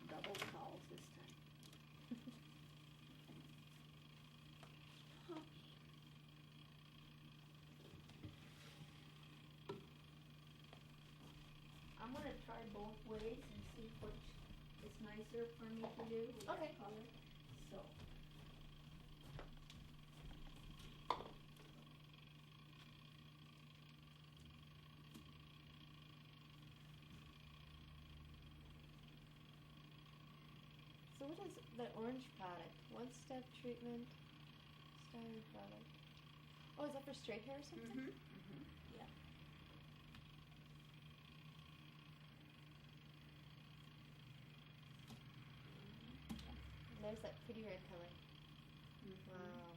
Double towels this time. I'm gonna try both ways and see which is nicer for me to do with Okay. that color. So. So what is the orange product? One step treatment, styling product. Oh, is that for straight hair or something? Yeah. And there's that pretty red color. Wow.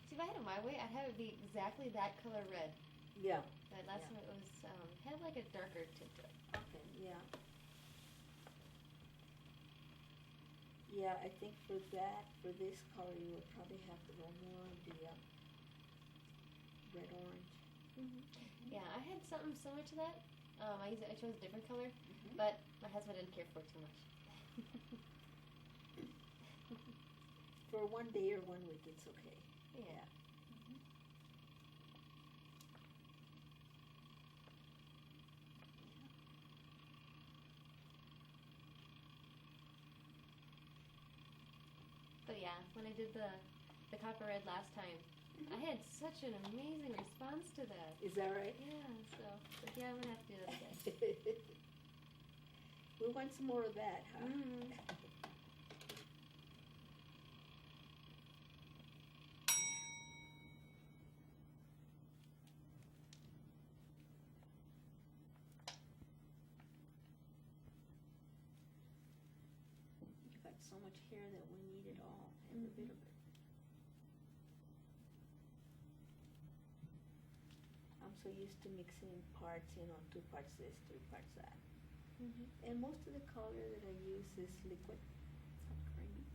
See, if I had it my way, I'd have it be exactly that color red. Yeah. But last time it was had like a darker tint to it. Okay, yeah. Yeah, I think for this color, you would probably have to go more of the red orange. Yeah, I had something similar to that. I chose a different color, but my husband didn't care for it too much. For 1 day or 1 week, it's okay. Yeah. But yeah, when I did the copper red last time, I had such an amazing response to that. Is that right? Yeah, so yeah, I'm gonna have to do that again. We want some more of that, huh? You've got so much hair that we need it all, every bit of it. I'm so used to mixing parts, 2 parts this, 3 parts that. And most of the color that I use is liquid, it's not creamy.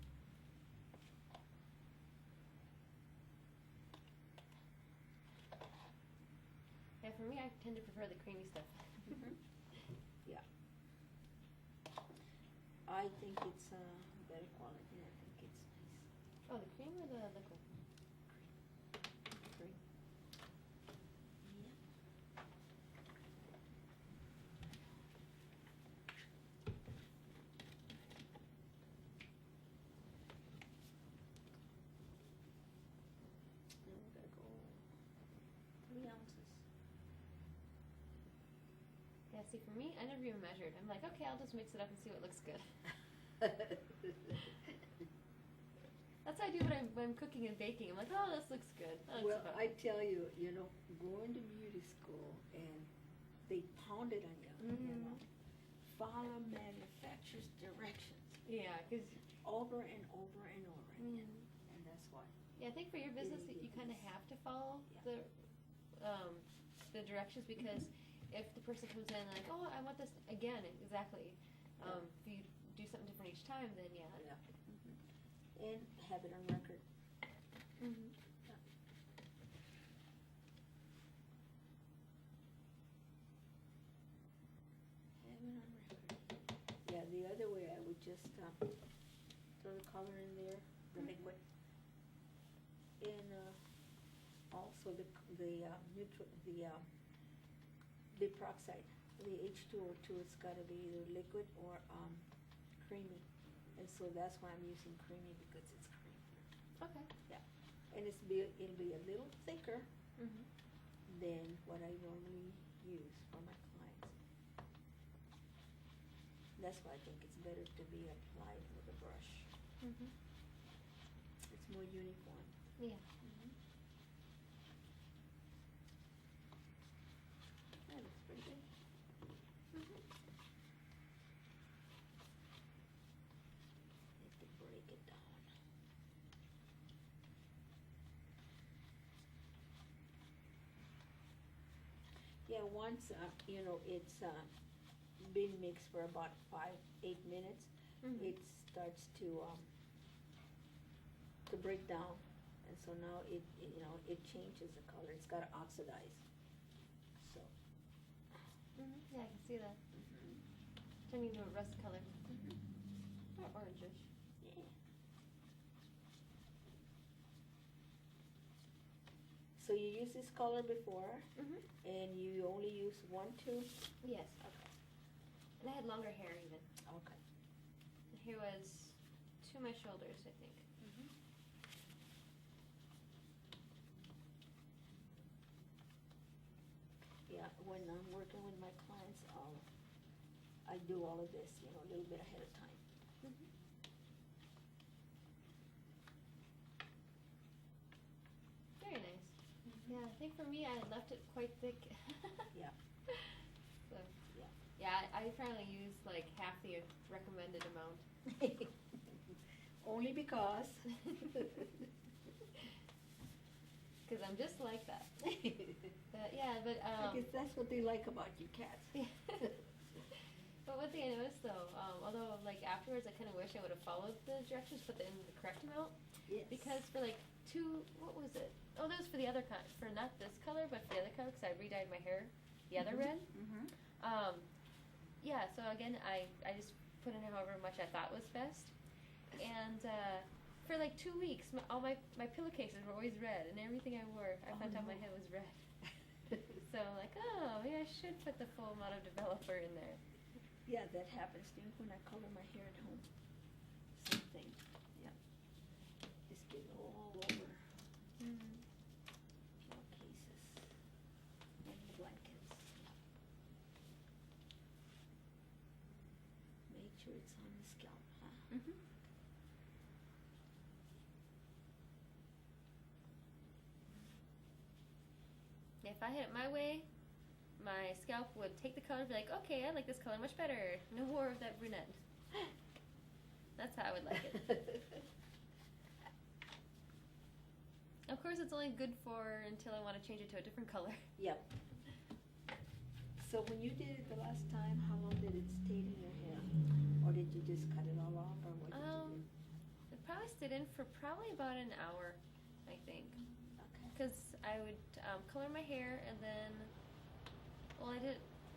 Yeah, for me, I tend to prefer the creamy stuff. Yeah. I think it's better quality. I think it's nice. Oh, the cream or the liquid? Cream. Yeah. And we're gonna go 3 ounces. Yeah, Yeah, see, for me, I never even measured. I'm like, okay, I'll just mix it up and see what looks good. That's what I do when I'm cooking and baking. I'm like, oh, this looks good. That looks Well, about I right. tell you, going to beauty school and they pound it on you, follow manufacturer's directions Yeah, because over and over and over again, and that's why. yeah, I think for your business It you kind of is. have to follow Yeah. the directions because if the person comes in and like, oh, I want this again, exactly. If you do something different each time, then yeah. And have it on record. Mm-hmm. Have it on record. Yeah, the other way I would just throw the color in there, the liquid, and also the neutral, the peroxide, the H2O2. It's got to be either liquid or creamy, and so that's why I'm using creamy because it's creamy. Okay. And it'll be a little thicker Mm-hmm. than what I normally use for my clients. That's why I think it's better to be applied with a brush. Mm-hmm. It's more uniform. Yeah. That looks pretty good. Mm-hmm. Need to break it down. Yeah, once it's been mixed for about 5-8 minutes, Mm-hmm. it starts to break down, and so now it changes the color. It's got to oxidize. So. Mm-hmm. Yeah, I can see that. Turning into a rust color. Or orangish. Yeah. So you used this color before, Mm-hmm. and you only use 1 tube? Yes. Okay. And I had longer hair even. Okay. The hair was to my shoulders, I think. Yeah, when I'm working with my clients, I do all of this, a little bit ahead of time. Mm-hmm. Very nice. Yeah, I think for me, I left it quite thick. Yeah. So. Yeah. Yeah, I probably used like half the recommended amount. Only because. Because I'm just like that. But yeah, but I guess that's what they like about you cats. But one thing I noticed though, although like afterwards I kind of wish I would have followed the directions, put in the correct amount. Yes. Because for like what was it? Oh, that was for the other kind, for not this color, but for the other color, because I re-dyed my hair the other red. Yeah, so again, I just put in however much I thought was best. And for like 2 weeks, all my pillowcases were always red, and everything I wore, I found out my head was red. So I'm like, oh, maybe I should put the full amount of developer in there. Yeah, that happens to me when I color my hair at home. Same thing. Yeah. Just get all over pillowcases and the blankets. Make sure it's on the scalp, huh? Mm-hmm. If I had it my way, my scalp would take the color and be like, okay, I like this color much better. No more of that brunette. That's how I would like it. Of course, it's only good for until I want to change it to a different color. Yep. So when you did it the last time, how long did it stay in your hair? Or did you just cut it all off, or what did you do? It probably stayed in for probably about an hour, I think. Okay. Because I would color my hair and then,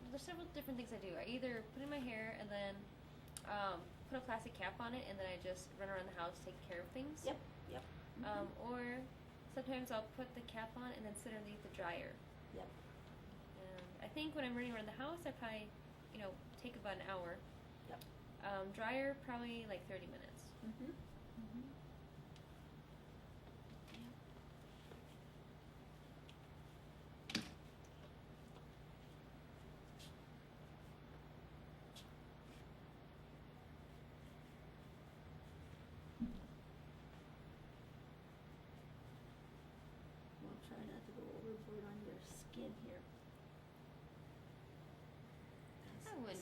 there's several different things I do. I either put in my hair and then put a plastic cap on it and then I just run around the house taking care of things. Yep. Or sometimes I'll put the cap on and then sit underneath the dryer. Yep. And I think when I'm running around the house, I probably, take about an hour. Yep. Dryer, probably like 30 minutes.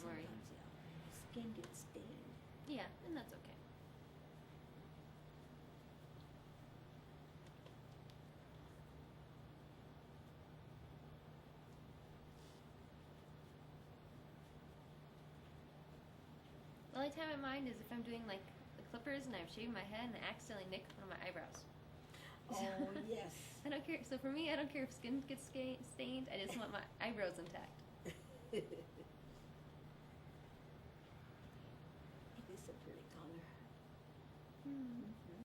worry. sometimes, yeah, skin gets stained. Yeah, and that's okay. The only time I mind is if I'm doing like the clippers and I'm shaving my head and I accidentally nick one of my eyebrows. Oh, yes. I don't care. So for me, I don't care if skin gets stained. I just want my eyebrows intact. It is a pretty color.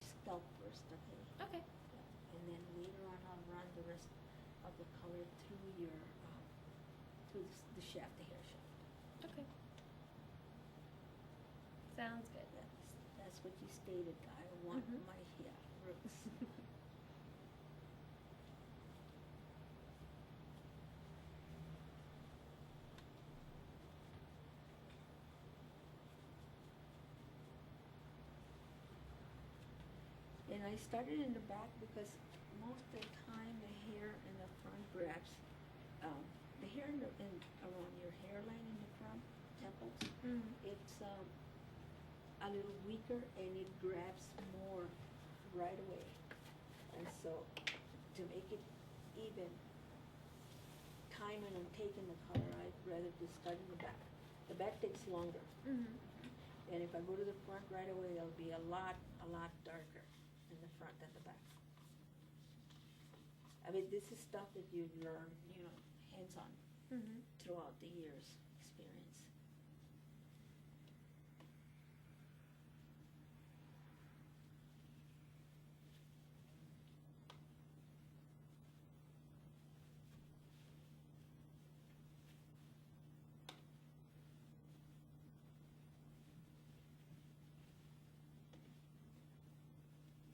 Scalp first, okay? Okay. Yeah. And then later on, I'll run the rest of the color through your, through the shaft, the hair shaft. Okay. Sounds good. That's what you stated. I want Mhm. my hair roots. And I started in the back because most of the time the hair in the front grabs, the hair around your hairline in the front temples, it's a little weaker and it grabs more right away. And so to make it even, timing on taking the color, I'd rather just start in the back. The back takes longer. And if I go to the front right away, it'll be a lot darker in the front than the back. I mean, this is stuff that you learn, hands-on throughout the years' experience.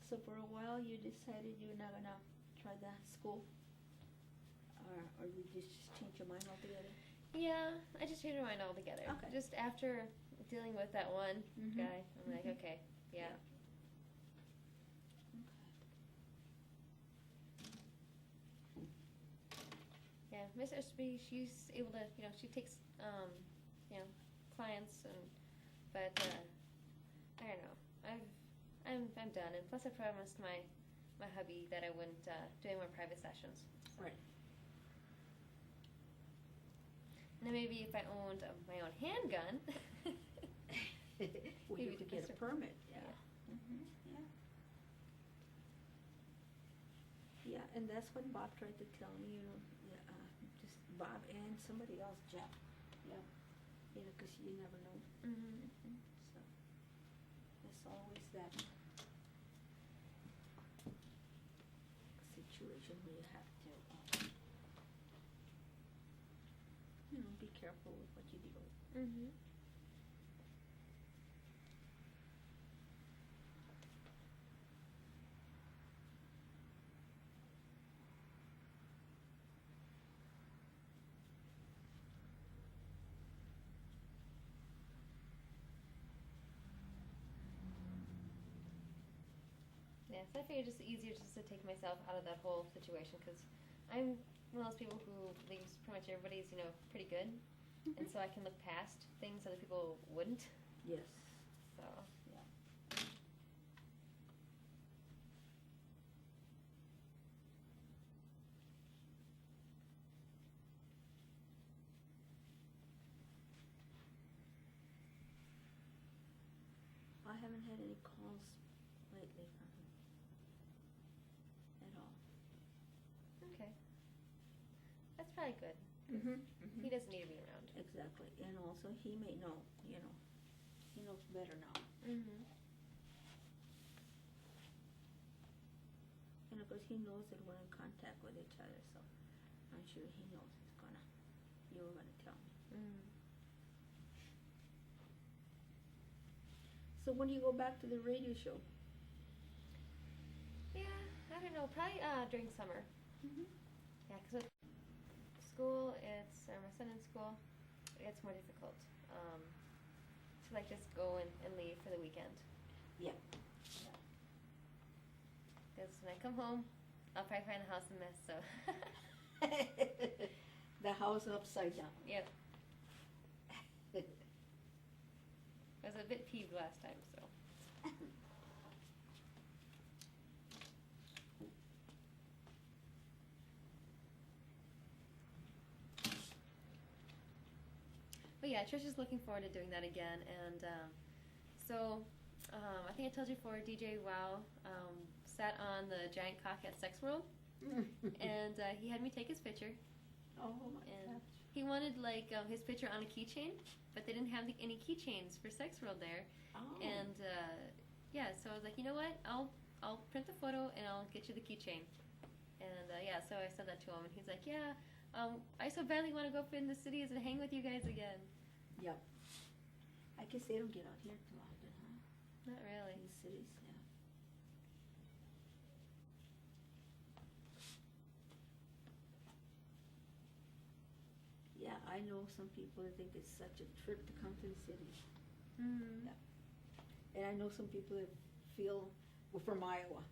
So for a while, you decided you're not gonna try the school, or you just change your mind altogether? Yeah, I just changed my mind altogether. Okay. Just after dealing with that one guy, I'm like, okay, yeah. Yeah, Miss Ashby, she's able to, she takes, clients, but I don't know. I'm done, and plus I promised my hubby that I wouldn't do any more private sessions. So. Right. And then maybe if I owned my own handgun. Well, you maybe could get a permit, yeah. Yeah. Yeah, and that's what Bob tried to tell me, just Bob and somebody else, Jeff. Yeah. Because you never know. So there's always that situation where you have to, be careful with what you do. Yeah, so I figured it's easier just to take myself out of that whole situation, because I'm one of those people who believes pretty much everybody's, pretty good. And so I can look past things other people wouldn't. Yes. So. Yeah. I haven't had any calls lately from him at all. Okay. That's probably good. He doesn't need to be around. Exactly, and also he may know, he knows better now. And of course, he knows that we're in contact with each other, so I'm sure he knows you were gonna tell me. So when do you go back to the radio show? Yeah, I don't know. Probably during summer. Yeah, because with school, my son in school, it's more difficult to just go and leave for the weekend. Yeah. Because when I come home, I'll probably find the house a mess. So. The house upside down. Yep. I was a bit peeved last time, so. But yeah, Trish is looking forward to doing that again, and I think I told you before, DJ Wow sat on the giant cock at Sex World, and he had me take his picture. Oh my And gosh. he wanted his picture on a keychain, but they didn't have any keychains for Sex World there. Oh. And yeah, so I was like, you know what? I'll print the photo and I'll get you the keychain. And yeah, so I sent that to him, and he's like, yeah, I so badly want to go up in the cities and hang with you guys again. Yep. I guess they don't get out here too often, huh? Not really. In the cities, yeah. Yeah, I know some people that think it's such a trip to come to the city. Mm-hmm. Yeah. And I know some people that feel, well, from Iowa,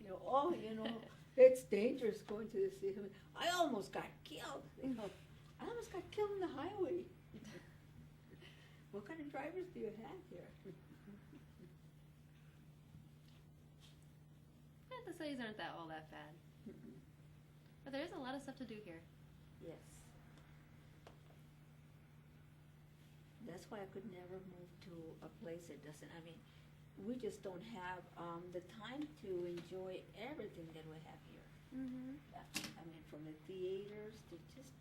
it's dangerous going to the city. I almost got killed. I almost got killed on the highway. What kind of drivers do you have here? The cities aren't all that bad. Mm-mm. But there is a lot of stuff to do here. Yes. That's why I could never move to a place that doesn't, we just don't have the time to enjoy everything that we have here. Mm-hmm. Yeah. From the theaters to just,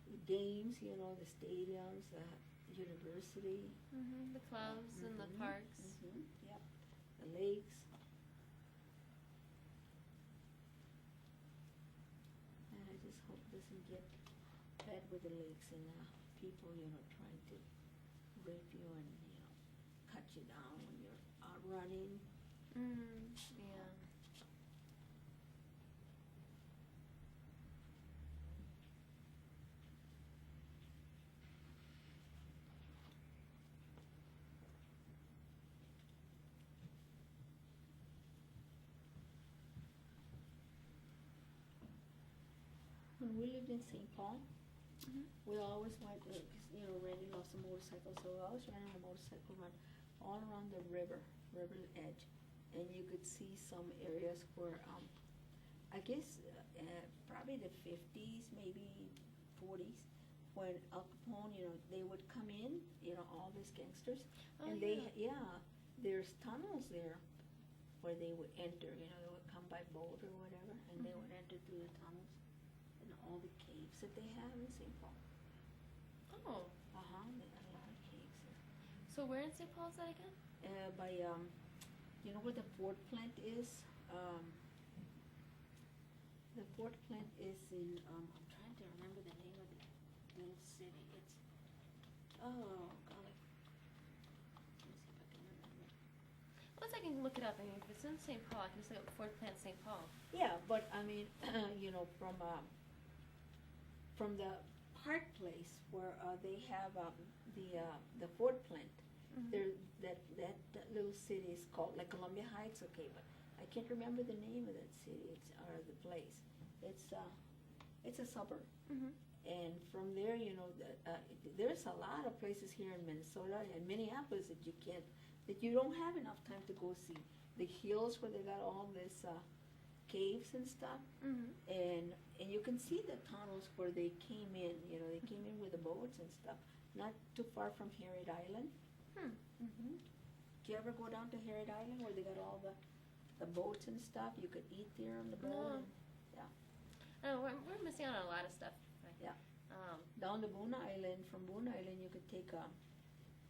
the games, the stadiums, the university. Mm-hmm. The clubs and the parks. Mm-hmm. Yep. The lakes. And I just hope it doesn't get bad with the lakes and people, trying to rape you and, cut you down when you're out running. Mm, yeah. When we lived in St. Paul, Mm-hmm. we always went, Randy loves a motorcycle, so we always ran on a motorcycle run all around the river edge. And you could see some areas where, I guess, probably the 50s, maybe 40s, when Al Capone, they would come in, all these gangsters, Oh, and there's tunnels there where they would enter, they would come by boat or whatever, and they would enter through the tunnels and all the caves that they have in St. Paul. Oh. They got a lot of caves there. So where in St. Paul is that again? By, where the Ford plant is? The Ford plant is in, I'm trying to remember the name of the little city. It's, oh, golly. Let me see if I can remember. Unless I can look it up. If it's in St. Paul, I can just look up Ford Plant St. Paul. Yeah, but from the Park Place where they have the Ford plant, there that little city is called like Columbia Heights, okay, but I can't remember the name of that city or the place. It's a suburb, and from there, there's a lot of places here in Minnesota and Minneapolis that you don't have enough time to go see. The hills where they got all this caves and stuff, and you can see the tunnels where they came in. They came in with the boats and stuff. Not too far from Harriet Island. Did you ever go down to Harriet Island where they got all the boats and stuff? You could eat there on the boat. No. We're missing out on a lot of stuff. Yeah. Down to Boone Island. From Boone Island, you could take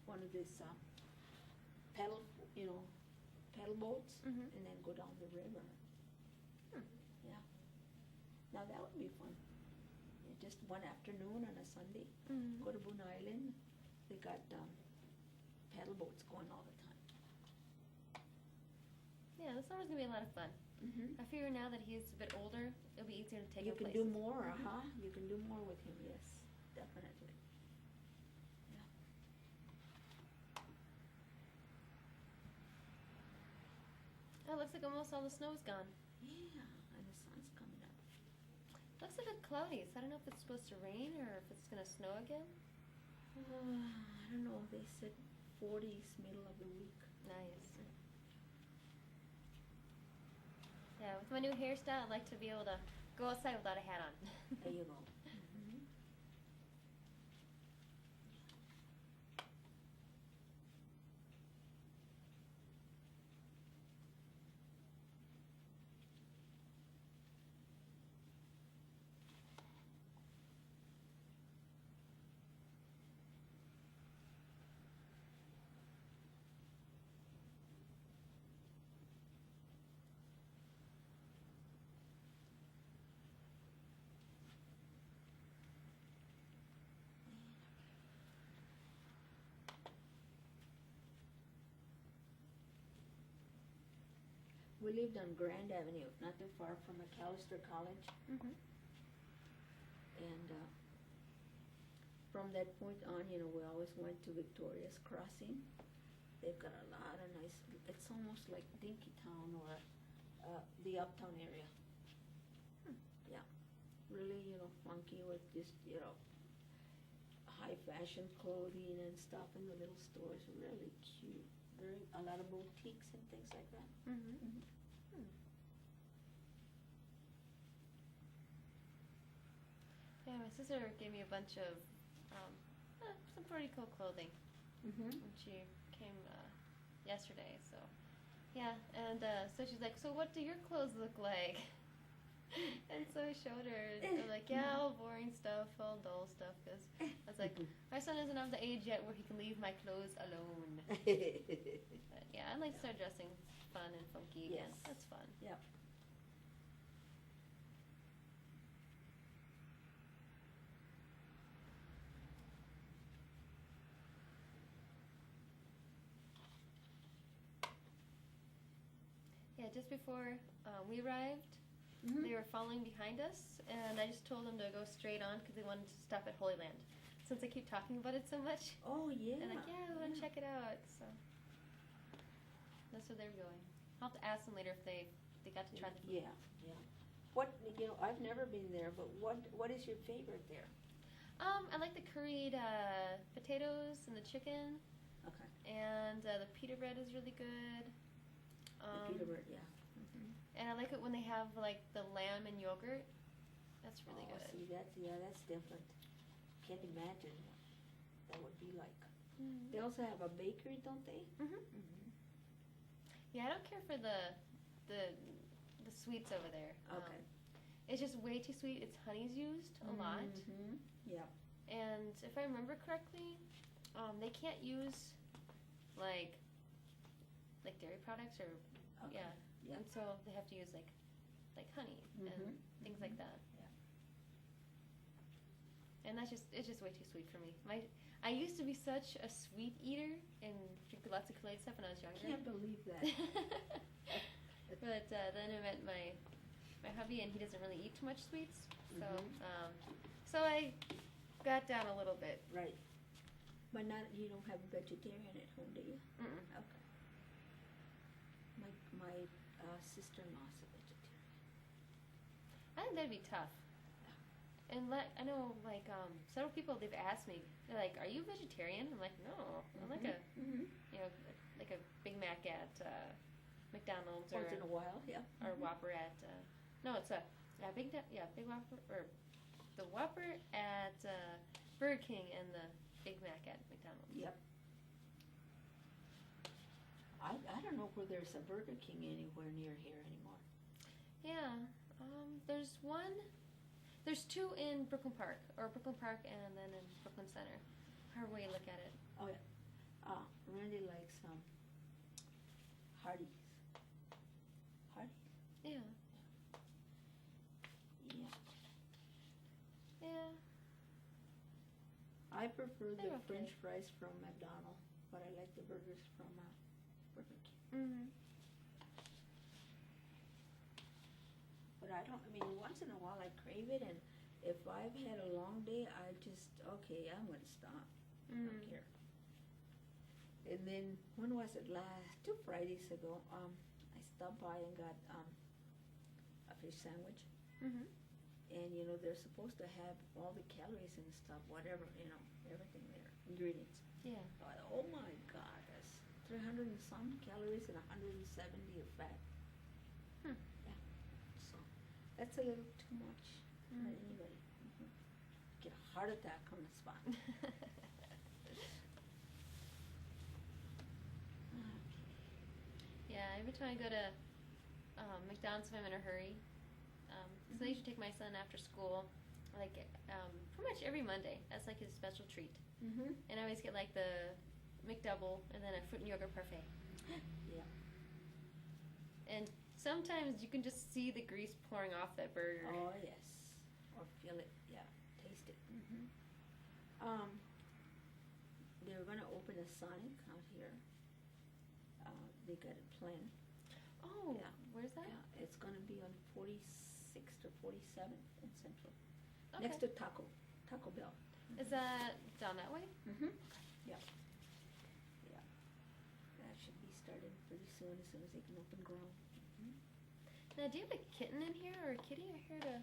one of these paddle boats, and then go down the river. Yeah. Now that would be fun. Just one afternoon on a Sunday, go to Boone Island. They got paddle boats going all the time. Yeah, the summer's gonna be a lot of fun. I figure now that he's a bit older, it'll be easier to take him places. You can do more, You can do more with him, yes, definitely. Yeah. Oh, it looks like almost all the snow's gone. Yeah, and the sun's coming up. Looks a bit cloudy, so I don't know if it's supposed to rain or if it's gonna snow again. I don't know, they said 40s, middle of the week. Nice. Yeah, with my new hairstyle, I'd like to be able to go outside without a hat on. There you go. We lived on Grand Avenue, not too far from McAllister College, Mm-hmm. and from that point on, you know, we always went to Victoria's Crossing. They've got a lot of nice, it's almost like Dinkytown or the Uptown area. Yeah, really, you know, funky with just, you know, high fashion clothing and stuff in the little stores, really cute. Very, a lot of boutiques and things like that. Mm-hmm. Yeah, my sister gave me a bunch of some pretty cool clothing Mm-hmm. when she came yesterday. So yeah, and so she's like, "So what do your clothes look like?" And so I showed her. And I'm like, "Yeah, all boring stuff, all dull stuff." Because I was like, my son isn't of the age yet where he can leave my clothes alone. But yeah, I like to start dressing fun and funky again. Yes. That's fun. Yep. Yeah, just before we arrived, Mm-hmm. they were following behind us, and I just told them to go straight on because they wanted to stop at Holy Land. Since I keep talking about it so much, Oh, yeah. and like, yeah, I want to check it out. So that's where they're going. I'll have to ask them later if they got to try the food. Yeah, yeah. What, you know, I've never been there, but what is your favorite there? I like the curried potatoes and the chicken, Okay. and the pita bread is really good. The pita bread, yeah. And I like it when they have like the lamb and yogurt. That's really Oh, good. see, that's different. Can't imagine what that would be like. Mm-hmm. They also have a bakery, don't they? Mm-hmm. Yeah, I don't care for the sweets over there. Okay. It's just way too sweet. It's honey's used a lot, Mm-hmm. Yeah. and if I remember correctly, they can't use like dairy products or Okay. yeah. Yeah. And so they have to use like honey and things like that. Yeah. And it's just way too sweet for me. I used to be such a sweet eater and drink lots of Kool-Aid stuff when I was younger. Can't believe that. But then I met my hubby, and he doesn't really eat too much sweets. So so I got down a little bit. Right. But you don't have a vegetarian at home, do you? Mm-mm. Okay. My sister-in-law's a vegetarian. I think that'd be tough. And I know, like, several people, they've asked me, they're like, "Are you vegetarian?" I'm like, "No, I'm like a, you know, like a Big Mac at McDonald's Once in a while, yeah. or Whopper at, no, it's a Big Whopper, or the Whopper at Burger King and the Big Mac at McDonald's." Yep. I don't know where there's a Burger King anywhere near here anymore. Yeah, there's two in Brooklyn Park, and then in Brooklyn Center, however way you look at it. Oh, yeah. Randy likes Hardee's. Hardee's? Yeah. Yeah. Yeah. I prefer the They're okay. French fries from McDonald's, but I like the burgers from Burger King. Mm-hmm. But I mean, once in a while I crave it, and if I've had a long day, I just, okay, I'm gonna stop. I don't care. And then, when was it 2 Fridays ago, I stopped by and got a fish sandwich. Mm-hmm. And, you know, they're supposed to have all the calories and stuff, whatever, you know, everything there, ingredients. Yeah. Oh my God, 300 and some calories and 170 of fat. Hmm. Yeah. So that's a little too much for anybody. Get a heart attack on the spot. Yeah, every time I go to McDonald's if I'm in a hurry, so I usually take my son after school, like pretty much every Monday. That's like his special treat. Mm-hmm. And I always get like the McDouble and then a fruit and yogurt parfait. Yeah. And sometimes you can just see the grease pouring off that burger. Oh yes, or feel it. Yeah, taste it. Mm-hmm. They're gonna open a Sonic out here. They got it planned. Oh, Yeah. Where's that? Yeah, it's gonna be on 46th or 47th in Central, Okay. next to Taco Bell. Is that down that way? Mm-hmm. Yeah. Yeah. That should be started pretty soon, as soon as they can open ground. Mm-hmm. Now, do you have a kitten in here or a kitty? I heard a.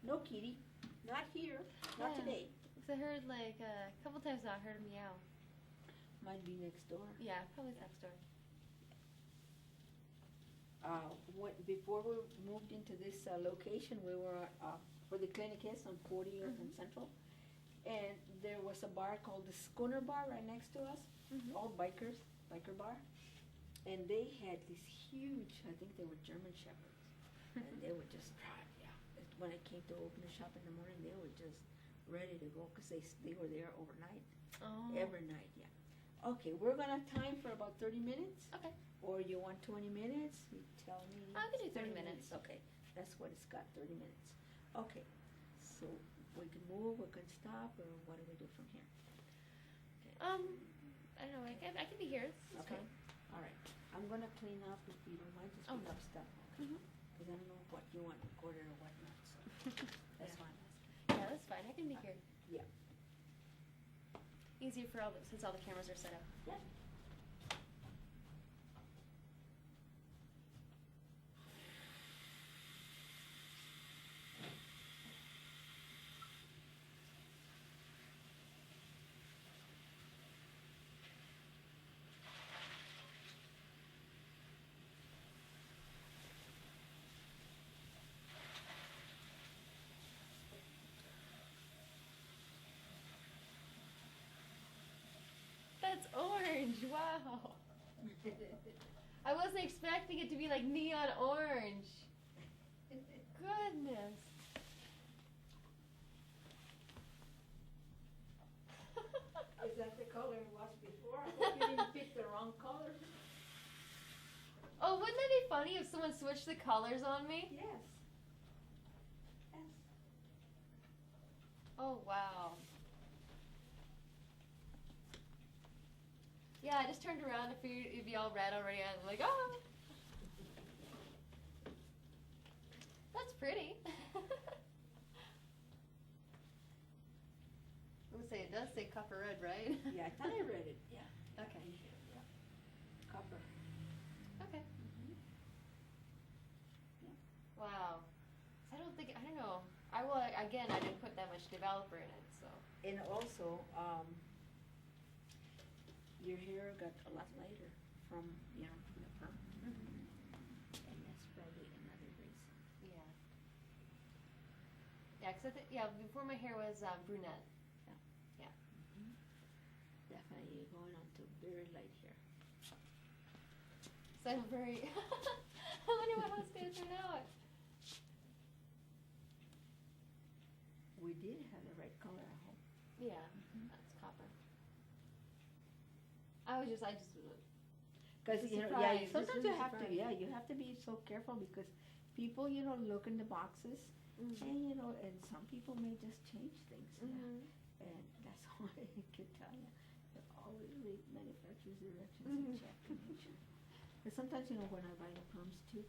No kitty, not here, not Yeah. today. Because I heard like a couple times now I heard a meow. Might be next door. Yeah, probably next door. Before we moved into this location, we were where the clinic is on 40th and Central, and there was a bar called the Schooner Bar right next to us. Mhm. All biker bar, and they had these huge, I think they were German Shepherds, and they were just when I came to open the shop in the morning, they were just ready to go because they were there overnight, every night. Yeah. Okay, we're gonna time for about 30 minutes. Okay. Or you want 20 minutes? You tell me. I can do 30 minutes. Okay, that's what it's got, 30 minutes. Okay, so we can move, we can stop, or what do we do from here? I don't know. I can be here. It's Okay. fine. All right, I'm gonna clean up if you don't mind, just Oh. pick up stuff. Mhm. Because I don't know what you want recorded or whatnot, so that's fine. Yeah, that's fine. I can be here. Yeah. Easier for since all the cameras are set up. Yeah. That's orange. Wow. I wasn't expecting it to be like neon orange. Goodness. Is that the color it was before? I hope you didn't pick the wrong color. Oh, wouldn't that be funny if someone switched the colors on me? Yes. Yes. Oh, wow. Yeah, I just turned around and figured it'd be all red already. I'm like, oh. That's pretty. I would say it does say copper red, right? Yeah, I thought I read it, yeah. Okay. Yeah. Copper. Okay. Mm-hmm. Wow. I don't know. Again, I didn't put that much developer in it, so. And also, your hair got a lot lighter from the perm. And that's probably another reason. Yeah. Yeah, before my hair was brunette. Yeah. Mm-hmm. Definitely you're going on to very light hair. So I'm very, I wonder what how it turn out. We did have the right color, I hope. Yeah, that's copper. I just Because, It's a you know, surprise. sometimes It's you really have to, surprising. you have to be so careful because people, look in the boxes and, and some people may just change things, Mhm. And that's why I can tell you, always read manufacturer's directions and check and make sure. Because sometimes, when I buy the perms too,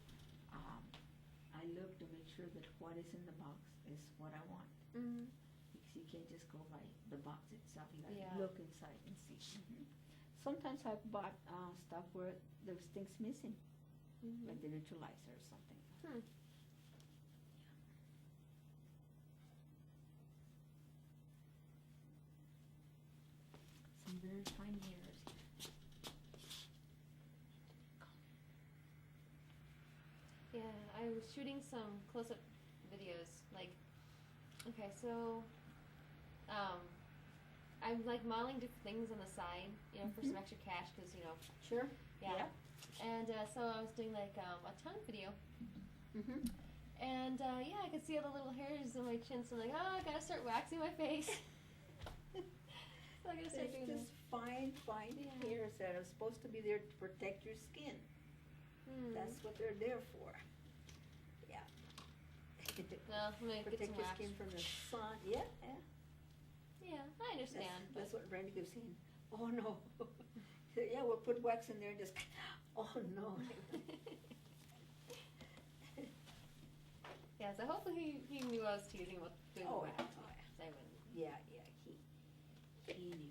I look to make sure that what is in the box is what I want. Mhm. Because you can't just go by the box itself, you gotta Yeah. look inside and see. Sometimes I've bought stuff where there's things missing, like the neutralizer or something. Hmm. Some very fine hairs. Yeah, I was shooting some close-up videos. Like, okay, so I'm like modeling different things on the side, you know, for some extra cash, because Sure. yeah. And so I was doing like a tongue video, and yeah, I could see all the little hairs on my chin. So I'm like, oh, I gotta start waxing my face. So I gotta start It's doing just fine hairs that are supposed to be there to protect your skin. That's what they're there for. Yeah. Well, I'm gonna get Protect some your wax. skin from the sun. Yeah. Yeah, I understand. That's what Randy keeps saying. Oh no. Yeah, we'll put wax in there and just. Oh no. Yeah, so hopefully he knew I was teasing about doing Oh, wax. yeah. So I wouldn't. Yeah, he knew.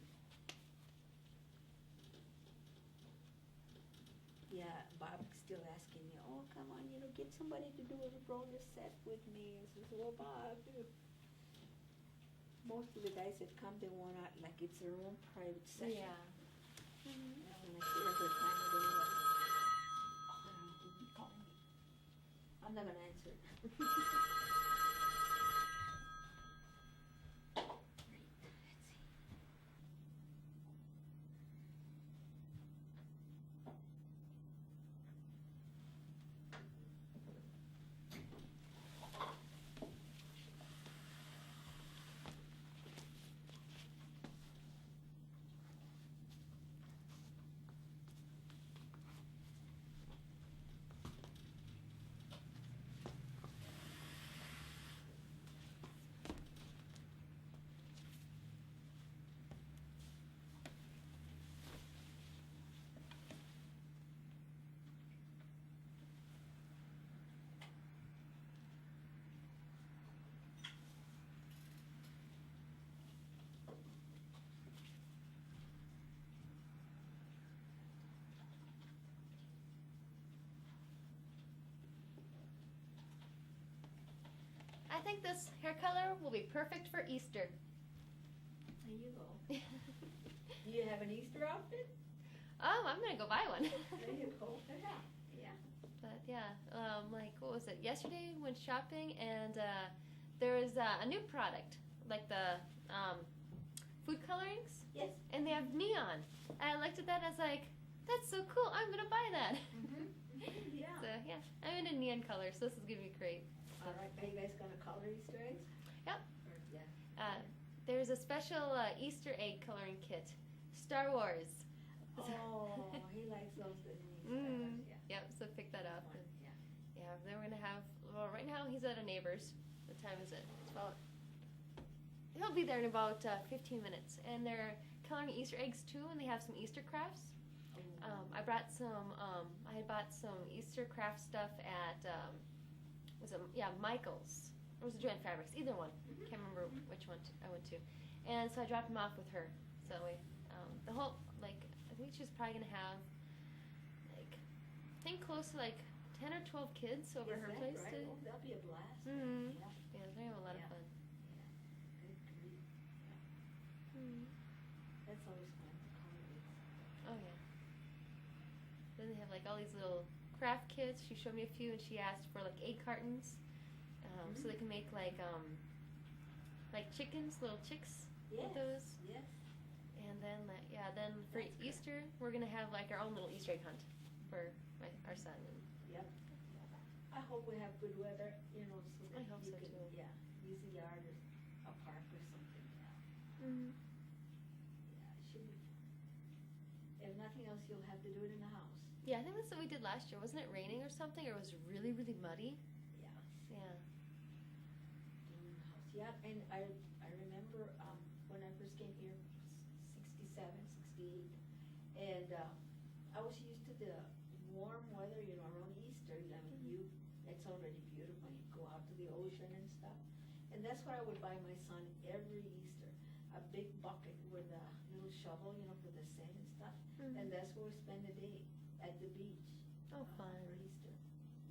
Yeah, Bob's still asking me, oh, come on, get somebody to do a roller set with me. I says, well, Bob, most of the guys that come, they want out like it's their own private session. Yeah. When I share their time with anybody. Oh, I don't know who's calling me. I'm not gonna answer. I think this hair color will be perfect for Easter. There you go. Do you have an Easter outfit? I'm gonna go buy one. There you go. Yeah. But yeah, like what was it? Yesterday went shopping, and there was a new product, like the food colorings. Yes. And they have neon. And I looked at that and I was like, that's so cool. I'm gonna buy that. Yeah. So yeah, I'm in a neon color, so this is gonna be great. All right. Are you guys gonna color Easter eggs? Yep. Yeah. There's a special Easter egg coloring kit, Star Wars. Oh, he likes those, doesn't he? Yep. So pick that up. Fun, And, yeah. yeah. Then we're gonna have. Well, right now he's at a neighbor's. What time is it? It's about. He'll be there in about 15 minutes, and they're coloring Easter eggs too, and they have some Easter crafts. I brought some. I had bought some Easter craft stuff at. Michael's. Or was it Joanne Fabrics? Either one. Can't remember which one I went to. And so I dropped him off with her. So that way, the whole I think she's probably gonna have I think close to 10 or 12 kids over her place. Right? Oh, that'll be a blast. Mm-hmm. Yeah. Yeah, they're gonna have a lot of fun. Good grief. That's always fun to color eggs. Oh yeah. Then they have all these little craft kits. She showed me a few, and she asked for egg cartons, so they can make chickens, little chicks with those. Yes. And then then for That's Easter we're gonna have our own little Easter egg hunt for our son. Yep. I hope we have good weather, so that I hope you so, can, too. use the yard or a park or something. Yeah. Mm-hmm. Yeah, it should be fun. If nothing else, you'll have to do it in the house. Yeah, I think that's what we did last year. Wasn't it raining or something? Or it was really, really muddy? Yeah. Yeah. Do it in the house. Yeah, and I remember when I first came here, 67, 68, and I was used to the warm weather, around Easter. It's already beautiful. You go out to the ocean and stuff. And that's what I would buy my son every Easter, a big bucket with a little shovel, for the sand and stuff. And that's where we spend the day, at the beach. Oh, fun. For Easter.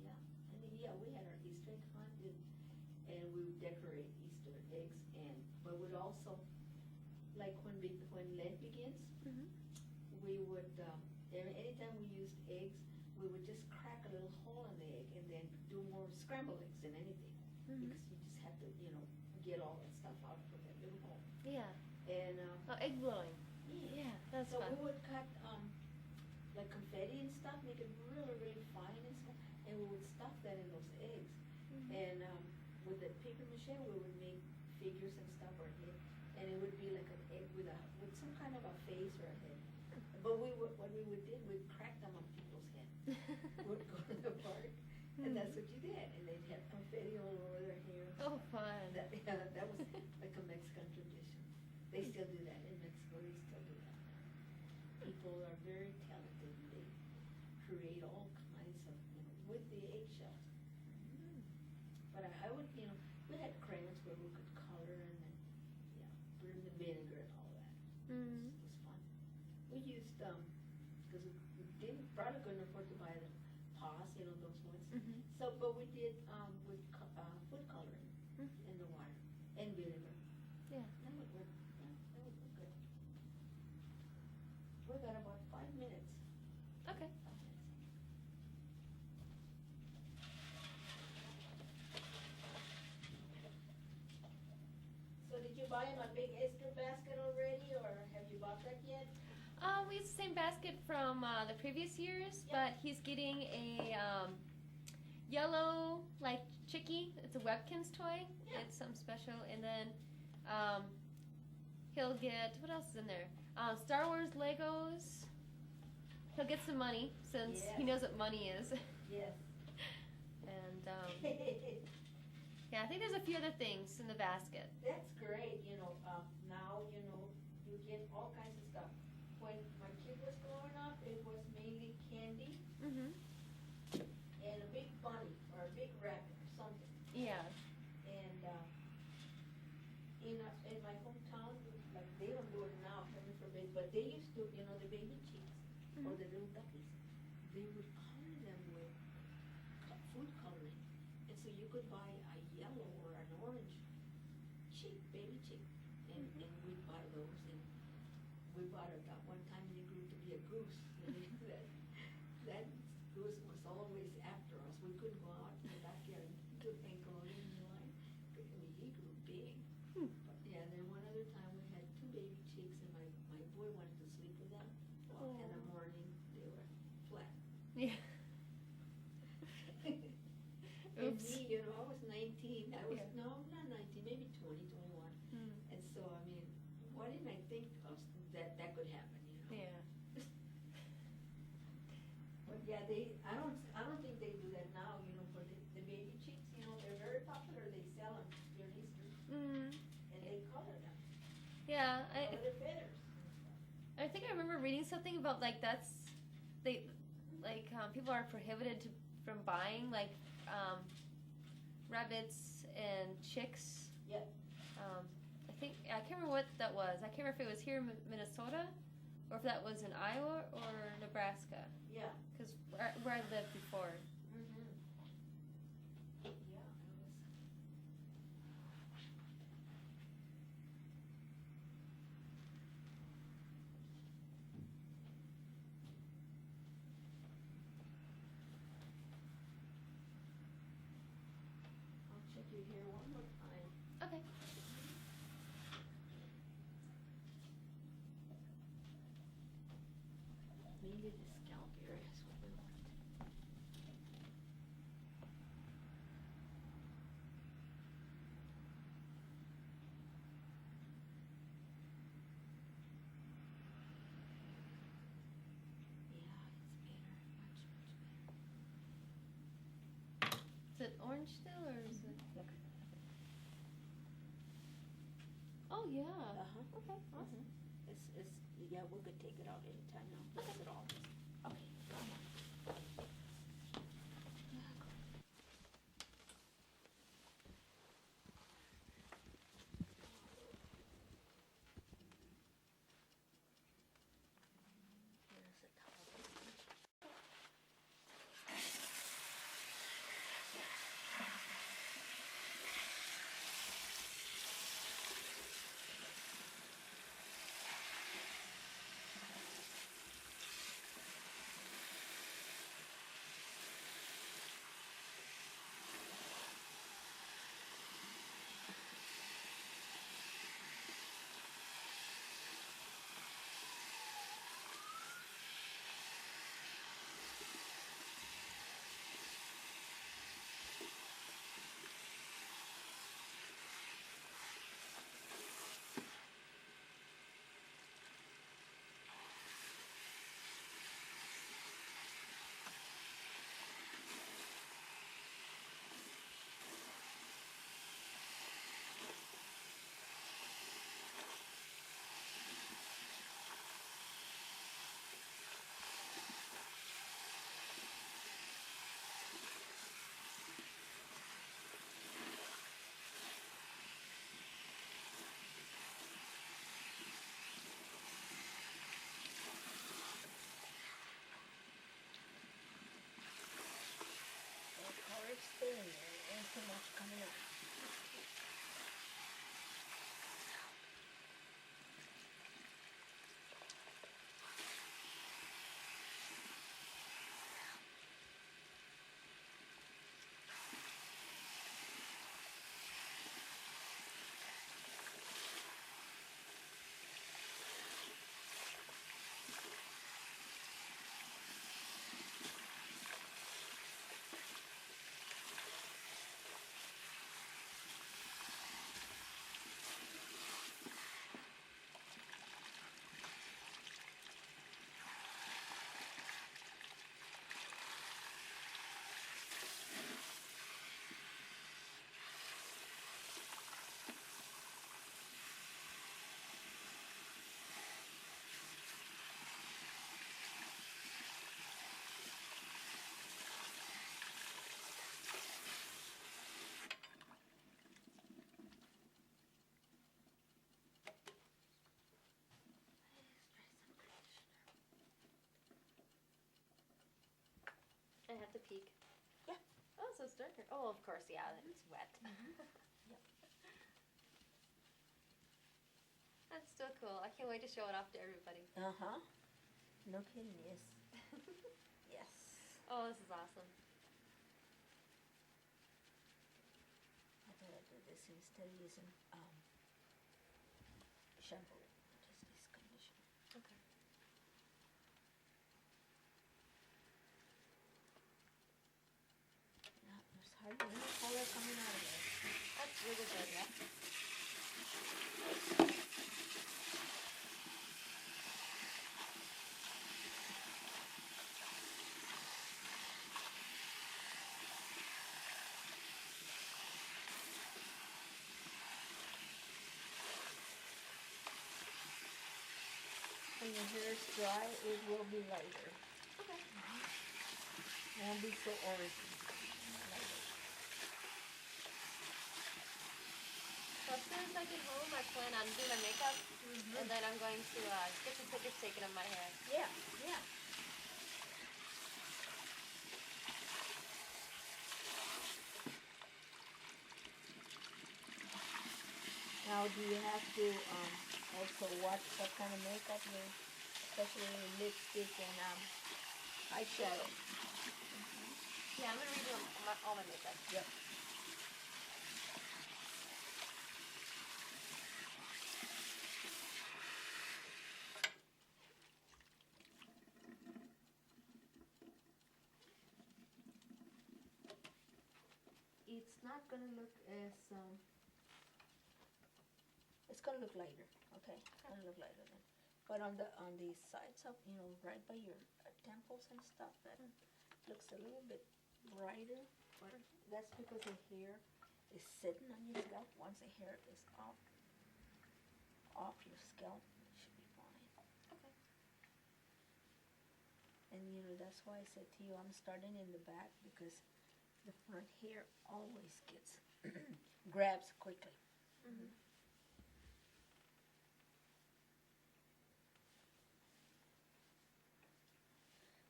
Yeah. And then, we had our Easter egg hunt, and we would decorate Easter eggs, but we'd also, when Lent begins, eggs, Mhm. we would, anytime we used eggs, we would just crack a little hole in the egg and then do more scrambled eggs than anything. Mhm. Because you just have to, get all that stuff out from that little hole. Yeah. And, Oh, egg blowing. yeah. Yeah, that's So fun. we would cut, like confetti and stuff, make it really, really fine and stuff, and we would stuff that in those eggs. Mhm. And, with the paper mache, we would make figures and stuff or head, and it would be like an egg with some kind of a face or a head. But what we would did, we'd crack them on people's head. We'd go to the park, and that's what you did, and they'd have confetti all over their hair. Oh, fun. That was like a Mexican tradition. They still do that in Mexico. They still do that. People are very talented. And they create all kinds of, with the eggshells. But I would, we had crayons where we could color and then, put in the vinegar and all that. Mm. It was fun. We used, because we didn't, probably couldn't afford to buy the paws, those ones. Mhm. So, but we did, with food coloring Mhm. in the water and vinegar. Yeah. That would work, that would work good. We got about 5 minutes. Okay. 5 minutes. So did you buy him a big Easter basket already, or have you bought that yet? We use the same basket from the previous years, Yeah. but he's getting a yellow, like, chickie. It's a Webkinz toy. Yeah. It's something special. And then he'll get, what else is in there? Star Wars Legos. He'll get some money, since he Yes. knows what money is. Yes. And yeah, I think there's a few other things in the basket. That's great, now, you get all kinds of stuff. When my kid was growing up, it was mainly candy Mm-hmm. and a big bunny or a big rabbit or something. Yeah. And, in my hometown, like, they don't do it now, heaven forbid, but they used to, the baby chicks or the little duckies, they would color them with food coloring. And so you could buy a yellow or an orange chick, baby chick, and we'd buy those. And we bought it that one time, and it grew to be a goose. And that goose was always after us. We couldn't go out in the backyard and go in the line. I mean, he grew big. But yeah, and then one other time we had 2 baby chicks, and my boy wanted to sleep with them. Well, in the morning, they were flat. Yeah. And Oops. me, I was 19. I was, Yeah. no, not 19, maybe 20, 21. Mm. And so, I mean, why didn't I think of that could happen, Yeah. But yeah, I don't think they do that now, for the baby chicks, they're very popular. They sell them during Easter, Mm. and they color them, Yeah. color their feathers and stuff. I think I remember reading something about people are prohibited from buying rabbits and chicks. Yep. I can't remember what that was. I can't remember if it was here in Minnesota or if that was in Iowa or Nebraska. Yeah. Because where I lived before. Mm-hmm. Yeah, it was. I'll check you here one more time. Okay. Mainly the scalp area is what we want. Yeah, it's better, much, much better. Is it orange still or is it? Look. Oh yeah. Uh-huh. Okay. Awesome. It's, yeah, we could take it out anytime now. Look at all this. Okay. Here's a towel. have to peek. Yeah. Oh, so it's darker. Oh, of course, yeah, it's wet. Yep. That's still cool. I can't wait to show it off to everybody. Uh-huh. No kidding, yes. Yes. Oh, this is awesome. I thought I'd do this instead of using shampoo, just this conditioner. Okay. Yeah, there's hardly any color coming out of it. That's really good. Yeah. When your hair is dry, it will be lighter. Okay. It won't be so orangey. Lighter. So as soon as I get home, I plan on doing my makeup, and then I'm going to get some pictures taken of my hair. Yeah, yeah. Now, do you have to also watch what kind of makeup you, especially lipstick and eyeshadow? Yeah, I'm gonna redo all my makeup. Yep. It's not gonna look as it's gonna look lighter, okay? It's gonna look lighter then. But on the sides of, right by your temples and stuff, that looks a little bit brighter. But that's because the hair is sitting on your scalp. Once the hair is off your scalp, it should be fine. Okay. And that's why I said to you, I'm starting in the back because the front hair always gets grabs quickly. Mm-hmm.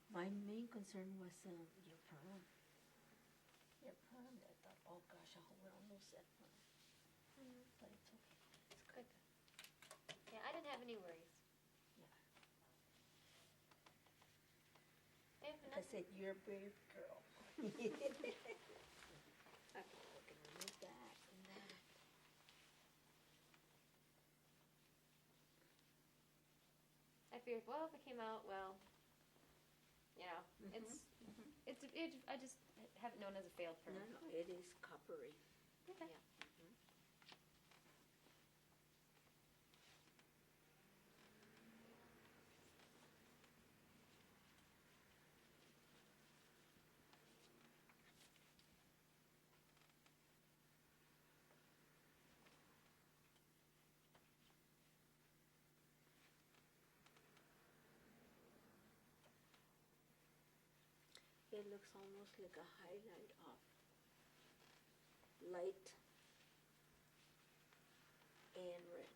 My main concern was your perm. Your perm. I thought, oh gosh, I hope I don't lose that perm. But it's okay. It's good. Yeah, I didn't have any worries. Yeah. If Like I said, you're a brave girl. Okay, we can remove that and that. I figured, well, if it came out well, I just have it known as a failed perm. No, it is coppery. Okay. Yeah. It looks almost like a highlight of light and red.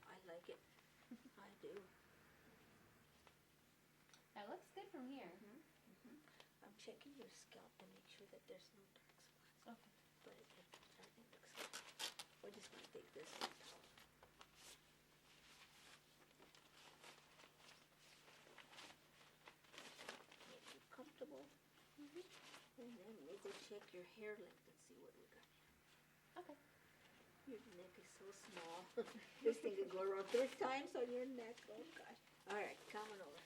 I like it. I do. That looks good from here. I'm checking your scalp to make sure that there's no dark spots. Okay. But it looks good. We're just gonna take this one out. Make you comfortable. And then we'll go check your hair length and see what we got here. Okay. Your neck is so small. This thing could go around 3 times on your neck. Oh gosh. All right, come on over.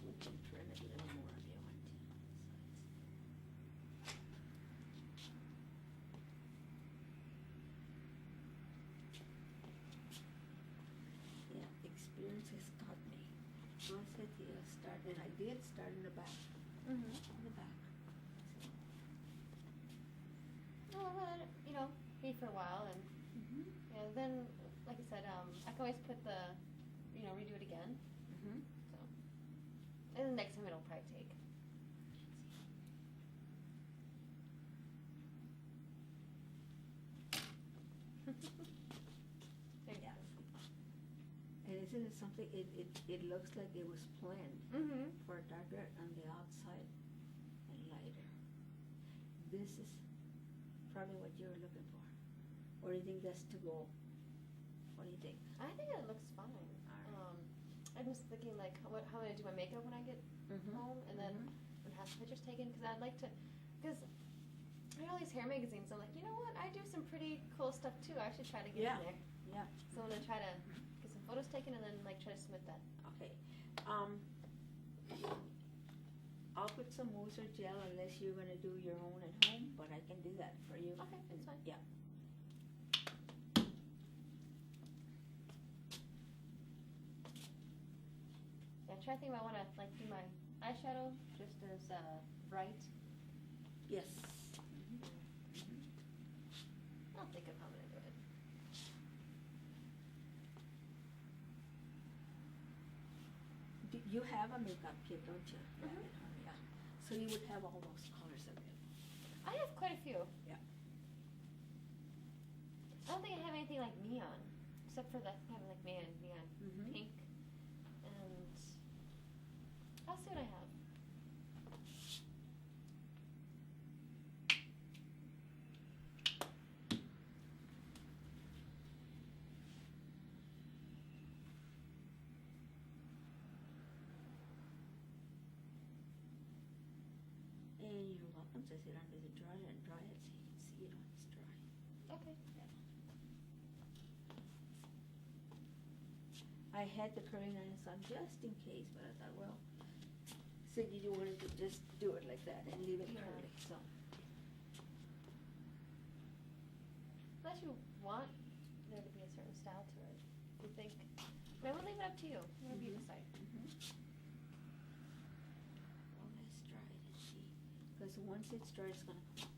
We can trim it a little more if you want to. Yeah, experience has taught me once it start, and I did start in the back, Mhm. in the back. Oh, well, let it, be for a while, and then, like I said, I can always put the, redo it again. Mm-hmm. So, and the next time it'll probably take. There you Yeah. go. And isn't it something, it looks like it was planned Mhm. for darker on the outside and lighter. This is probably what you were looking for. Or do you think that's to go? What do you think? I think it looks fine. I'm just thinking like how I'm gonna do my makeup when I get home, and then when I have pictures taken, because I'd like to, because I read all these hair magazines. I'm like, you know what? I do some pretty cool stuff too. I should try to get Yeah. in there. Yeah. So I'm gonna try to get some photos taken and then like try to submit that. Okay. I'll put some mousse or gel unless you're gonna do your own at home, but I can do that for you. Okay, that's fine. Yeah. Yeah, try to think about I want to like do my eyeshadow just as bright. Yes. I'll think of how I'm gonna do it. You have a makeup kit, don't you? Mhm. Yeah. So you would have all those colors available. I have quite a few. Yeah. I don't think I have anything like neon, except for that kind of like neon Mhm. pink, and I'll see what I have. And you're welcome to sit under the dryer and dry it so you can see it when it's dry. Okay. I had the curling irons on just in case, but I thought, well, said you wanted to just do it like that and leave it Yeah. curly, so. Unless you want there to be a certain style to it, you think. But I would leave it up to you. Whatever you decide. Well, let's dry it and see, because once it's dry, it's gonna come